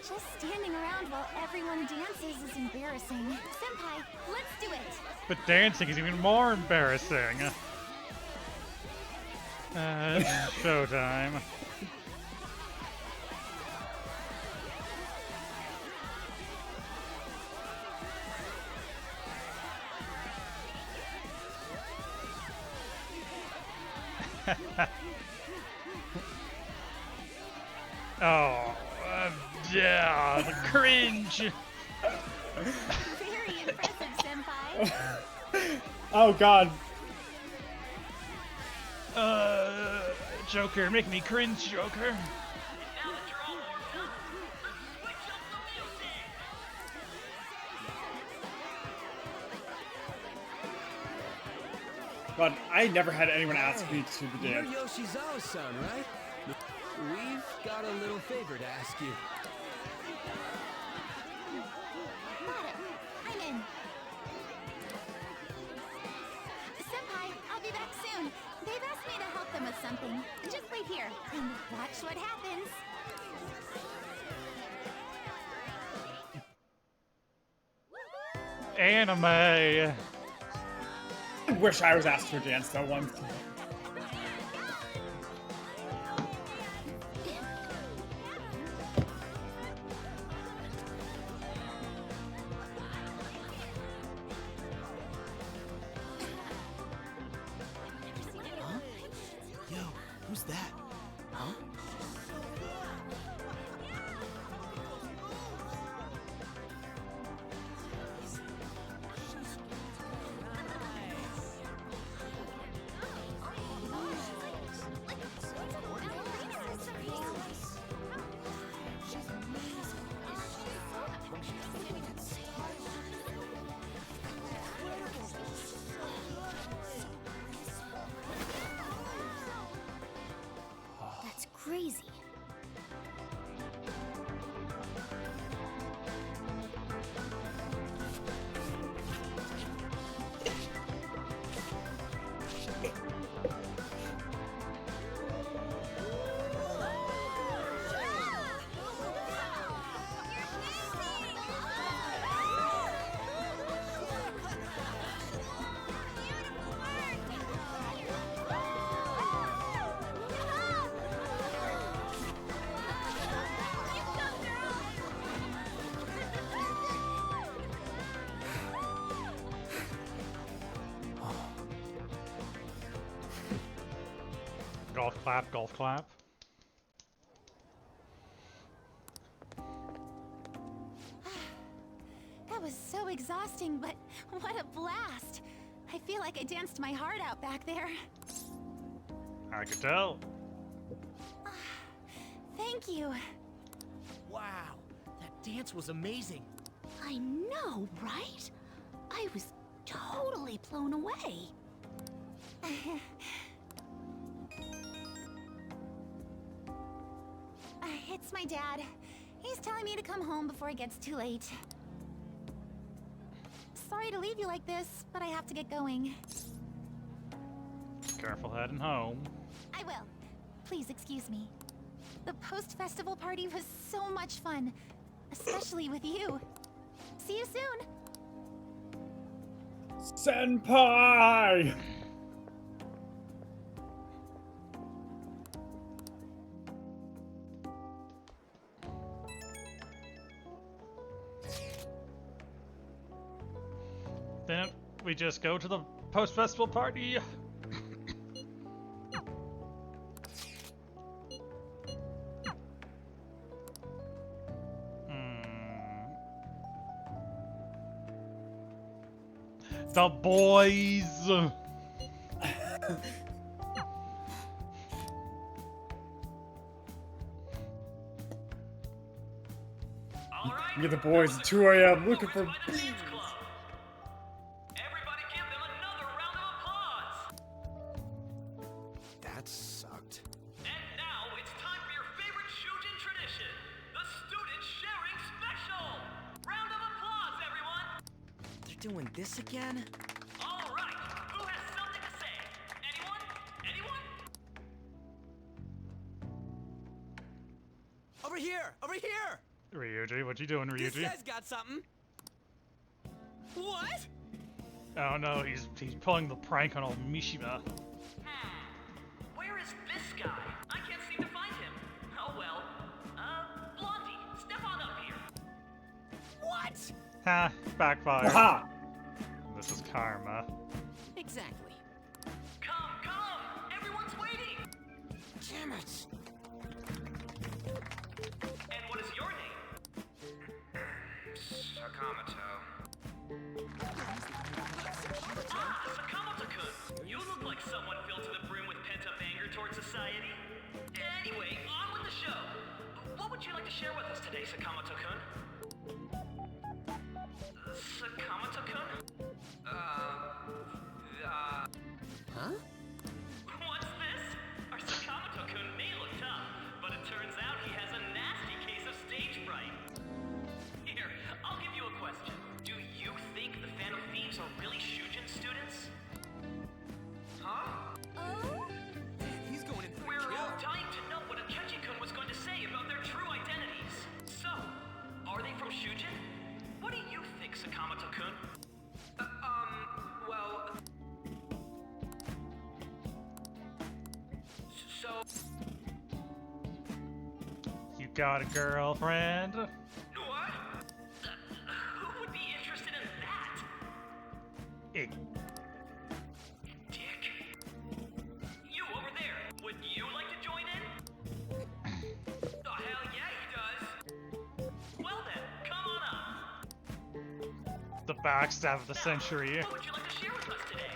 Just standing around while everyone dances is embarrassing. Senpai, let's do it! But dancing is even more embarrassing. It's showtime. Oh, yeah, the cringe. Very impressive, Senpai. Oh God. Joker, make me cringe, Joker. God, I never had anyone ask me to the You're dance. Yoshizawa-san, right? We've got a little favor to ask you. Got it. I'm in. Senpai, I'll be back soon. They've asked me to help them with something. Just wait here and watch what happens. Anime. I wish I was asked to dance that one. Huh? Yo, who's that? Huh? That's crazy. Golf clap, golf clap. That was so exhausting, but what a blast! I feel like I danced my heart out back there. I could tell. Thank you. Wow, that dance was amazing. I know, right? I was totally blown away. It's my dad. He's telling me to come home before it gets too late. Sorry to leave you like this, but I have to get going. Careful heading home. I will. Please excuse me. The post-festival party was so much fun, especially with you. See you soon. Senpai! Then we just go to the post-festival party. The boys. You're the boys at 2 a.m. looking for beans. That sucked. And now it's time for your favorite Shujin tradition, the student sharing special. Round of applause, everyone. They're doing this again? All right, who has something to say? Anyone? Anyone? Over here! Over here! Ryuji, what you doing, Ryuji? This guy's got something. What? Oh no, he's pulling the prank on old Mishima. Where is this guy? I can't seem to find him. Oh well. Blondie, step on up here. What? Ha, backfire. Aha! This is karma. Exactly. Come! Everyone's waiting! Damn it! And what is your name? Sakamoto. Ah, Sakamoto-kun! You look like someone filled to the brim with pent-up anger towards society. Anyway, on with the show. What would you like to share with us today, Sakamoto-kun? Sakamoto-kun? Huh? What's this? Our Sakamoto-kun may look tough, but it turns out he has a nasty case of stage fright. Here, I'll give you a question. Do you think the Phantom Thieves are really Shujin students? Huh? Oh? He's going in for We're a all kill. dying to know what Akechi-kun was going to say about their true identities. So, are they from Shujin? What do you think, Sakamoto-kun? got a girlfriend? What? Who would be interested in that? It. Dick. You over there. Would you like to join in? Oh, hell yeah, he does. Well then, come on up. The backstab of the century. What would you like to share with us today?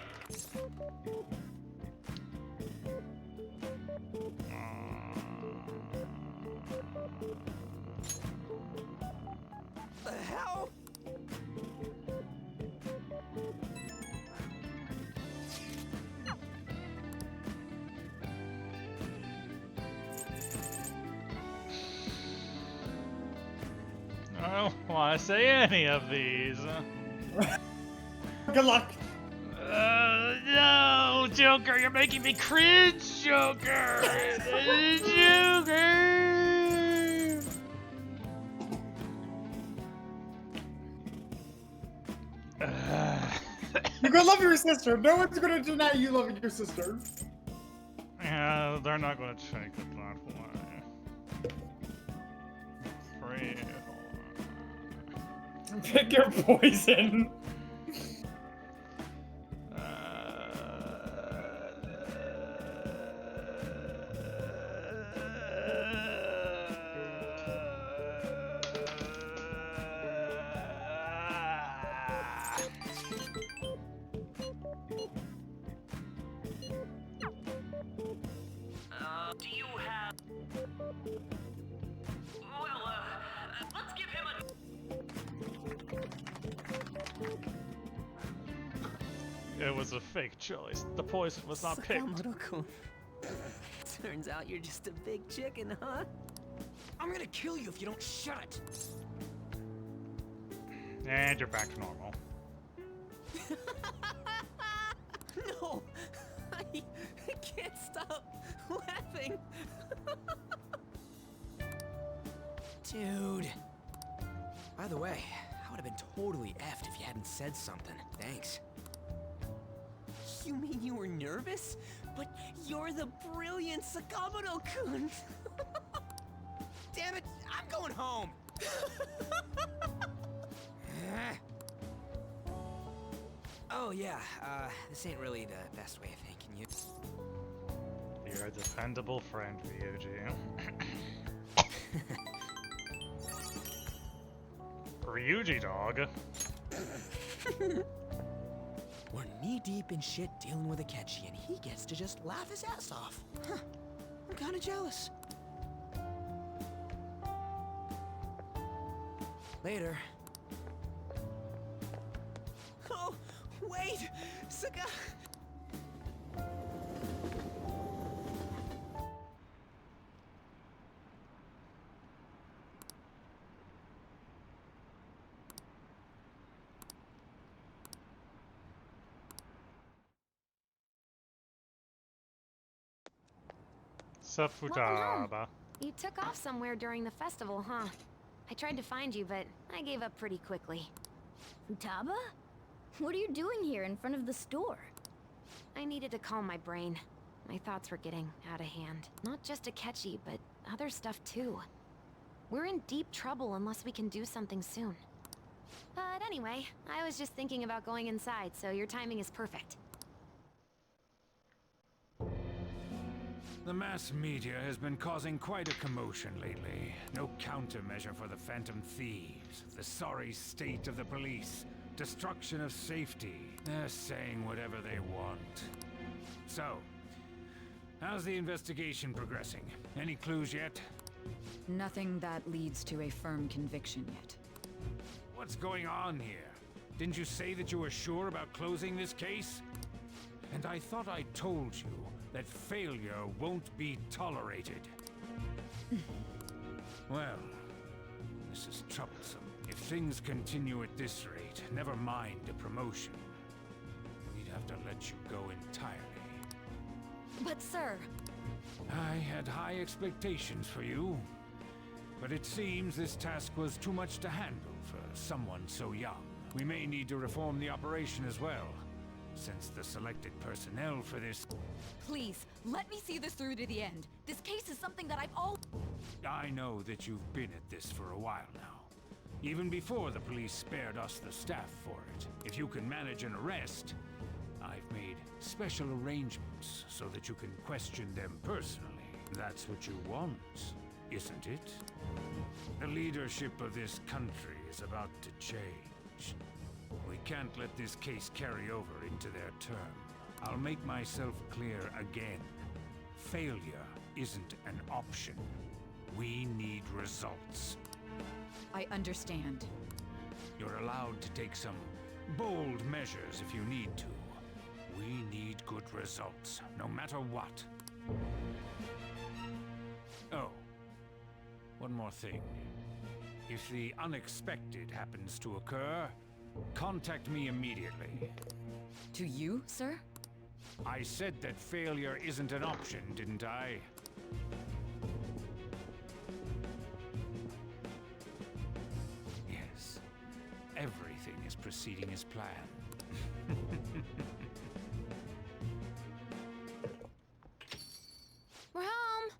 The hell? I don't want to say any of these. Good luck. No, Joker, you're making me cringe, Joker. Joker. You're gonna love your sister. No one's gonna deny you loving your sister. Yeah, they're not gonna take it that way. Pick your poison. Do you have... Well, let's give him a... It was a fake choice. The poison was not picked. Sakamoto-kun. Turns out you're just a big chicken, huh? I'm gonna kill you if you don't shut it. And you're back to normal. No! I can't stop laughing. Dude. By the way, I would have been totally effed if you hadn't said something. Thanks. You mean you were nervous? But you're the brilliant Sakamoto-kun! Damn it, I'm going home! Oh yeah, this ain't really the best way of thanking you. You're a dependable friend, Ryuji. Ryuji dog. We're knee-deep in shit dealing with Akechi, and he gets to just laugh his ass off. Huh. I'm kinda jealous. Later. Oh, wait! Saka... Futaba. You took off somewhere during the festival, huh? I tried to find you, but I gave up pretty quickly. Futaba? What are you doing here in front of the store? I needed to calm my brain. My thoughts were getting out of hand. Not just Akechi, but other stuff too. We're in deep trouble unless we can do something soon. But anyway, I was just thinking about going inside, so your timing is perfect. The mass media has been causing quite a commotion lately. No countermeasure for the Phantom Thieves, the sorry state of the police, destruction of safety. They're saying whatever they want. So, how's the investigation progressing? Any clues yet? Nothing that leads to a firm conviction yet. What's going on here? Didn't you say that you were sure about closing this case? And I thought I told you that failure won't be tolerated. Well, this is troublesome. If things continue at this rate, never mind a promotion. We'd have to let you go entirely. But sir... I had high expectations for you, but it seems this task was too much to handle for someone so young. We may need to reform the operation as well. since the selected personnel for this... Please, let me see this through to the end. This case is something that I know that you've been at this for a while now. Even before the police spared us the staff for it. If you can manage an arrest, I've made special arrangements so that you can question them personally. That's what you want, isn't it? The leadership of this country is about to change. We can't let this case carry over into their term. I'll make myself clear again. Failure isn't an option. We need results. I understand. You're allowed to take some bold measures if you need to. We need good results, no matter what. Oh, one more thing. If the unexpected happens to occur, contact me immediately. To you, sir? I said that failure isn't an option, didn't I? Yes. Everything is proceeding as planned. We're home!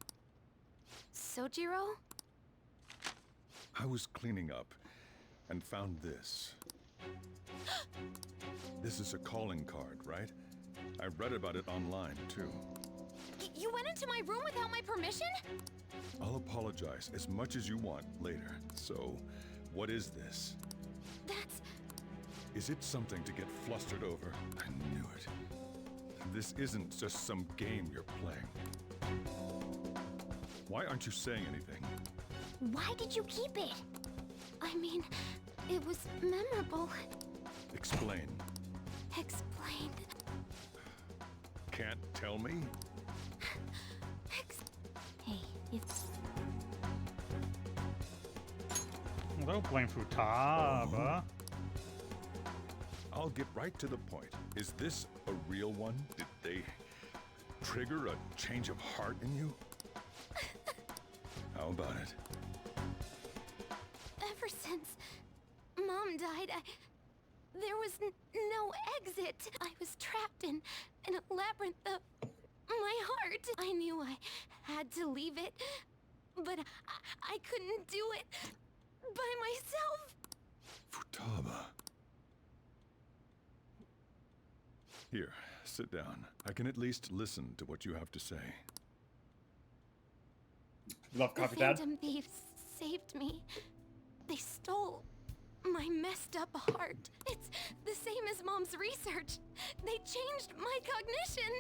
Sojiro? I was cleaning up and found this. This is a calling card, right? I read about it online, too. You went into my room without my permission? I'll apologize as much as you want later. So, what is this? That's... Is it something to get flustered over? I knew it. This isn't just some game you're playing. Why aren't you saying anything? Why did you keep it? I mean, it was memorable. Explain. Explain. Can't tell me? Hey, it's... Well, don't blame Futaba. I'll get right to the point. Is this a real one? Did they trigger a change of heart in you? How about it? Ever since Mom died, there was no exit. I was trapped in a labyrinth of my heart. I knew I had to leave it, but I couldn't do it by myself. Futaba. Here, sit down. I can at least listen to what you have to say. Love The coffee, Dad? Phantom Thieves saved me. They stole my messed up heart. It's the same as Mom's research. They changed my cognition.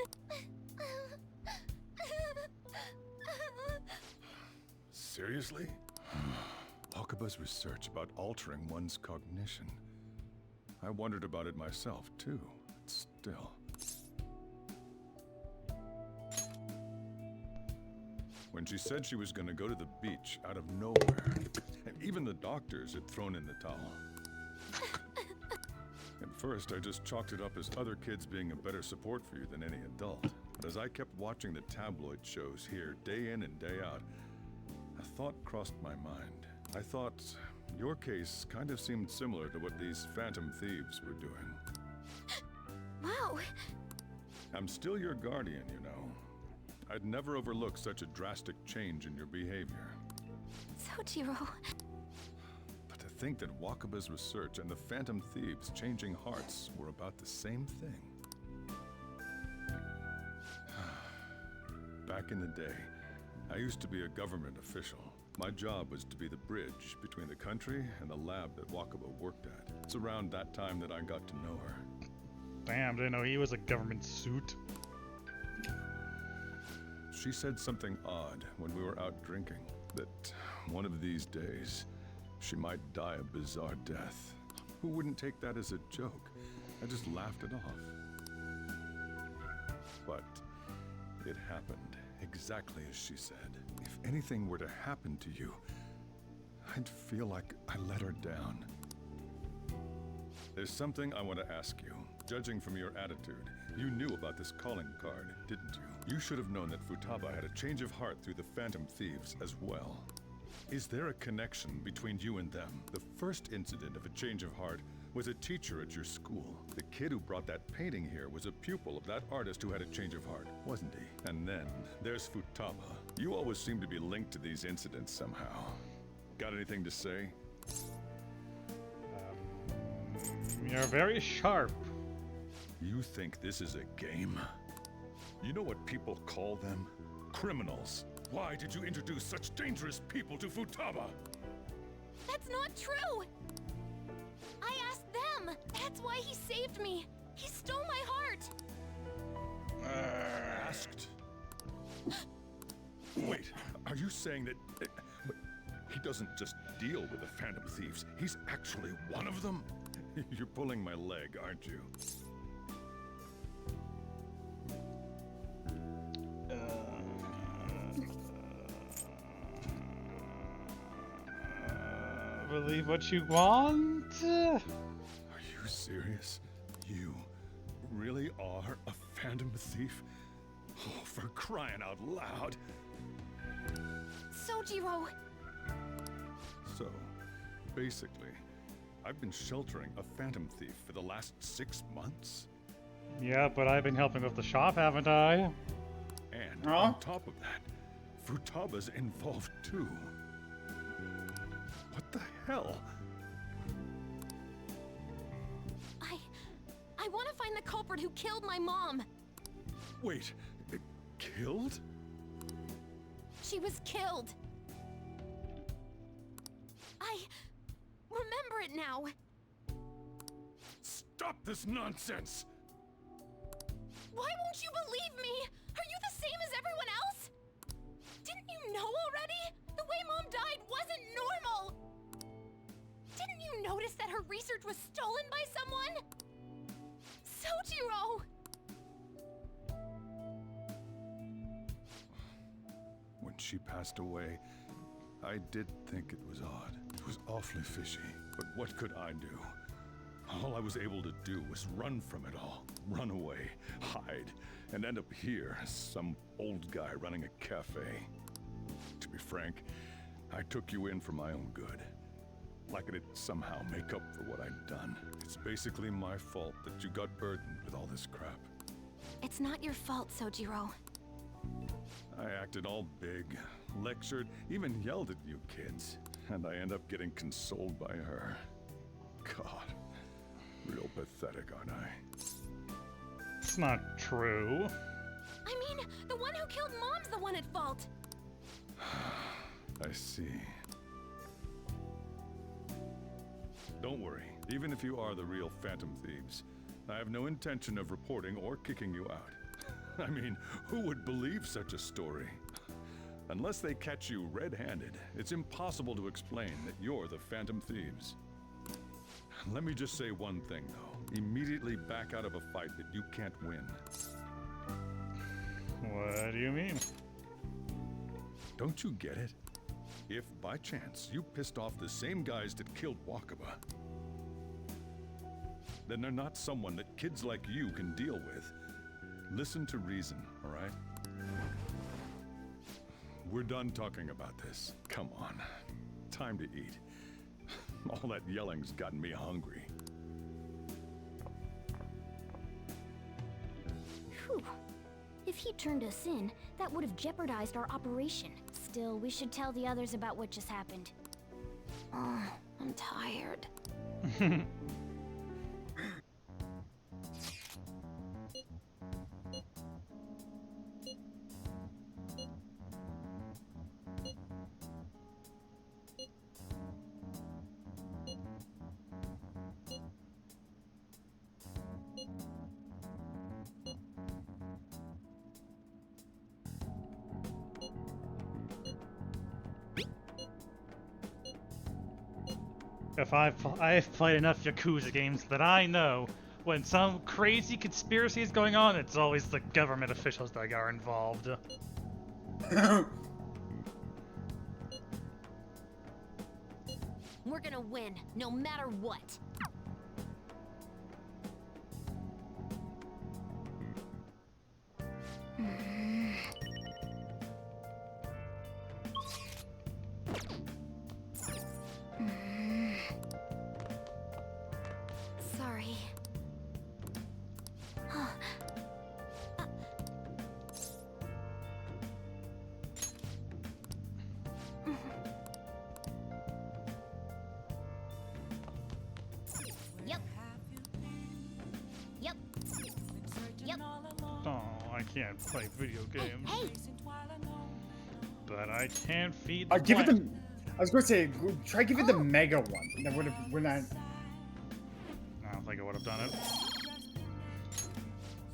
Seriously? Wakaba's research about altering one's cognition. I wondered about it myself, too. Still. When she said she was going to go to the beach out of nowhere, and even the doctors had thrown in the towel. At first, I just chalked it up as other kids being a better support for you than any adult. But as I kept watching the tabloid shows here day in and day out, a thought crossed my mind. I thought your case kind of seemed similar to what these Phantom Thieves were doing. Wow. I'm still your guardian, you know. I'd never overlook such a drastic change in your behavior. Sojiro. But to think that Wakaba's research and the Phantom Thieves changing hearts were about the same thing. Back in the day, I used to be a government official. My job was to be the bridge between the country and the lab that Wakaba worked at. It's around that time that I got to know her. Damn, didn't know he was a government suit. She said something odd when we were out drinking, that one of these days, she might die a bizarre death. Who wouldn't take that as a joke? I just laughed it off. But it happened exactly as she said. If anything were to happen to you, I'd feel like I let her down. There's something I want to ask you. Judging from your attitude, you knew about this calling card, didn't you? You should have known that Futaba had a change of heart through the Phantom Thieves as well. Is there a connection between you and them? The first incident of a change of heart was a teacher at your school. The kid who brought that painting here was a pupil of that artist who had a change of heart, wasn't he? And then there's Futaba. You always seem to be linked to these incidents somehow. Got anything to say? You're very sharp. You think this is a game? You know what people call them? Criminals. Why did you introduce such dangerous people to Futaba? That's not true! I asked them! That's why he saved me! He stole my heart! Asked? Wait, are you saying that... he doesn't just deal with the Phantom Thieves, he's actually one of them? You're pulling my leg, aren't you? Believe what you want? Are you serious? You really are a Phantom Thief? Oh, for crying out loud! Sojiro! So, basically, I've been sheltering a Phantom Thief for the last 6 months? Yeah, but I've been helping with the shop, haven't I? And on top of that, Futaba's involved too. What the hell? I want to find the culprit who killed my mom! Wait, killed? She was killed! I remember it now! Stop this nonsense! Why won't you believe me? Are you the same as everyone else? Didn't you know already? The way Mom died wasn't normal! Didn't you notice that her research was stolen by someone? Sojiro! When she passed away, I did think it was odd. It was awfully fishy. But what could I do? All I was able to do was run from it all. Run away, hide, and end up here as some old guy running a cafe. To be frank, I took you in for my own good. Like it'd somehow make up for what I'd done. It's basically my fault that you got burdened with all this crap. It's not your fault, Sojiro. I acted all big, lectured, even yelled at you kids. And I end up getting consoled by her. God, real pathetic, aren't I? It's not true. I mean, the one who killed Mom's the one at fault! I see. Don't worry, even if you are the real Phantom Thieves, I have no intention of reporting or kicking you out. I mean, who would believe such a story? Unless they catch you red-handed, it's impossible to explain that you're the Phantom Thieves. Let me just say one thing, though. Immediately back out of a fight that you can't win. What do you mean? Don't you get it? If, by chance, you pissed off the same guys that killed Wakaba, then they're not someone that kids like you can deal with. Listen to reason, all right? We're done talking about this. Come on. Time to eat. All that yelling's gotten me hungry. Whew. If he turned us in, that would have jeopardized our operation. Still, we should tell the others about what just happened. Oh, I'm tired. If I've played enough Yakuza games that I know when some crazy conspiracy is going on, it's always the government officials that are involved. We're gonna win, no matter what. can't play video games. Hey! But I can feed the Give it plant. the. I was going to say, try give it the mega one. That would have. We're not. I don't think I would have done it.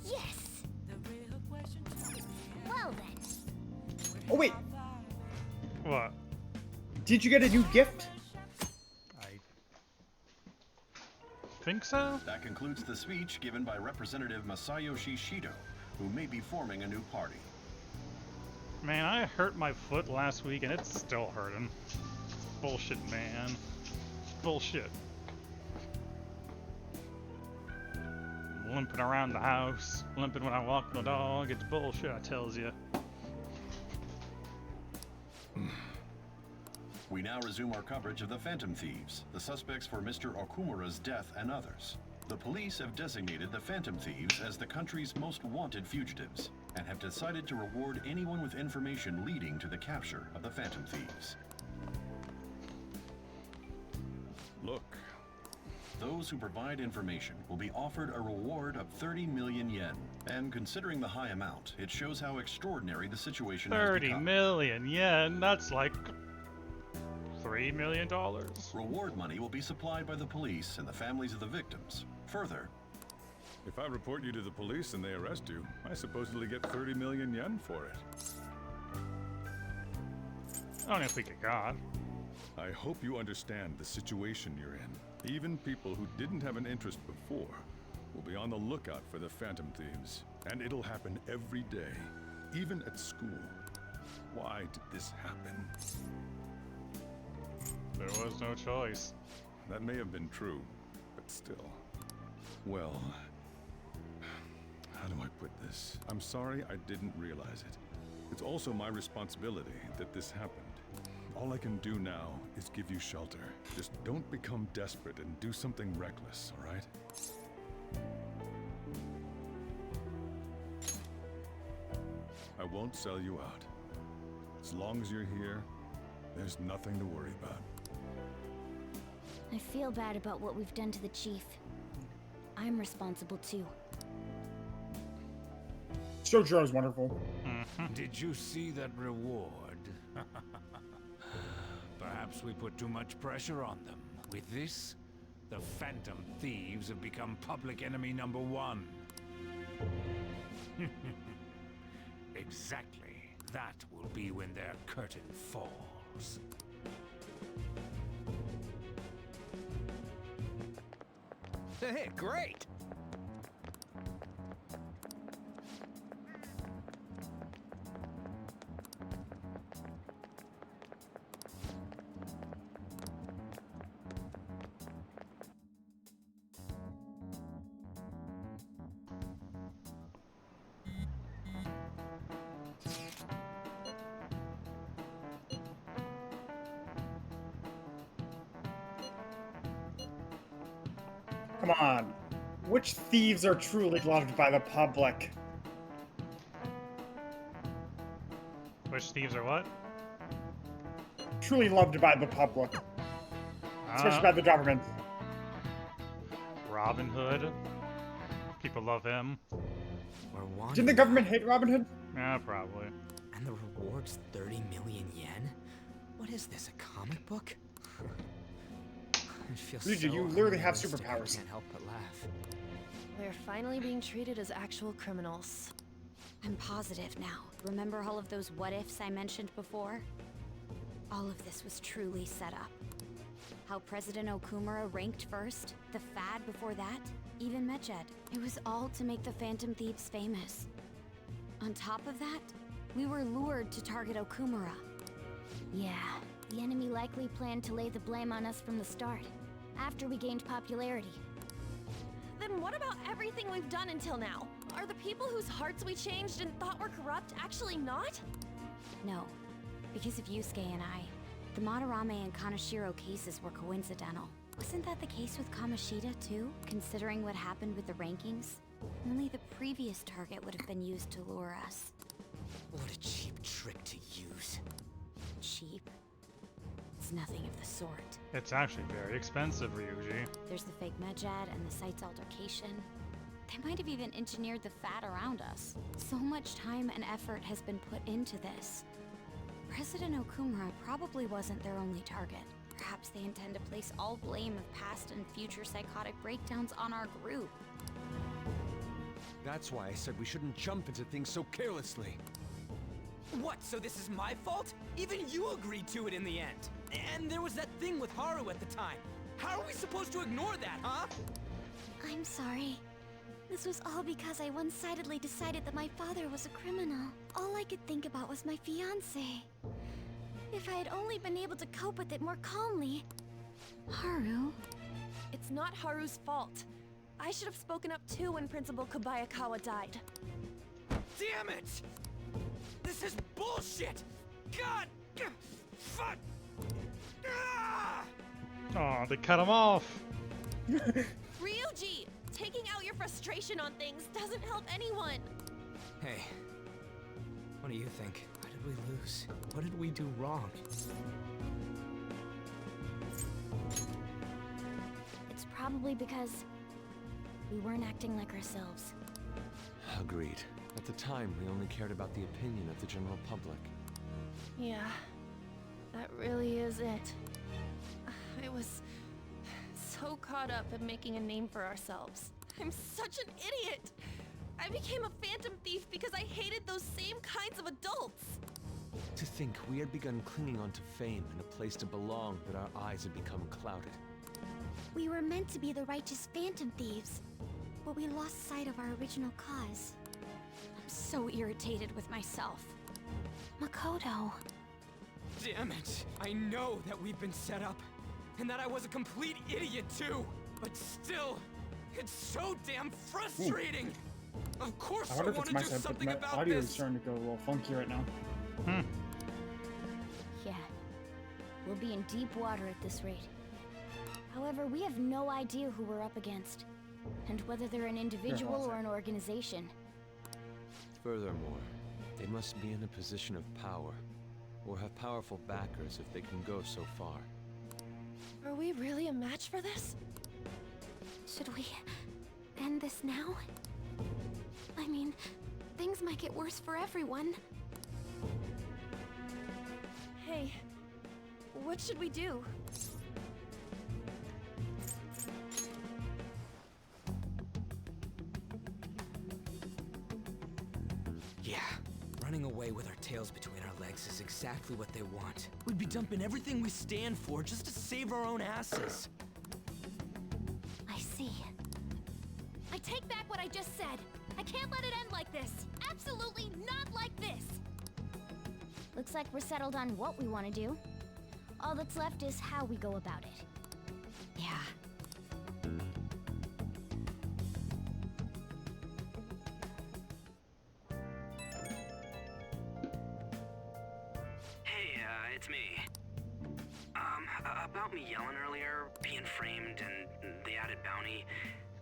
Yes! Well then. Oh wait, What? did you get a new gift? I think so? That concludes the speech given by Representative Masayoshi Shido, who may be forming a new party. Man, I hurt my foot last week and it's still hurting. Bullshit, man. Bullshit. Limping around the house, limping when I walk the dog. It's bullshit, I tells you. We now resume our coverage of the Phantom Thieves, the suspects for Mr. Okumura's death and others. The police have designated the Phantom Thieves as the country's most wanted fugitives, and have decided to reward anyone with information leading to the capture of the Phantom Thieves. Look. Those who provide information will be offered a reward of 30 million yen. And considering the high amount, it shows how extraordinary the situation has 30 become. million yen, that's like $3 million. Reward money will be supplied by the police and the families of the victims. Further, If I report you to the police and they arrest you, I supposedly get 30 million yen for it. Only if we get caught. I hope you understand the situation you're in. Even people who didn't have an interest before will be on the lookout for the Phantom Thieves. And it'll happen every day, even at school. Why did this happen? There was no choice. That may have been true, but still. Well, how do I put this? I'm sorry I didn't realize it. It's also my responsibility that this happened. All I can do now is give you shelter. Just don't become desperate and do something reckless, all right? I won't sell you out. As long as you're here, there's nothing to worry about. I feel bad about what we've done to the chief. I'm responsible too. Shojiro's wonderful. Did you see that reward? Perhaps we put too much pressure on them. With this, the Phantom Thieves have become public enemy number 1. Exactly. That will be when their curtain falls. Hey, great! Come on. Which thieves are truly loved by the public? Which thieves are what? Truly loved by the public. Especially by the government. Robin Hood. People love him. We're wanted. Didn't the government hate Robin Hood? Yeah, probably. And the reward's 30 million yen? What is this, a comic book? It feels Ryuji, so you literally have unrealistic, I superpowers. can't help but laugh. We're finally being treated as actual criminals. I'm positive now. Remember all of those what-ifs I mentioned before? All of this was truly set up. How President Okumura ranked first, the Fad before that, even Medjed. It was all to make the Phantom Thieves famous. On top of that, we were lured to target Okumura. Yeah, the enemy likely planned to lay the blame on us from the start, after we gained popularity. Then what about everything we've done until now? Are the people whose hearts we changed and thought were corrupt actually not? No, because of Yusuke and I, the Madarame and Kaneshiro cases were coincidental. Wasn't that the case with Kamoshida too, considering what happened with the rankings? Only the previous target would have been used to lure us. What a cheap trick to use. Cheap? It's nothing of the sort. It's actually very expensive, Ryuji. There's the fake Medjed and the site's altercation. They might have even engineered the fat around us. So much time and effort has been put into this. President Okumura probably wasn't their only target. Perhaps they intend to place all blame of past and future psychotic breakdowns on our group. That's why I said we shouldn't jump into things so carelessly. What, so this is my fault? Even you agreed to it in the end. And there was that thing with Haru at the time. How are we supposed to ignore that, huh? I'm sorry. This was all because I one-sidedly decided that my father was a criminal. All I could think about was my fiancé. If I had only been able to cope with it more calmly... Haru? It's not Haru's fault. I should have spoken up too when Principal Kobayakawa died. Damn it! This is bullshit! God! Fuck! Ah! Aw, they cut him off. Ryuji! Taking out your frustration on things doesn't help anyone! Hey, what do you think? Why did we lose? What did we do wrong? It's probably because we weren't acting like ourselves. Agreed. At the time, we only cared about the opinion of the general public. Yeah, that really is it. I was so caught up in making a name for ourselves. I'm such an idiot! I became a phantom thief because I hated those same kinds of adults! To think we had begun clinging onto fame and a place to belong, but our eyes had become clouded. We were meant to be the righteous phantom thieves, but we lost sight of our original cause. I'm so irritated with myself. Makoto. Damn it! I know that we've been set up, and that I was a complete idiot too! But still, it's so damn frustrating! Of course I I wonder if want it's to my do side, but something my about audio is this! starting to go a little funky right now. Yeah. We'll be in deep water at this rate. However, we have no idea who we're up against, and whether they're an individual or an organization. Furthermore, they must be in a position of power, or have powerful backers if they can go so far. Are we really a match for this? Should we end this now? I mean, things might get worse for everyone. Hey, what should we do? Yeah, running away with our tails between our legs is exactly what they want. We'd be dumping everything we stand for just to save our own asses. I see. I take back what I just said. I can't let it end like this. Absolutely not like this. Looks like we're settled on what we want to do. All that's left is how we go about it. Yeah. Hey, it's me. About me yelling earlier, being framed, and the added bounty,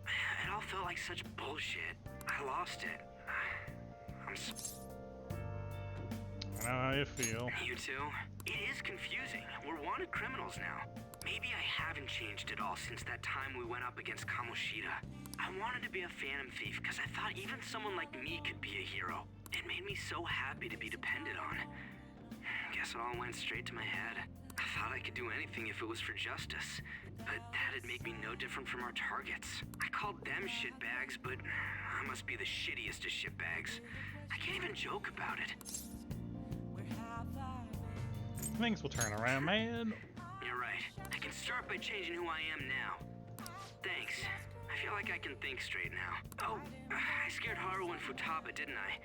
it all felt like such bullshit. I lost it. I'm I know how you feel. You too? It is confusing. We're wanted criminals now. Maybe I haven't changed at all since that time we went up against Kamoshida. I wanted to be a phantom thief because I thought even someone like me could be a hero. It made me so happy to be depended on. Guess it all went straight to my head. I thought I could do anything if it was for justice, but that'd make me no different from our targets. I called them shitbags, but I must be the shittiest of shitbags. I can't even joke about it. Things will turn around, man. You're right. I can start by changing who I am now. Thanks. I feel like I can think straight now. Oh, I scared Haru and Futaba, didn't I?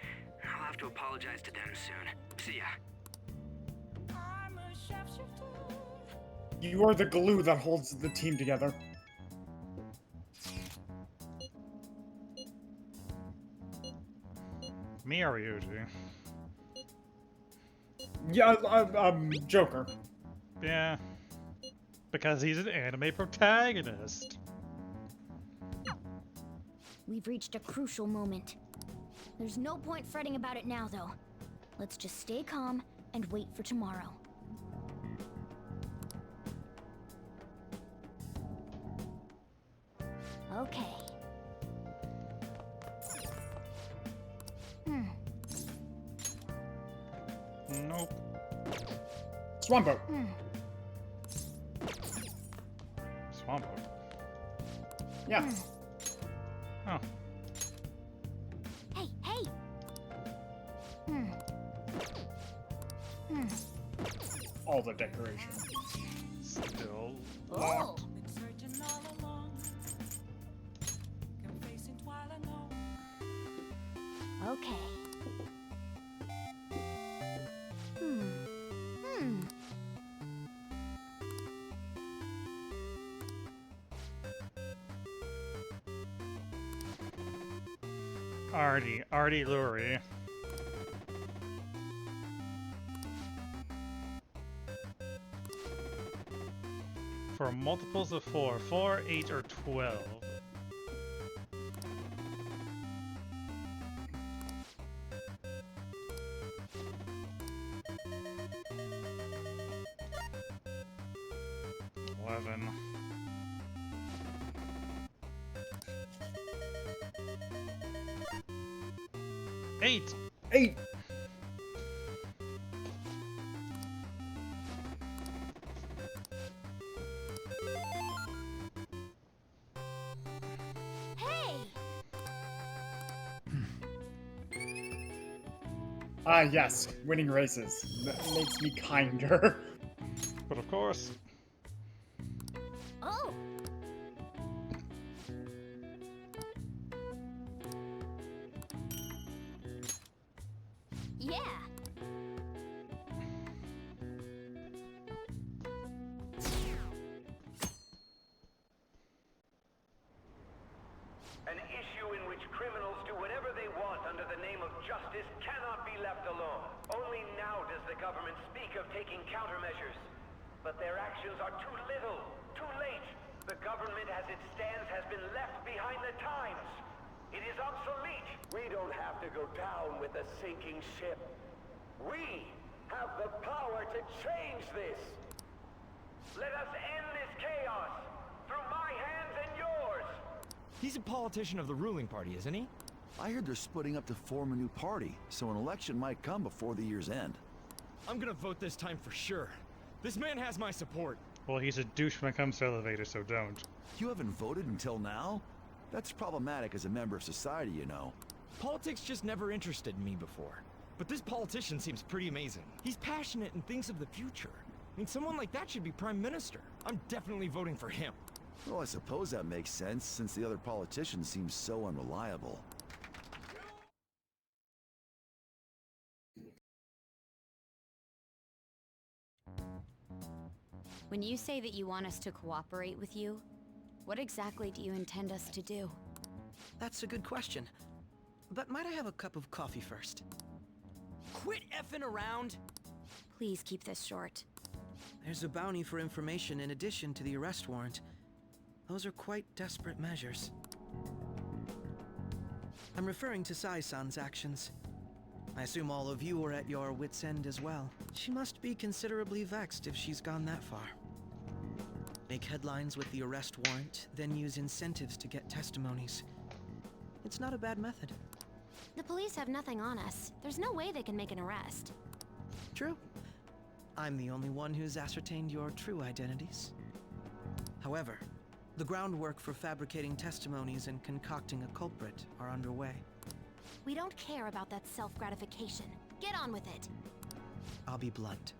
I'll have to apologize to them soon. See ya. You are the glue that holds the team together. Me or Ryuji? Yeah, Joker. Yeah. Because he's an anime protagonist. We've reached a crucial moment. There's no point fretting about it now, though. Let's just stay calm and wait for tomorrow. Okay. Swamp boat. Swamp boat. Yeah. Oh. Hey, hey! All the decoration. Still Oh. locked. Okay. Artie Lurie. For multiples of 4, 4, 8, or 12. Eight. 8. Hey! Ah, yes. Winning races. That makes me kinder. But of course. Oh! Yeah! An issue in which criminals do whatever they want under the name of justice cannot be left alone. Only now does the government speak of taking countermeasures. But their actions are too little, too late. The government as it stands has been left behind the times. It is obsolete. We don't have to go down with a sinking ship. We have the power to change this. Let us end this chaos through my hands and yours. He's a politician of the ruling party, isn't he? I heard they're splitting up to form a new party, so an election might come before the year's end. I'm gonna vote this time for sure. This man has my support. Well, he's a douche when it comes to elevators, so don't. You haven't voted until now? That's problematic as a member of society, you know. Politics just never interested me before. But this politician seems pretty amazing. He's passionate and thinks of the future. I mean, someone like that should be prime minister. I'm definitely voting for him. Well, I suppose that makes sense, since the other politician seems so unreliable. When you say that you want us to cooperate with you, what exactly do you intend us to do? That's a good question. But might I have a cup of coffee first? Quit effing around! Please keep this short. There's a bounty for information in addition to the arrest warrant. Those are quite desperate measures. I'm referring to Sai-san's actions. I assume all of you are at your wits' end as well. She must be considerably vexed if she's gone that far. Make headlines with the arrest warrant, then use incentives to get testimonies. It's not a bad method. The police have nothing on us. There's no way they can make an arrest. True. I'm the only one who's ascertained your true identities. However, the groundwork for fabricating testimonies and concocting a culprit are underway. We don't care about that self-gratification. Get on with it. I'll be blunt.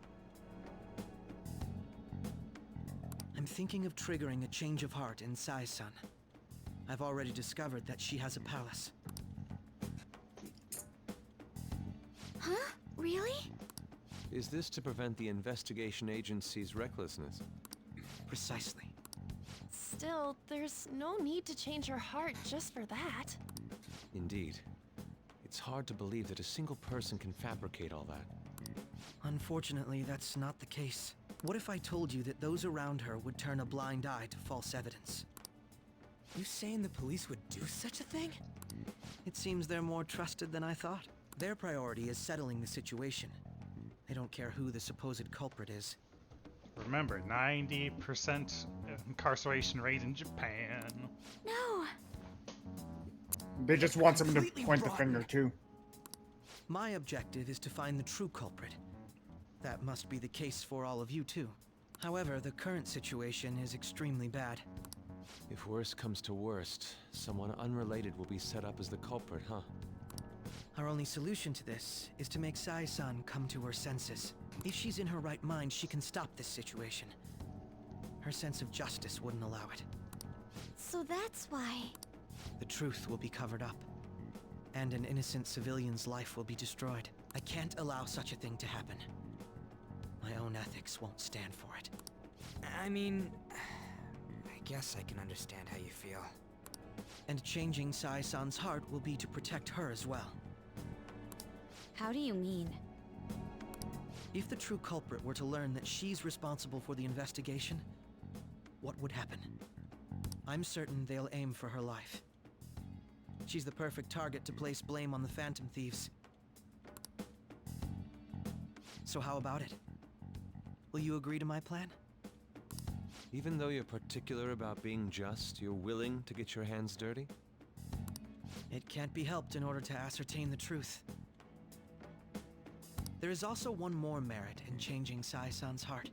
I'm thinking of triggering a change of heart in Sai-san. I've already discovered that she has a palace. Huh? Really? Is this to prevent the investigation agency's recklessness? Precisely. Still, there's no need to change her heart just for that. Indeed. It's hard to believe that a single person can fabricate all that. Unfortunately, that's not the case. What if I told you that those around her would turn a blind eye to false evidence? You saying the police would do such a thing? It seems they're more trusted than I thought. Their priority is settling the situation. They don't care who the supposed culprit is. Remember, 90% incarceration rate in Japan. No! They just want someone to point the finger to. My objective is to find the true culprit. That must be the case for all of you too. However, the current situation is extremely bad. If worst comes to worst, someone unrelated will be set up as the culprit, huh? Our only solution to this is to make Sai-san come to her senses. If she's in her right mind, she can stop this situation. Her sense of justice wouldn't allow it. So that's why... The truth will be covered up, and an innocent civilian's life will be destroyed. I can't allow such a thing to happen. My own ethics won't stand for it. I mean, I guess I can understand how you feel. And changing Sai-san's heart will be to protect her as well. How do you mean? If the true culprit were to learn that she's responsible for the investigation, what would happen? I'm certain they'll aim for her life. She's the perfect target to place blame on the Phantom Thieves. So how about it? Will you agree to my plan? Even though you're particular about being just, you're willing to get your hands dirty? It can't be helped in order to ascertain the truth. There is also one more merit in changing Sai-san's heart.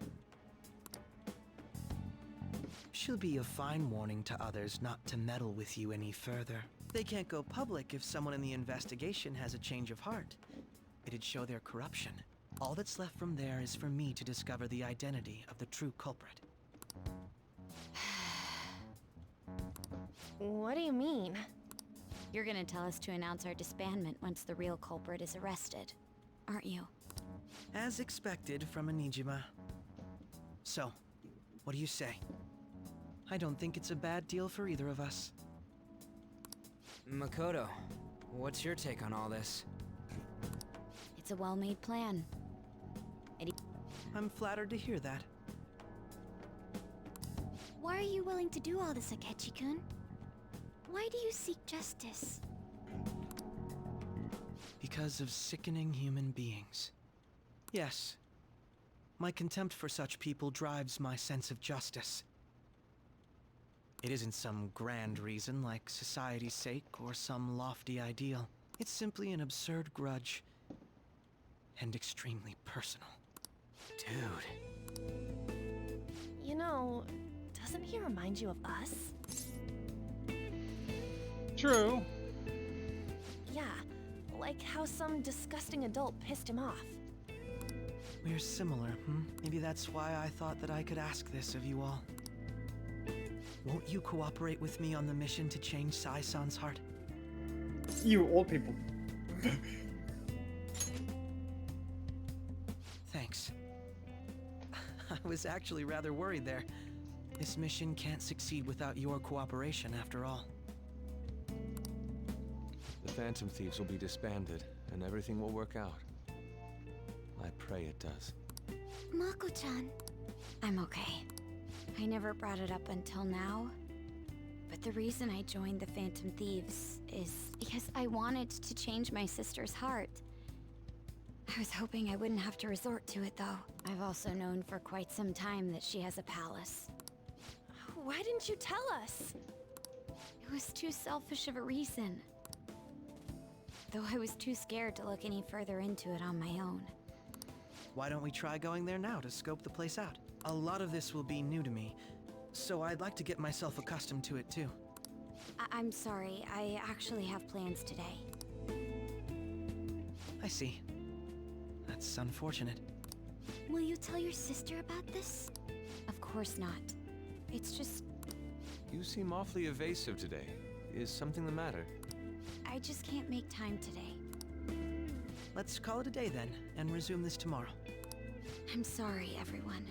She'll be a fine warning to others not to meddle with you any further. They can't go public if someone in the investigation has a change of heart. It'd show their corruption. All that's left from there is for me to discover the identity of the true culprit. What do you mean? You're gonna tell us to announce our disbandment once the real culprit is arrested, aren't you? As expected from a Nijima. So, what do you say? I don't think it's a bad deal for either of us. Makoto, what's your take on all this? It's a well-made plan. I'm flattered to hear that. Why are you willing to do all this, Akechi-kun? Why do you seek justice? Because of sickening human beings. Yes. My contempt for such people drives my sense of justice. It isn't some grand reason like society's sake or some lofty ideal. It's simply an absurd grudge. And extremely personal. Dude. You know, doesn't he remind you of us? True. Yeah, like how some disgusting adult pissed him off. We're similar, Maybe that's why I thought that I could ask this of you all. Won't you cooperate with me on the mission to change Sai-san's heart? You old people. Thanks. I was actually rather worried there. This mission can't succeed without your cooperation, after all. The Phantom Thieves will be disbanded, and everything will work out. I pray it does. Mako-chan. I'm okay. I never brought it up until now, but the reason I joined the Phantom Thieves is because I wanted to change my sister's heart. I was hoping I wouldn't have to resort to it, though. I've also known for quite some time that she has a palace. Why didn't you tell us? It was too selfish of a reason. Though I was too scared to look any further into it on my own. Why don't we try going there now to scope the place out? A lot of this will be new to me, so I'd like to get myself accustomed to it too. I'm sorry, I actually have plans today. I see. That's unfortunate. Will you tell your sister about this? Of course not. It's just... You seem awfully evasive today. Is something the matter? I just can't make time today. Let's call it a day then, and resume this tomorrow. I'm sorry, everyone.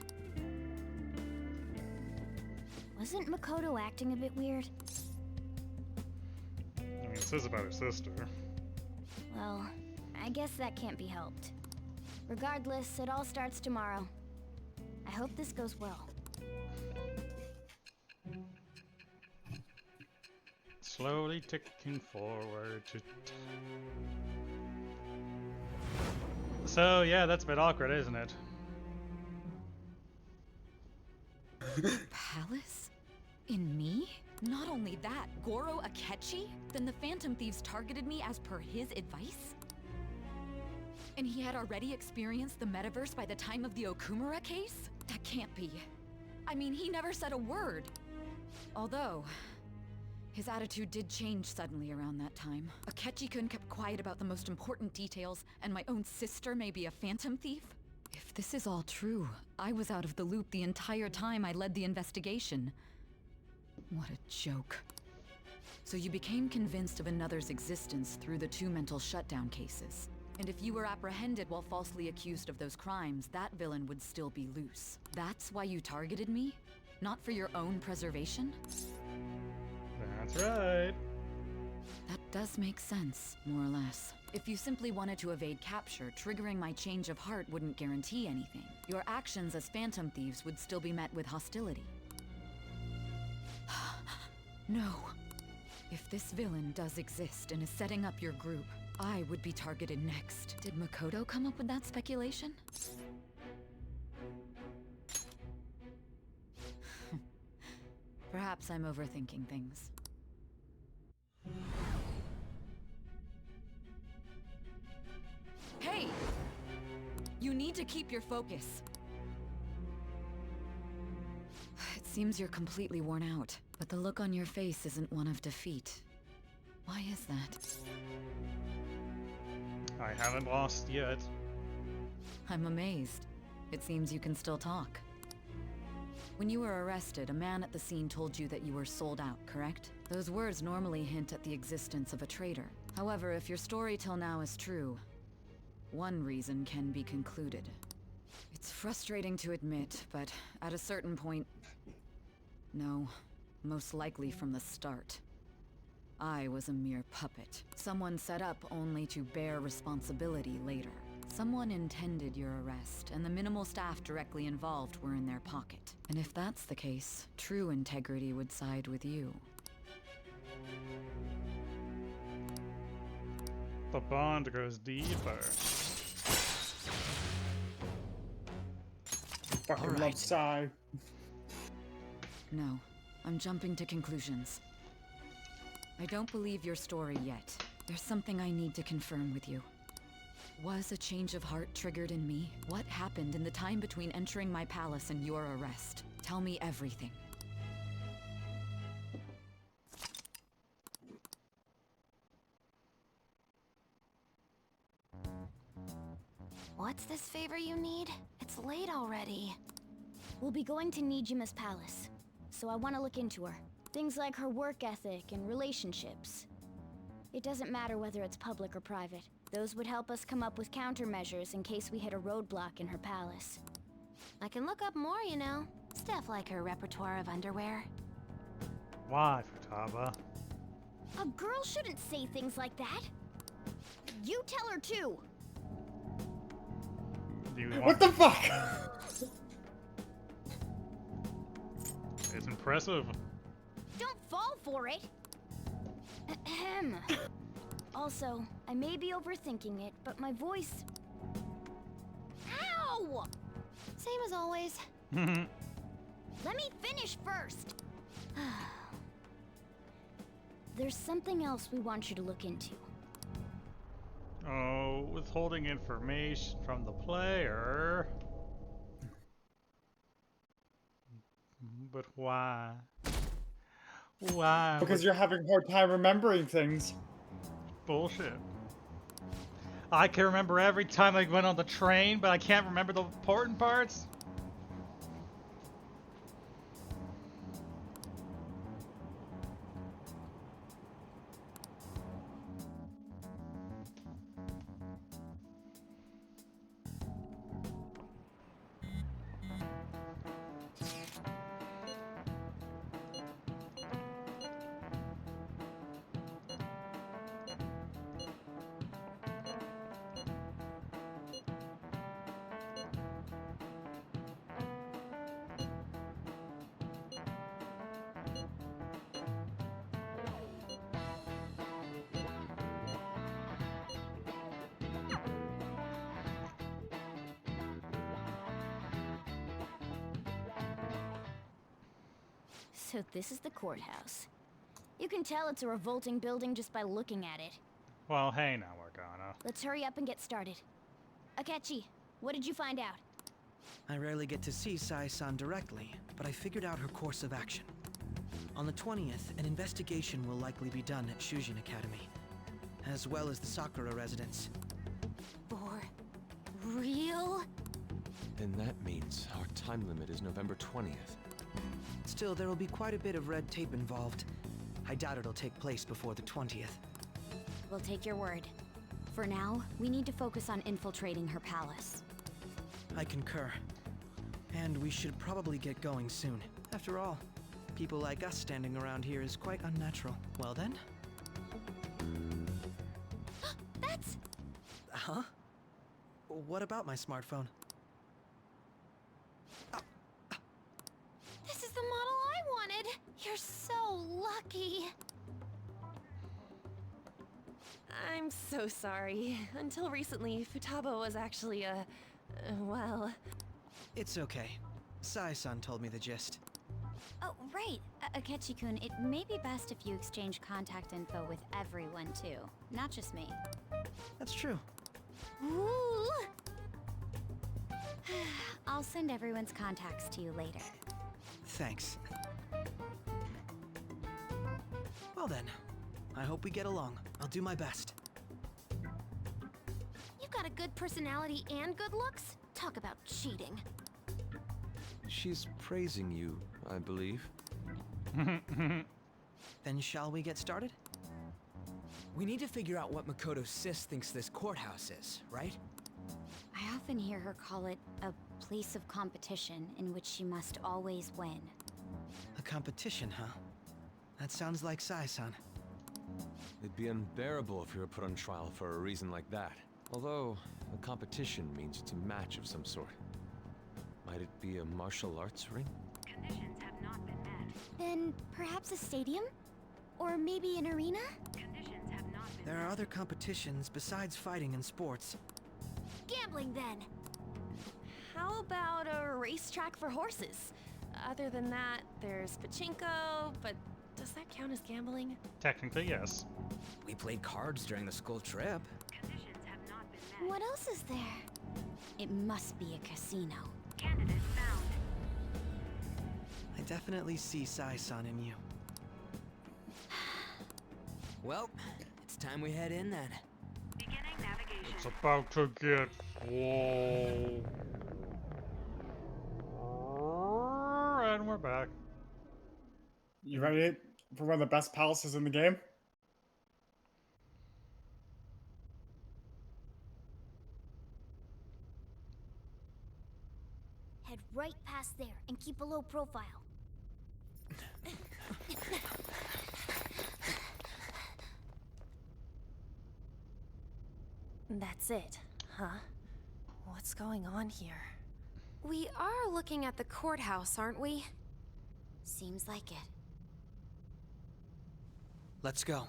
Wasn't Makoto acting a bit weird? I mean, it says about her sister. Well, I guess that can't be helped. Regardless, it all starts tomorrow. I hope this goes well. Slowly ticking forward to... So, yeah, that's a bit awkward, isn't it? Palace? In me? Not only that, Goro Akechi? Then the Phantom Thieves targeted me as per his advice? And he had already experienced the metaverse by the time of the Okumura case? That can't be. I mean, he never said a word. Although, his attitude did change suddenly around that time. Akechi-kun kept quiet about the most important details, and my own sister may be a phantom thief? If this is all true, I was out of the loop the entire time I led the investigation. What a joke. So you became convinced of another's existence through the 2 mental shutdown cases. And if you were apprehended while falsely accused of those crimes, that villain would still be loose. That's why you targeted me? Not for your own preservation? That's right. That does make sense, more or less. If you simply wanted to evade capture, triggering my change of heart wouldn't guarantee anything. Your actions as phantom thieves would still be met with hostility. No. If this villain does exist and is setting up your group, I would be targeted next. Did Makoto come up with that speculation? Perhaps I'm overthinking things. Hey! You need to keep your focus. It seems you're completely worn out, but the look on your face isn't one of defeat. Why is that? I haven't lost yet. I'm amazed. It seems you can still talk. When you were arrested, a man at the scene told you that you were sold out, correct? Those words normally hint at the existence of a traitor. However, if your story till now is true, one reason can be concluded. It's frustrating to admit, but at a certain point... No, most likely from the start. I was a mere puppet. Someone set up only to bear responsibility later. Someone intended your arrest, and the minimal staff directly involved were in their pocket. And if that's the case, true integrity would side with you. The bond goes deeper. Fucking love Sai. No, I'm jumping to conclusions. I don't believe your story yet. There's something I need to confirm with you. Was a change of heart triggered in me? What happened in the time between entering my palace and your arrest? Tell me everything. What's this favor you need? It's late already. We'll be going to Nijima's palace, so I want to look into her. Things like her work ethic and relationships. It doesn't matter whether it's public or private. Those would help us come up with countermeasures in case we hit a roadblock in her palace. I can look up more, you know. Stuff like her repertoire of underwear. Why, Futaba? A girl shouldn't say things like that. You tell her too. What the fuck? It's impressive. Don't fall for it. Ahem. Also, I may be overthinking it, but my voice... Ow! Same as always. Let me finish first. There's something else we want you to look into. Oh, withholding information from the player. But why? Why? Because you're having a hard time remembering things. Bullshit. I can remember every time I went on the train, but I can't remember the important parts. So this is the courthouse. You can tell it's a revolting building just by looking at it. Well, hey now, Morgana. Let's hurry up and get started. Akechi, what did you find out? I rarely get to see Sai-san directly, but I figured out her course of action. On the 20th, an investigation will likely be done at Shujin Academy, as well as the Sakura residence. For real? Then that means our time limit is November 20th. Still, there will be quite a bit of red tape involved. I doubt it'll take place before the 20th. We'll take your word. For now, we need to focus on infiltrating her palace. I concur. And we should probably get going soon. After all, people like us standing around here is quite unnatural. Well then? That's... Huh? What about my smartphone? This is the model I wanted! You're so lucky! I'm so sorry. Until recently, Futaba was actually well... It's okay. Sai-san told me the gist. Oh, right. Akechi-kun, it may be best if you exchange contact info with everyone, too. Not just me. That's true. Ooh! I'll send everyone's contacts to you later. Thanks. Well then, I hope we get along. I'll do my best. You've got a good personality and good looks? Talk about cheating. She's praising you, I believe. Then shall we get started? We need to figure out what Makoto Sis thinks this courthouse is, right? I often hear her call it a place of competition in which she must always win. A competition, huh? That sounds like Sai-san. It'd be unbearable if you were put on trial for a reason like that. Although, a competition means it's a match of some sort. Might it be a martial arts ring? Conditions have not been met. Then perhaps a stadium? Or maybe an arena? Conditions have not been There are other competitions besides fighting and sports. Gambling, then! How about a racetrack for horses? Other than that, there's pachinko, but does that count as gambling? Technically, yes. We played cards during the school trip. Conditions have not been met. What else is there? It must be a casino. Candidate found. I definitely see Sai-san in you. Well, it's time we head in then. Beginning navigation. It's about to get full. And we're back. You ready for one of the best palaces in the game? Head right past there and keep a low profile. That's it, huh? What's going on here? We are looking at the courthouse, aren't we? Seems like it. Let's go.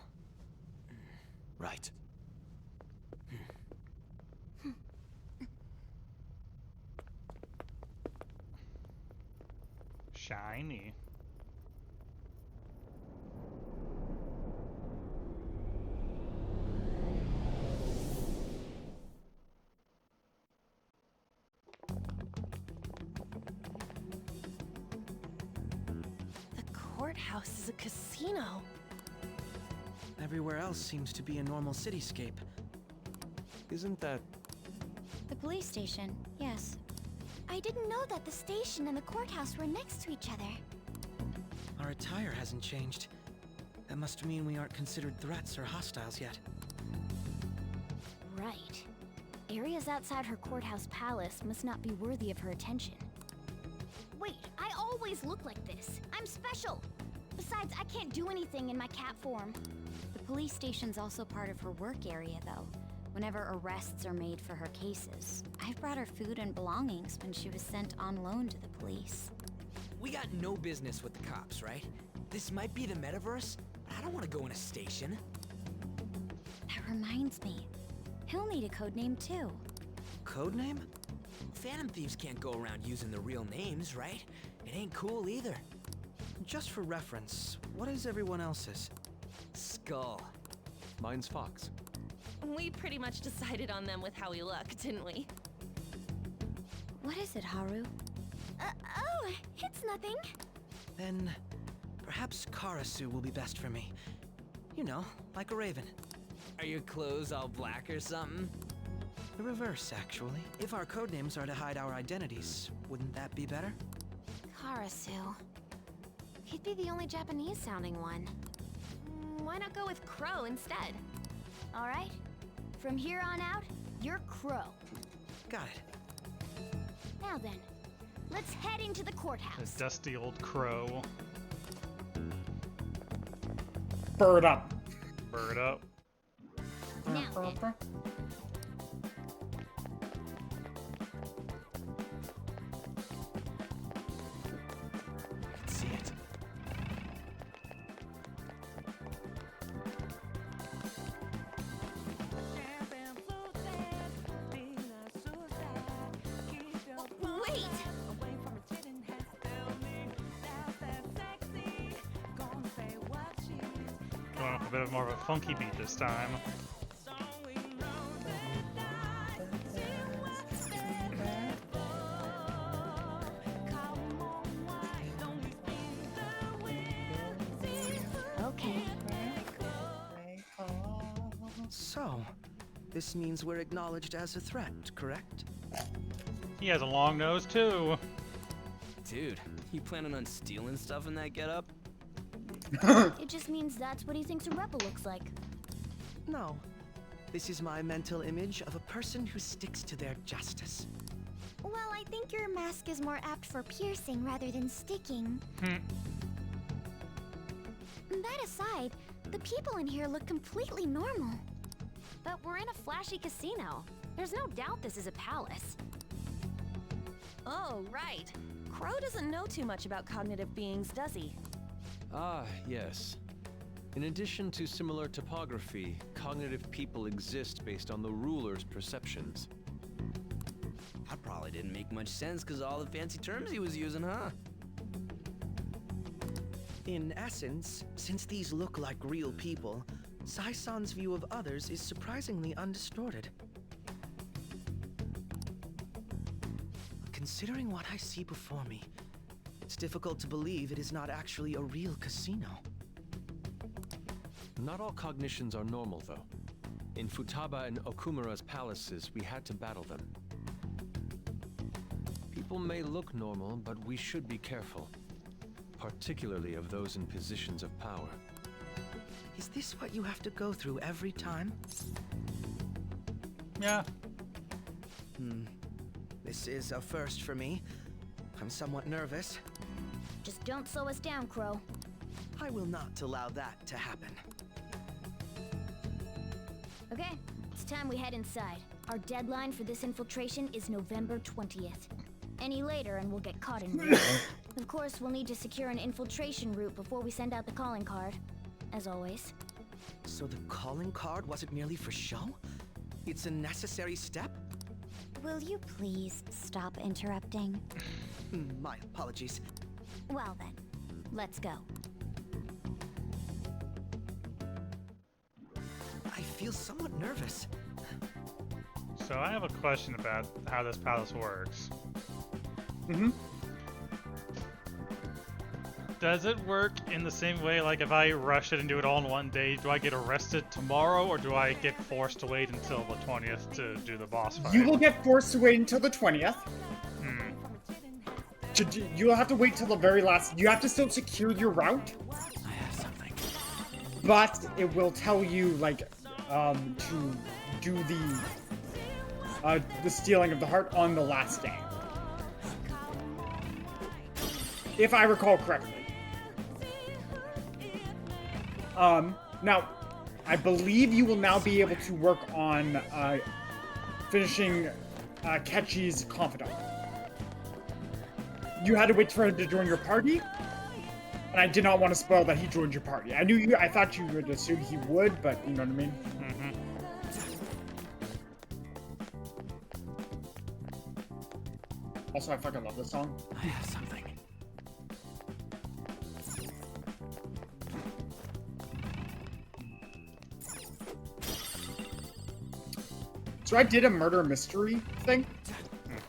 Right. Shiny. The courthouse is a casino. Everywhere else seems to be a normal cityscape. Isn't that... The police station, yes. I didn't know that the station and the courthouse were next to each other. Our attire hasn't changed. That must mean we aren't considered threats or hostiles yet. Right. Areas outside her courthouse palace must not be worthy of her attention. Wait, I always look like this. I'm special. Besides, I can't do anything in my cat form. The police station's also part of her work area, though. Whenever arrests are made for her cases, I've brought her food and belongings when she was sent on loan to the police. We got no business with the cops, right? This might be the metaverse, but I don't want to go in a station. That reminds me. He'll need a code name, too. Codename? Phantom thieves can't go around using their real names, right? It ain't cool either. Just for reference, what is everyone else's? Skull. Mine's Fox. We pretty much decided on them with how we look, didn't we? What is it, Haru? Oh, it's nothing. Then, perhaps Karasu will be best for me. You know, like a raven. Are your clothes all black or something? The reverse, actually. If our codenames are to hide our identities, wouldn't that be better? Karasu. He'd be the only Japanese-sounding one. Why not go with Crow instead? All right. From here on out, you're Crow. Got it. Now then, let's head into the courthouse. A dusty old crow. Bird up. Bird up. Now then. Let's see it. Wait! Going off a bit more of a funky beat this time. Okay. So, this means we're acknowledged as a threat, correct? He has a long nose too. Dude, you planning on stealing stuff in that getup? It just means that's what he thinks a rebel looks like. No. This is my mental image of a person who sticks to their justice. Well, I think your mask is more apt for piercing rather than sticking. That aside, the people in here look completely normal. But we're in a flashy casino. There's no doubt this is a palace. Oh, right. Crow doesn't know too much about cognitive beings, does he? Ah, yes. In addition to similar topography, cognitive people exist based on the ruler's perceptions. That probably didn't make much sense because all the fancy terms he was using, huh? In essence, since these look like real people, Sai-san's view of others is surprisingly undistorted. Considering what I see before me, it's difficult to believe it is not actually a real casino. Not all cognitions are normal, though. In Futaba and Okumura's palaces, we had to battle them. People may look normal, but we should be careful. Particularly of those in positions of power. Is this what you have to go through every time? Yeah. This is a first for me. I'm somewhat nervous. Just don't slow us down, Crow. I will not allow that to happen. Okay, it's time we head inside. Our deadline for this infiltration is November 20th. Any later and we'll get caught in there. Of course, we'll need to secure an infiltration route before we send out the calling card. As always. So the calling card wasn't merely for show? It's a necessary step? Will you please stop interrupting? My apologies. Well then, let's go. I feel somewhat nervous. So I have a question about how this palace works. Does it work in the same way, like if I rush it and do it all in one day, do I get arrested tomorrow, or do I get forced to wait until the 20th to do the boss fight? You will get forced to wait until the 20th. You'll have to wait till the very last. You have to still secure your route. I have something. But it will tell you, like, to do the stealing of the heart on the last day. If I recall correctly. Now, I believe you will now be able to work on finishing Ketchi's confidant. You had to wait for him to join your party, and I did not want to spoil that he joined your party. I thought you would assume he would, but you know what I mean? Also, I fucking love this song. I have something. So I did a murder mystery thing.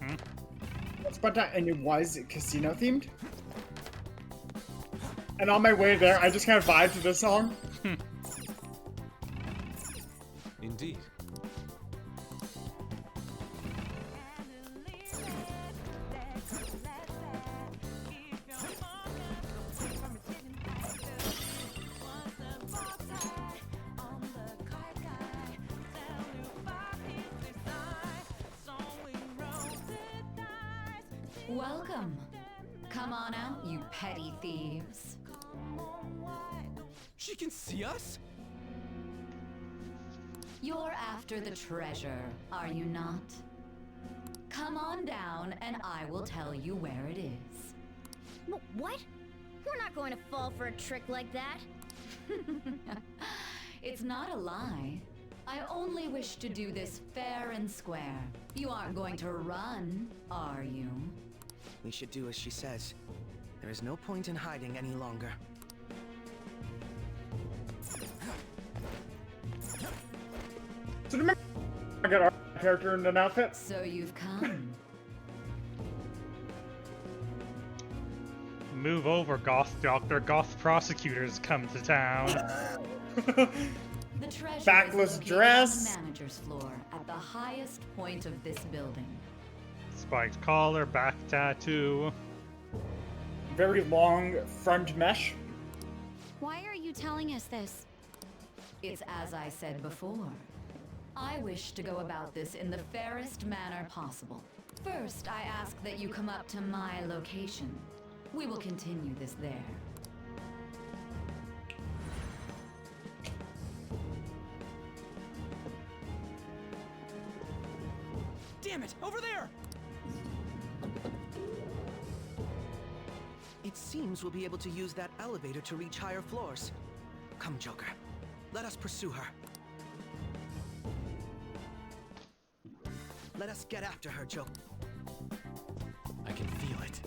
Mm-hmm. But and it was casino themed. And on my way there, I just kind of vibed to this song. Indeed. Welcome. Come on out, you petty thieves. She can see us? You're after the treasure, are you not? Come on down and I will tell you where it is. What? We're not going to fall for a trick like that. It's not a lie. I only wish to do this fair and square. You aren't going to run, are you? We should do as she says. There is no point in hiding any longer. So remember, I got our character in an outfit. So you've come. Move over, Goth Doctor. Goth prosecutors come to town. The treasure Backless is located dress. on the manager's floor at the highest point of this building. Spiked collar, back tattoo. Very long front mesh. Why are you telling us this? It's as I said before. I wish to go about this in the fairest manner possible. First, I ask that you come up to my location. We will continue this there. Damn it! Over there! It seems we'll be able to use that elevator to reach higher floors. Come, Joker. Let us pursue her. Let us get after her, Joker. I can feel it.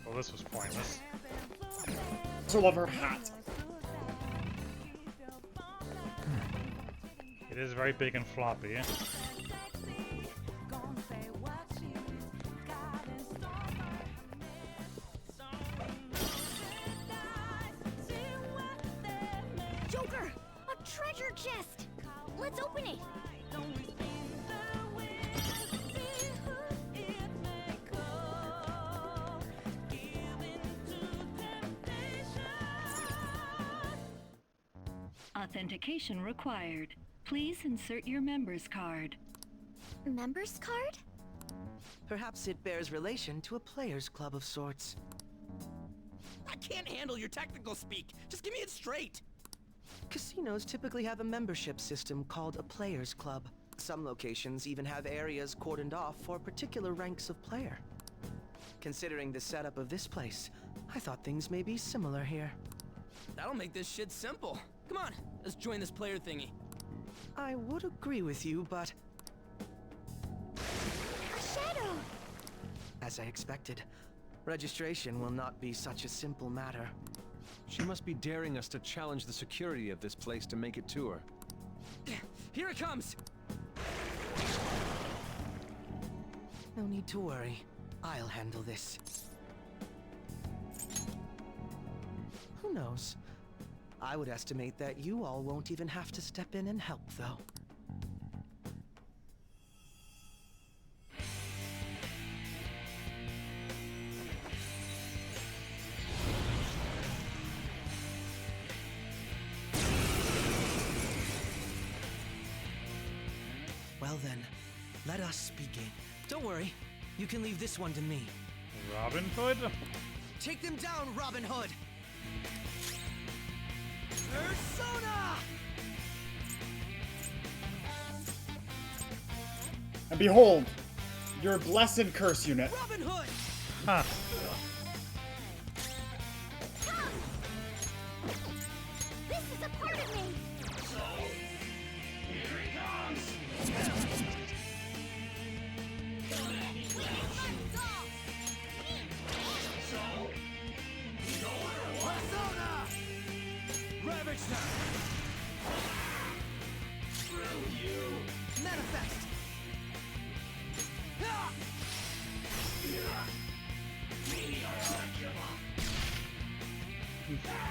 Well, this was pointless. I also love her hat. It is very big and floppy. Joker! A treasure chest! Let's open it! Authentication required. Please insert your member's card. Member's card? Perhaps it bears relation to a players' club of sorts. I can't handle your technical speak. Just give me it straight. Casinos typically have a membership system called a players' club. Some locations even have areas cordoned off for particular ranks of player. Considering the setup of this place, I thought things may be similar here. That'll make this shit simple. Come on, let's join this player thingy. I would agree with you, but... A shadow! As I expected, registration will not be such a simple matter. She must be daring us to challenge the security of this place to make it to her. Here it comes! No need to worry. I'll handle this. Who knows? I would estimate that you all won't even have to step in and help, though. Well then, let us begin. Don't worry, you can leave this one to me. Robin Hood? Take them down, Robin Hood! Persona! And behold, your blessed curse unit. Robin Hood! Huh. This is a part of me! So, here it comes! Manifest!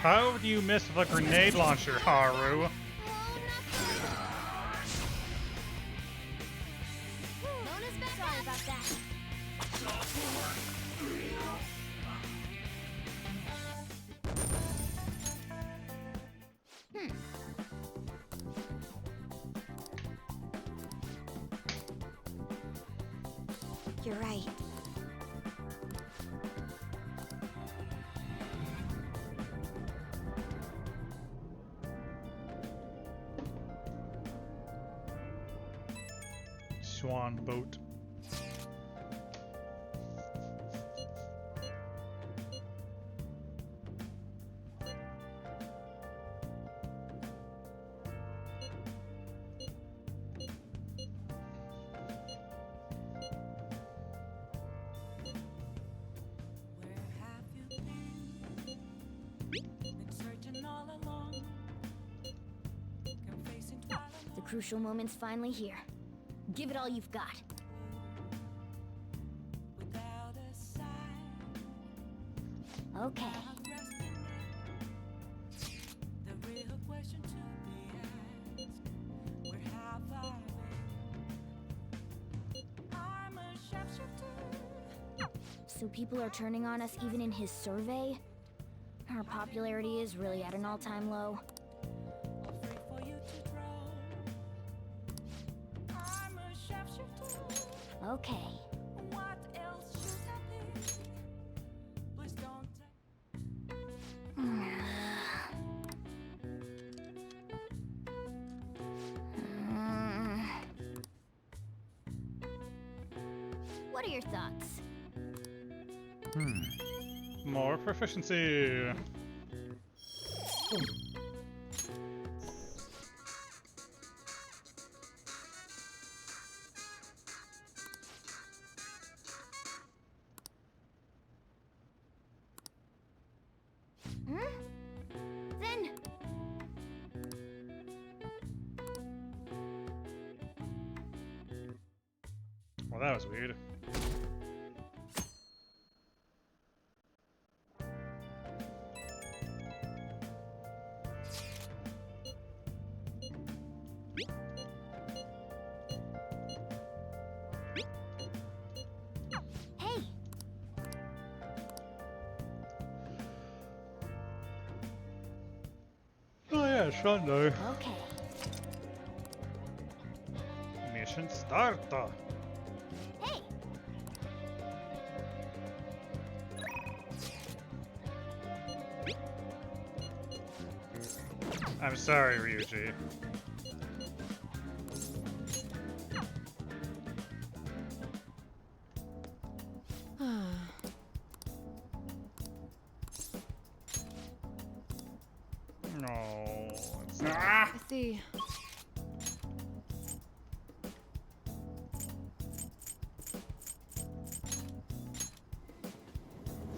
How do you miss the grenade launcher, Haru? Sorry about that. You're right. Swan boat. The crucial moment's finally here. Give it all you've got. Okay. So people are turning on us even in his survey? Our popularity is really at an all-time low. Okay. What are your thoughts? More proficiency. Then... Well, that was weird. Hey! Oh yeah, Shondo. Okay. Mission start. Hey! I'm sorry, Ryuji. No, it's not. I see.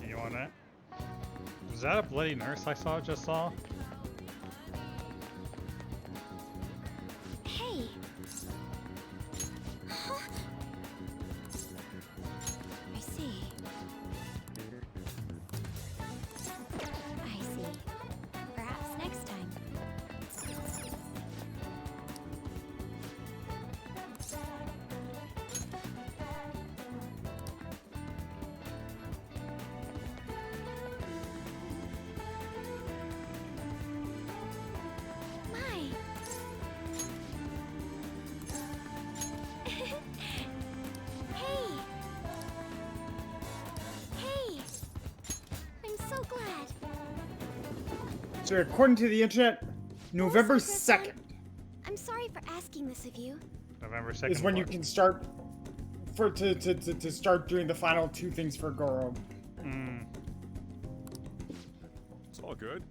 You want it? Was that a bloody nurse I just saw? Hey! Huh? I see. I see. Perhaps next time. My! Hey! Hey! I'm so glad. So according to the internet, November so 2nd I'm sorry for asking this of you. November 2nd. is when you can start to start doing the final two things for Goro. It's all good.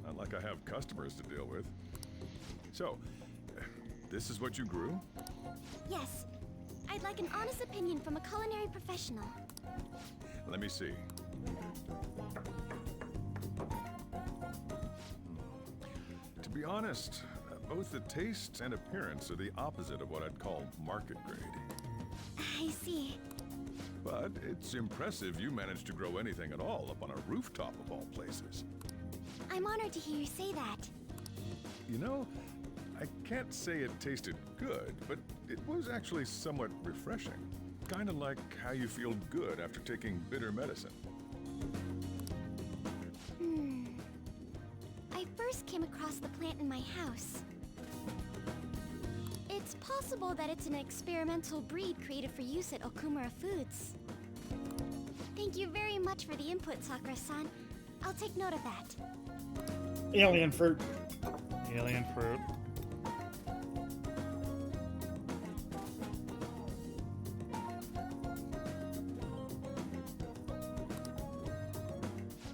Not like I have customers to deal with. So, this is what you grew? Yes. I'd like an honest opinion from a culinary professional. Let me see. To be honest, both the taste and appearance are the opposite of what I'd call market grade. I see. But it's impressive you managed to grow anything at all up on a rooftop of all places. I'm honored to hear you say that. You know, I can't say it tasted good, but it was actually somewhat refreshing. Kinda like how you feel good after taking bitter medicine. I first came across the plant in my house. It's possible that it's an experimental breed created for use at Okumura Foods. Thank you very much for the input, Sakura-san. I'll take note of that. Alien fruit. Alien fruit.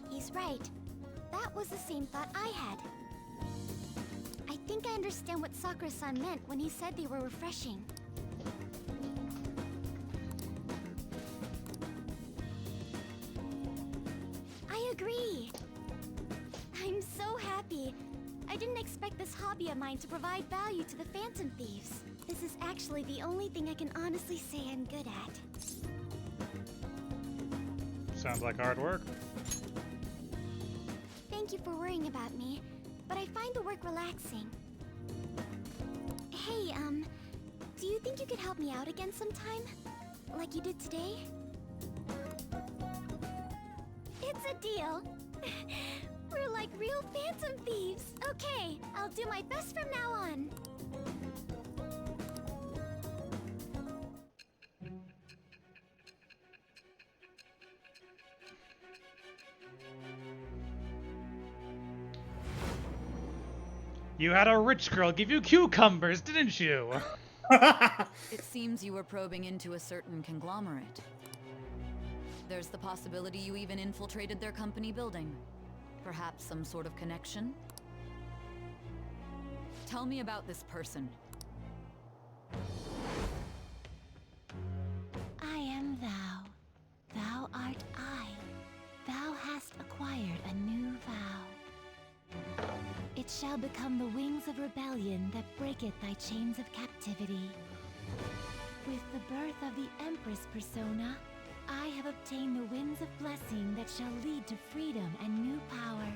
He's right. That was the same thought I had. I think I understand what Sakura-san meant when he said they were refreshing. I agree. I'm so happy. I didn't expect this hobby of mine to provide value to the Phantom Thieves. This is actually the only thing I can honestly say I'm good at. Sounds like hard work. Thank you for worrying about me, but I find the work relaxing. Hey, do you think you could help me out again sometime? Like you did today? It's a deal. We're like real Phantom Thieves. Okay, I'll do my best from now on. You had a rich girl give you cucumbers, didn't you? It seems you were probing into a certain conglomerate. There's the possibility you even infiltrated their company building. Perhaps some sort of connection? Tell me about this person. I am thou. Thou art I. Thou hast acquired a new vow. It shall become the wings of rebellion that breaketh thy chains of captivity. With the birth of the Empress persona, I have obtained the winds of blessing that shall lead to freedom and new power.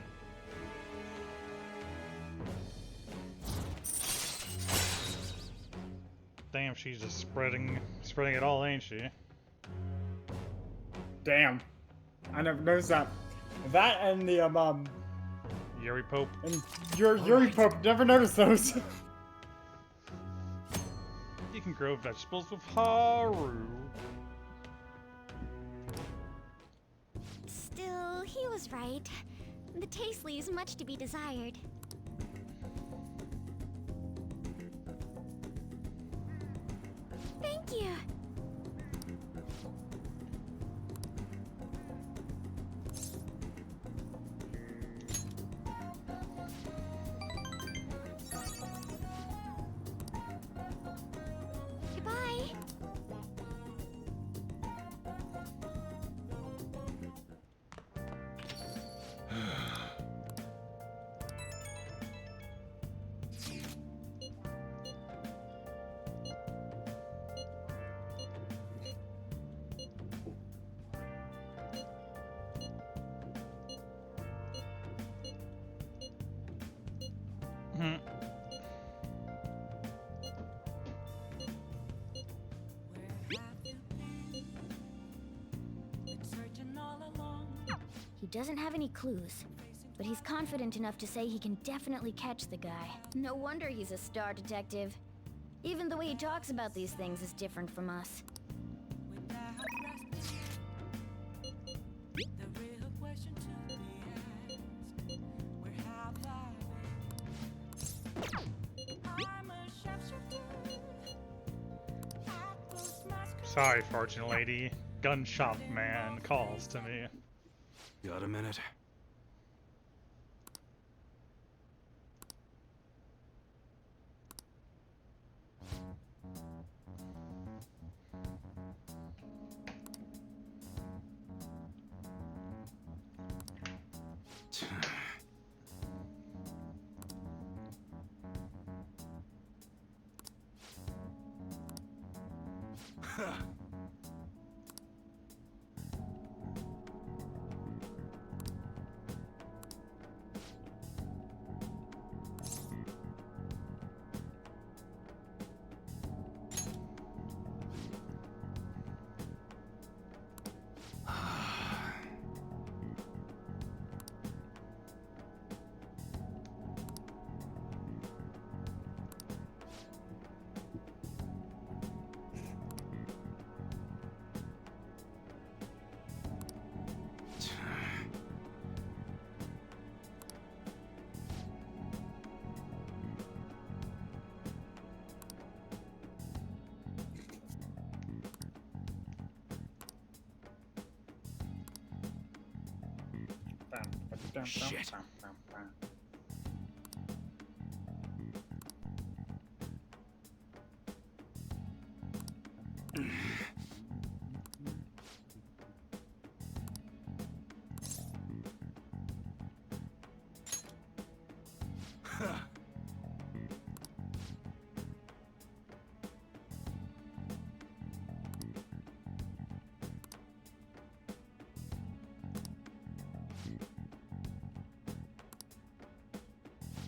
Damn, she's just spreading it all, ain't she? Damn. I never noticed that. That and the, Yuri Pope. And Yuri Pope, never noticed those. You can grow vegetables with Haru. Still, he was right. The taste leaves much to be desired. Thank you. Goodbye. He doesn't have any clues, but he's confident enough to say he can definitely catch the guy. No wonder he's a star detective. Even the way he talks about these things is different from us. Sorry, Fortune Lady. Gun shop man calls to me. Got a minute? Shit.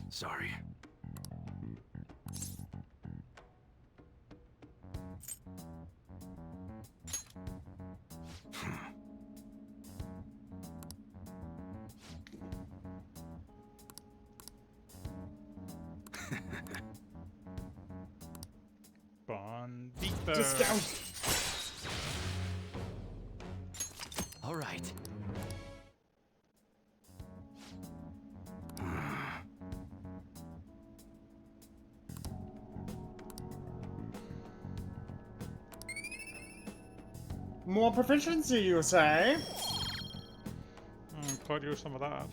Sorry. Bon Depot. Discount. All right. More proficiency, you say? Could use some of that.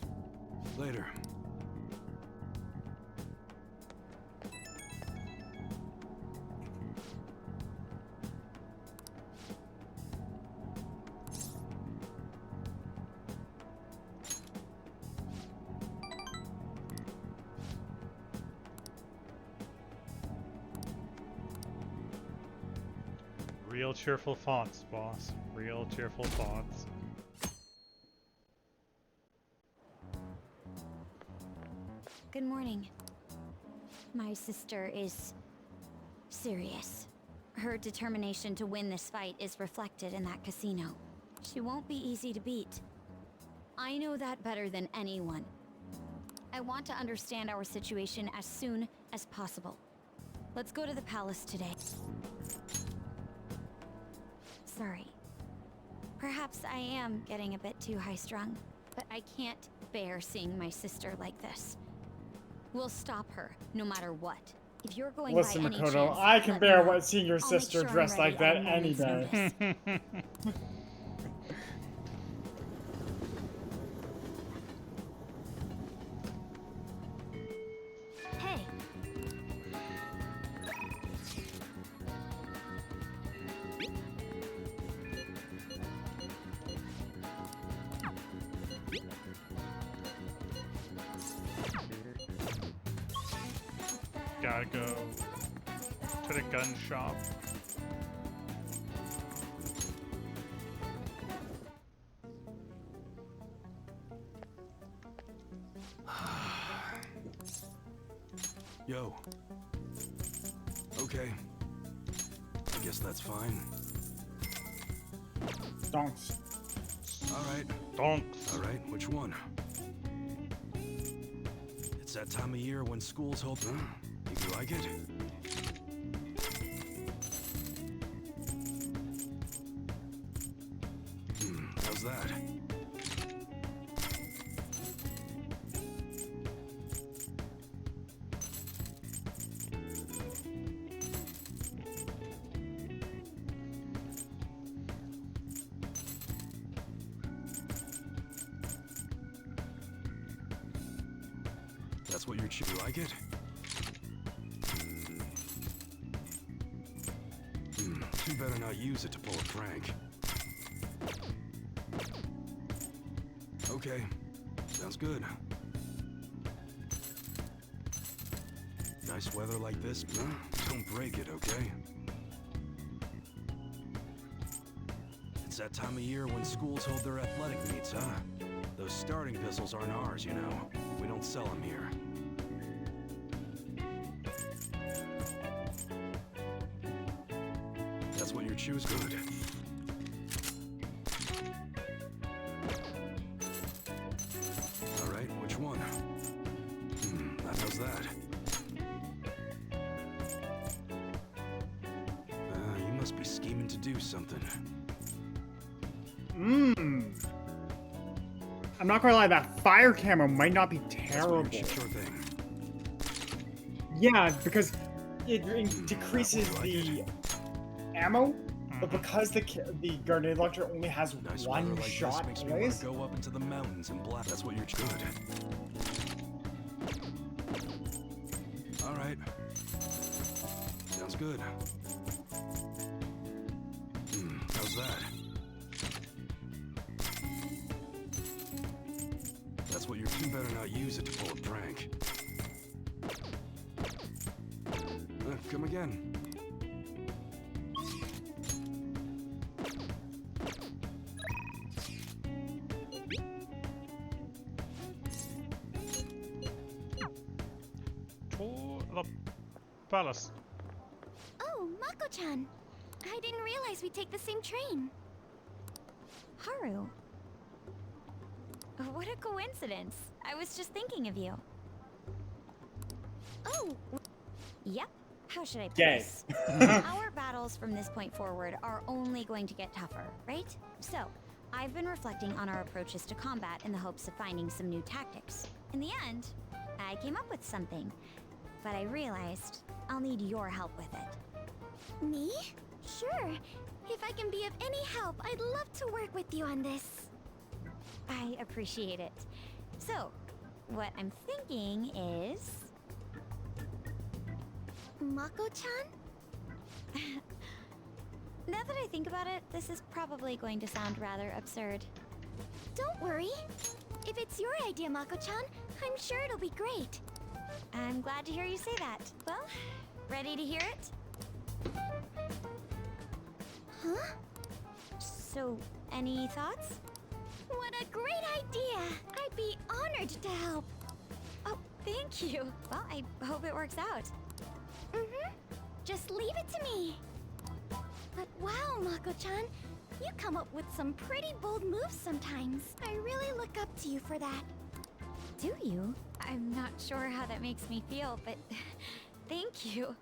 Later. Real cheerful fonts, boss. Real cheerful fonts. Good morning. My sister is serious. Her determination to win this fight is reflected in that casino. She won't be easy to beat. I know that better than anyone. I want to understand our situation as soon as possible. Let's go to the palace today. Sorry. Perhaps I am getting a bit too high-strung, but I can't bear seeing my sister like this. We'll stop her, no matter what. If you're going Listen, by any Makoto, chance, I can let bear me know. what seeing your I'll make sister sure I'm dressed like that ready at a any moment's day. notice. Hey. Gotta go to the gun shop. Yo. Okay. I guess that's fine. Donks. Alright. Donks. Alright, which one? It's that time of year when school's open. You like it? How's that? That's what you're you like it? You better not use it to pull a prank. Okay, sounds good. Nice weather like this, don't break it, okay? that time of year when schools hold their athletic meets, huh? Those starting pistols aren't ours, you know. We don't sell them here. That's what you're choosing? Good. All right, which one? That does that. You must be scheming to do something. I'm not gonna lie, that fire camera might not be terrible. Sure thing. Yeah, because it decreases the ammo, but because the grenade launcher only has one Weather like shot, this makes me want to go up into the mountains and blast. That's what you're good. All right. Sounds good. How's that? That's what you're. You better not use it to pull a prank. Come again. To the palace. Oh, Mako-chan. I didn't realize we'd take the same train. Haru. What a coincidence. I was just thinking of you. Oh. Yep. How should I put Gay. this? Our battles from this point forward are only going to get tougher, right? So, I've been reflecting on our approaches to combat in the hopes of finding some new tactics. In the end, I came up with something, but I realized I'll need your help with it. Me? Sure. If I can be of any help, I'd love to work with you on this. I appreciate it. So, what I'm thinking is... Mako-chan? Now that I think about it, this is probably going to sound rather absurd. Don't worry. If it's your idea, Mako-chan, I'm sure it'll be great. I'm glad to hear you say that. Well, ready to hear it? Huh? So, any thoughts? What a great idea! I'd be honored to help. Oh, thank you. Well, I hope it works out. Just leave it to me. But wow, Mako-chan, you come up with some pretty bold moves sometimes. I really look up to you for that. Do you? I'm not sure how that makes me feel, but thank you.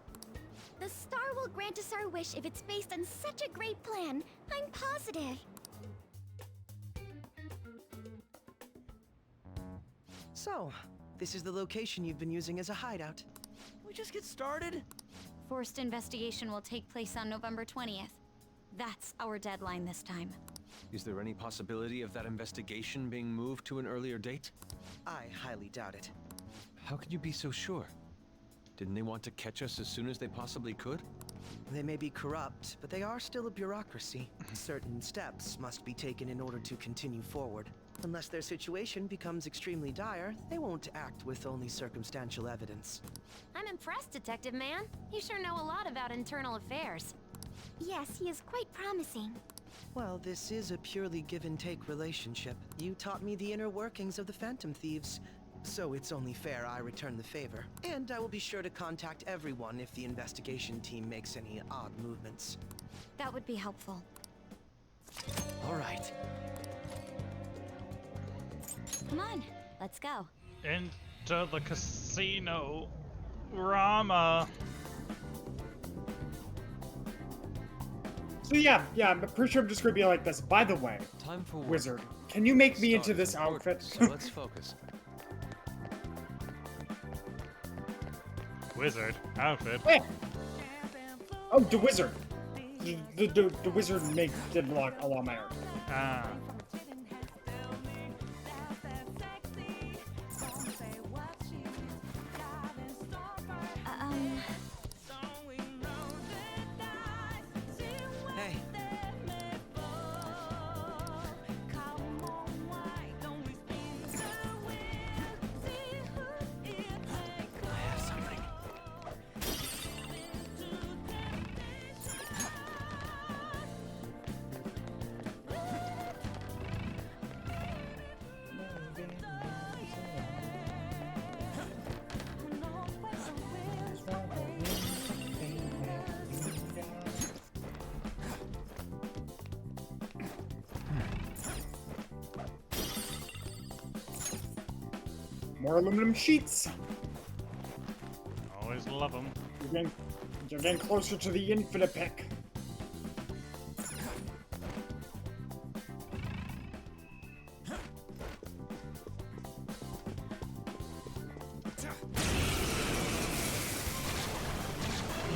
The star will grant us our wish if it's based on such a great plan. I'm positive. So, this is the location you've been using as a hideout. We just get started? Forced investigation will take place on November 20th. That's our deadline this time. Is there any possibility of that investigation being moved to an earlier date? I highly doubt it. How can you be so sure? Didn't they want to catch us as soon as they possibly could? They may be corrupt, but they are still a bureaucracy. Certain steps must be taken in order to continue forward. Unless their situation becomes extremely dire, they won't act with only circumstantial evidence. I'm impressed, Detective Man. You sure know a lot about internal affairs. Yes, he is quite promising. Well, this is a purely give-and-take relationship. You taught me the inner workings of the Phantom Thieves, so it's only fair I return the favor. And I will be sure to contact everyone if the investigation team makes any odd movements. That would be helpful. All right. Come on, let's go. Into the casino. Rama. So yeah, I'm pretty sure I'm just gonna be like this. By the way, Time for work. Wizard, can you make me into this outfit? So let's focus. Wizard outfit. Hey. Oh, the Wizard. The Wizard did a lot of my art. Ah. Hey. I have something. More aluminum sheets. Always love them. You're getting closer to the infinite pick.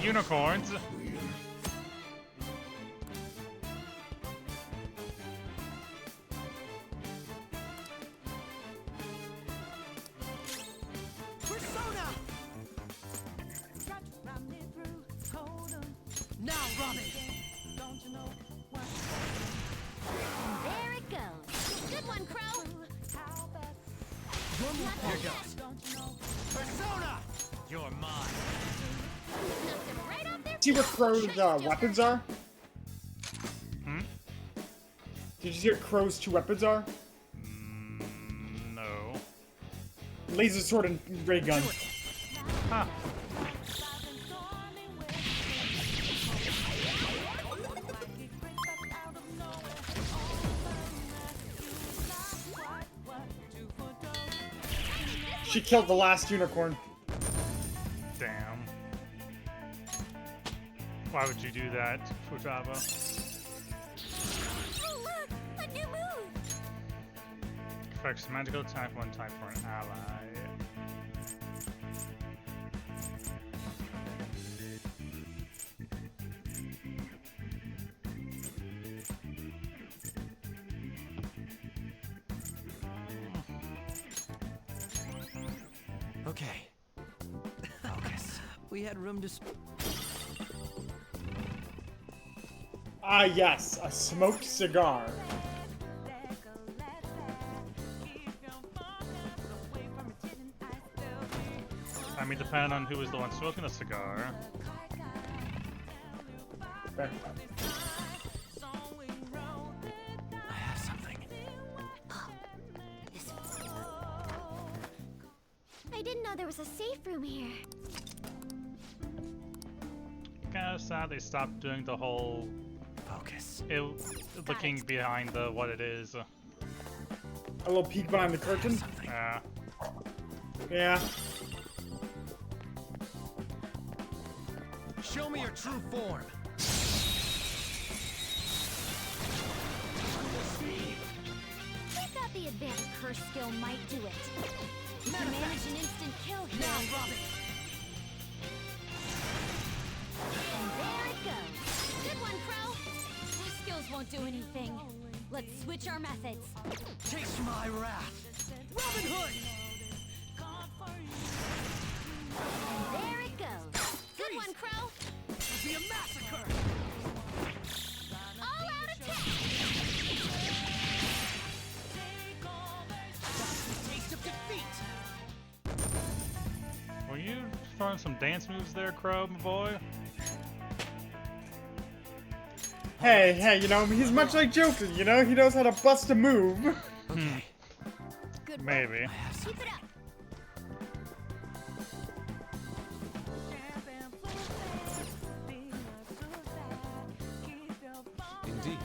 Unicorns. Persona! Now, Robin! There it goes. Good one, Crow. Here goes. Persona! You're mine. Right off there. See what Crow's weapons are? Hmm? Did you see what Crow's 2 weapons are? No. Laser sword and ray gun. Huh. She killed the last unicorn. Damn. Why would you do that, Futaba? Oh, look! A new move! Affects magical attack one type for an ally. Okay. Focus. We had room to Ah, yes, a smoked cigar. I mean, depending on who was the one smoking the cigar. Fair. I have something. I didn't know there was a safe room here. Kinda sad they stopped doing the whole focus. Looking behind the what it is. A little peek behind the curtain? Yeah. Yeah. Show me your true form. I thought the advanced curse skill might do it. You can manage an instant kill here. Now, Robin. And there it goes. Good one, Crow. Those skills won't do anything. Let's switch our methods. Taste my wrath. Robin Hood! And there it goes. Good one, Crow. It'll be a massacre! All out attack! That's the taste of defeat! Were you throwing some dance moves there, Crow, my boy? Hey, you know, he's much like Joker, you know? He knows how to bust a move. Okay. Good Maybe. Keep it up. Indeed.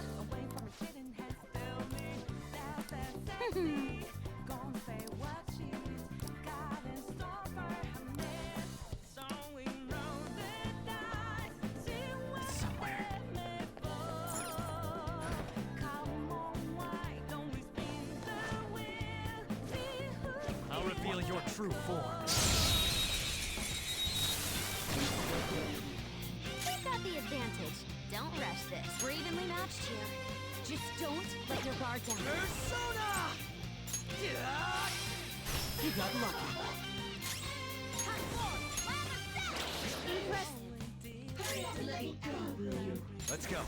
I'll reveal your true form. We got the advantage. Don't rush this. We're evenly matched here. Just don't let your guard down. Persona! You got lucky. Let's go.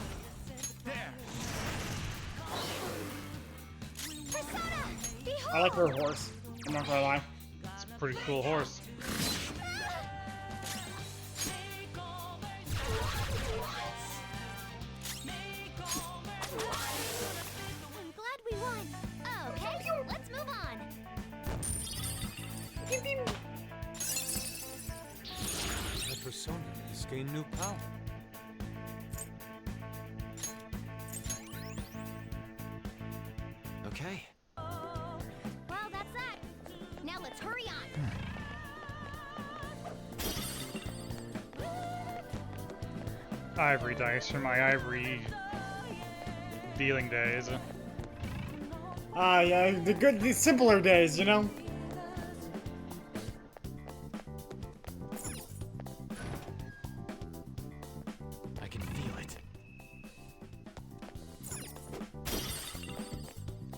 There. Persona! Behold! I like her horse. I'm not gonna lie. It's a pretty cool horse. I'm glad we won. Okay, let's move on. The persona has gained new power. Okay. Well, that's that. Now let's hurry on. ivory dice from my ivory dealing days. Yeah, the simpler days, you know? I can feel it.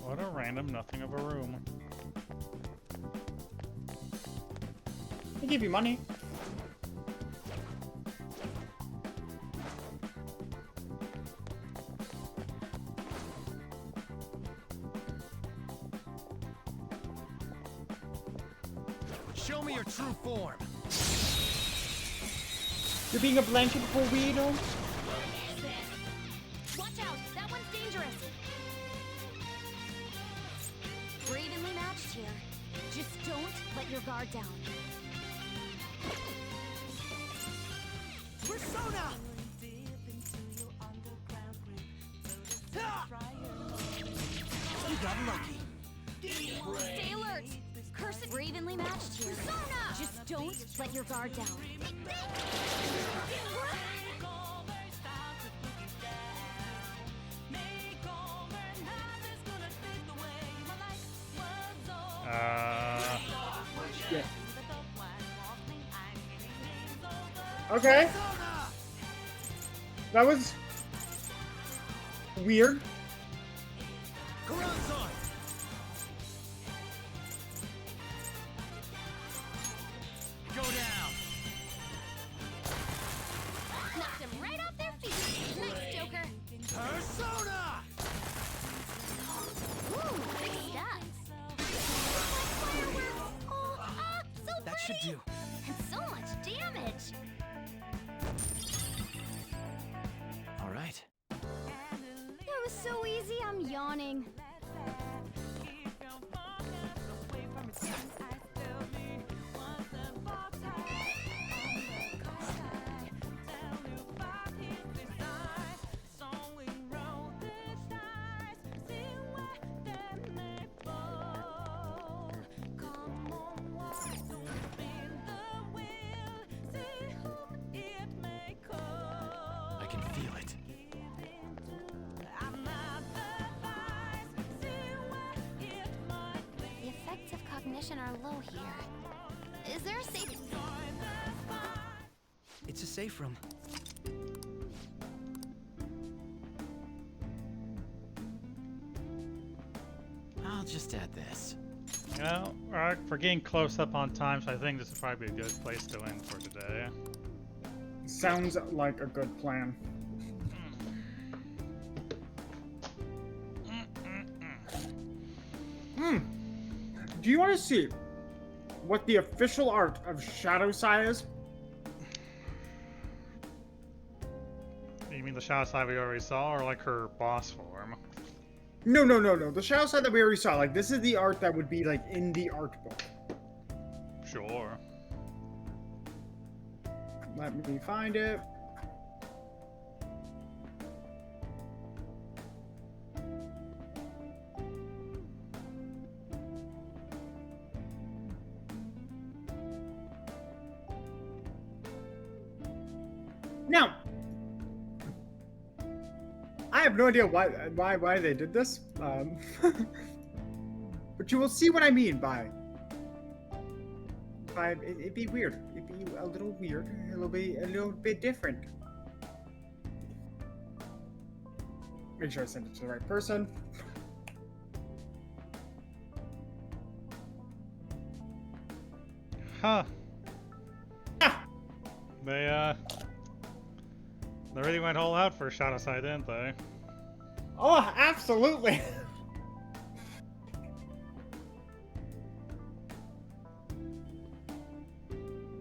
What a random nothing of a room. They give you money. Show me your true form. You're being a blanket for weirdo? Watch out! That one's dangerous! We're evenly matched here. Just don't let your guard down. Persona! You got lucky. Stay alert! Curse it! We're evenly matched here. Persona! Just don't let your guard down. Yeah. Okay. That was weird. Go down. Knocked him right off their feet. Nice, Joker. Persona! Ooh, big stats. Oh, so That should do. and so much damage. All right. That was so easy, I'm yawning. I can feel it. The effects of cognition are low here. Is there a safe... It's a safe room. I'll just add this. You know, we're getting close up on time, so I think this would probably be a good place to end for today. Sounds like a good plan. Do you want to see what the official art of Shadowside is? You mean the Shadow Side we already saw, or like her boss form? No. The Shadowside that we already saw. Like, this is the art that would be, like, in the art book. Sure. Let me find it. Now, I have no idea why they did this, but you will see what I mean by it'd be weird. It'd be a little weird, a little bit different. Make sure I send it to the right person. Huh. They really went all out for Shadowside, didn't they? Oh, absolutely.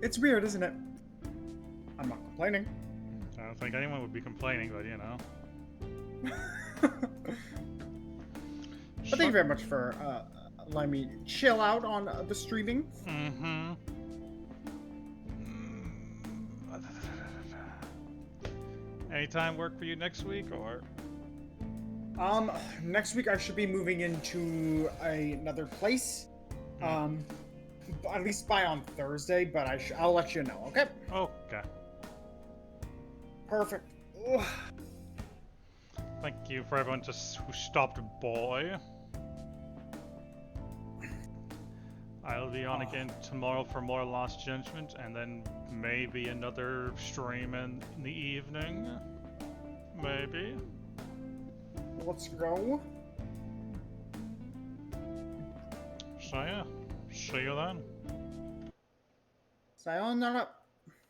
It's weird, isn't it? I'm not complaining. I don't think anyone would be complaining, but you know. But thank you very much for letting me chill out on the streaming. Mm-hmm. Anytime work for you next week, or? Next week I should be moving into another place. At least by on Thursday, but I'll let you know, okay? Okay. Perfect. Thank you for everyone who stopped by. I'll be on again tomorrow for more Lost Judgment, and then maybe another stream in the evening. Maybe. Let's go. So yeah, see you then. Sayonara.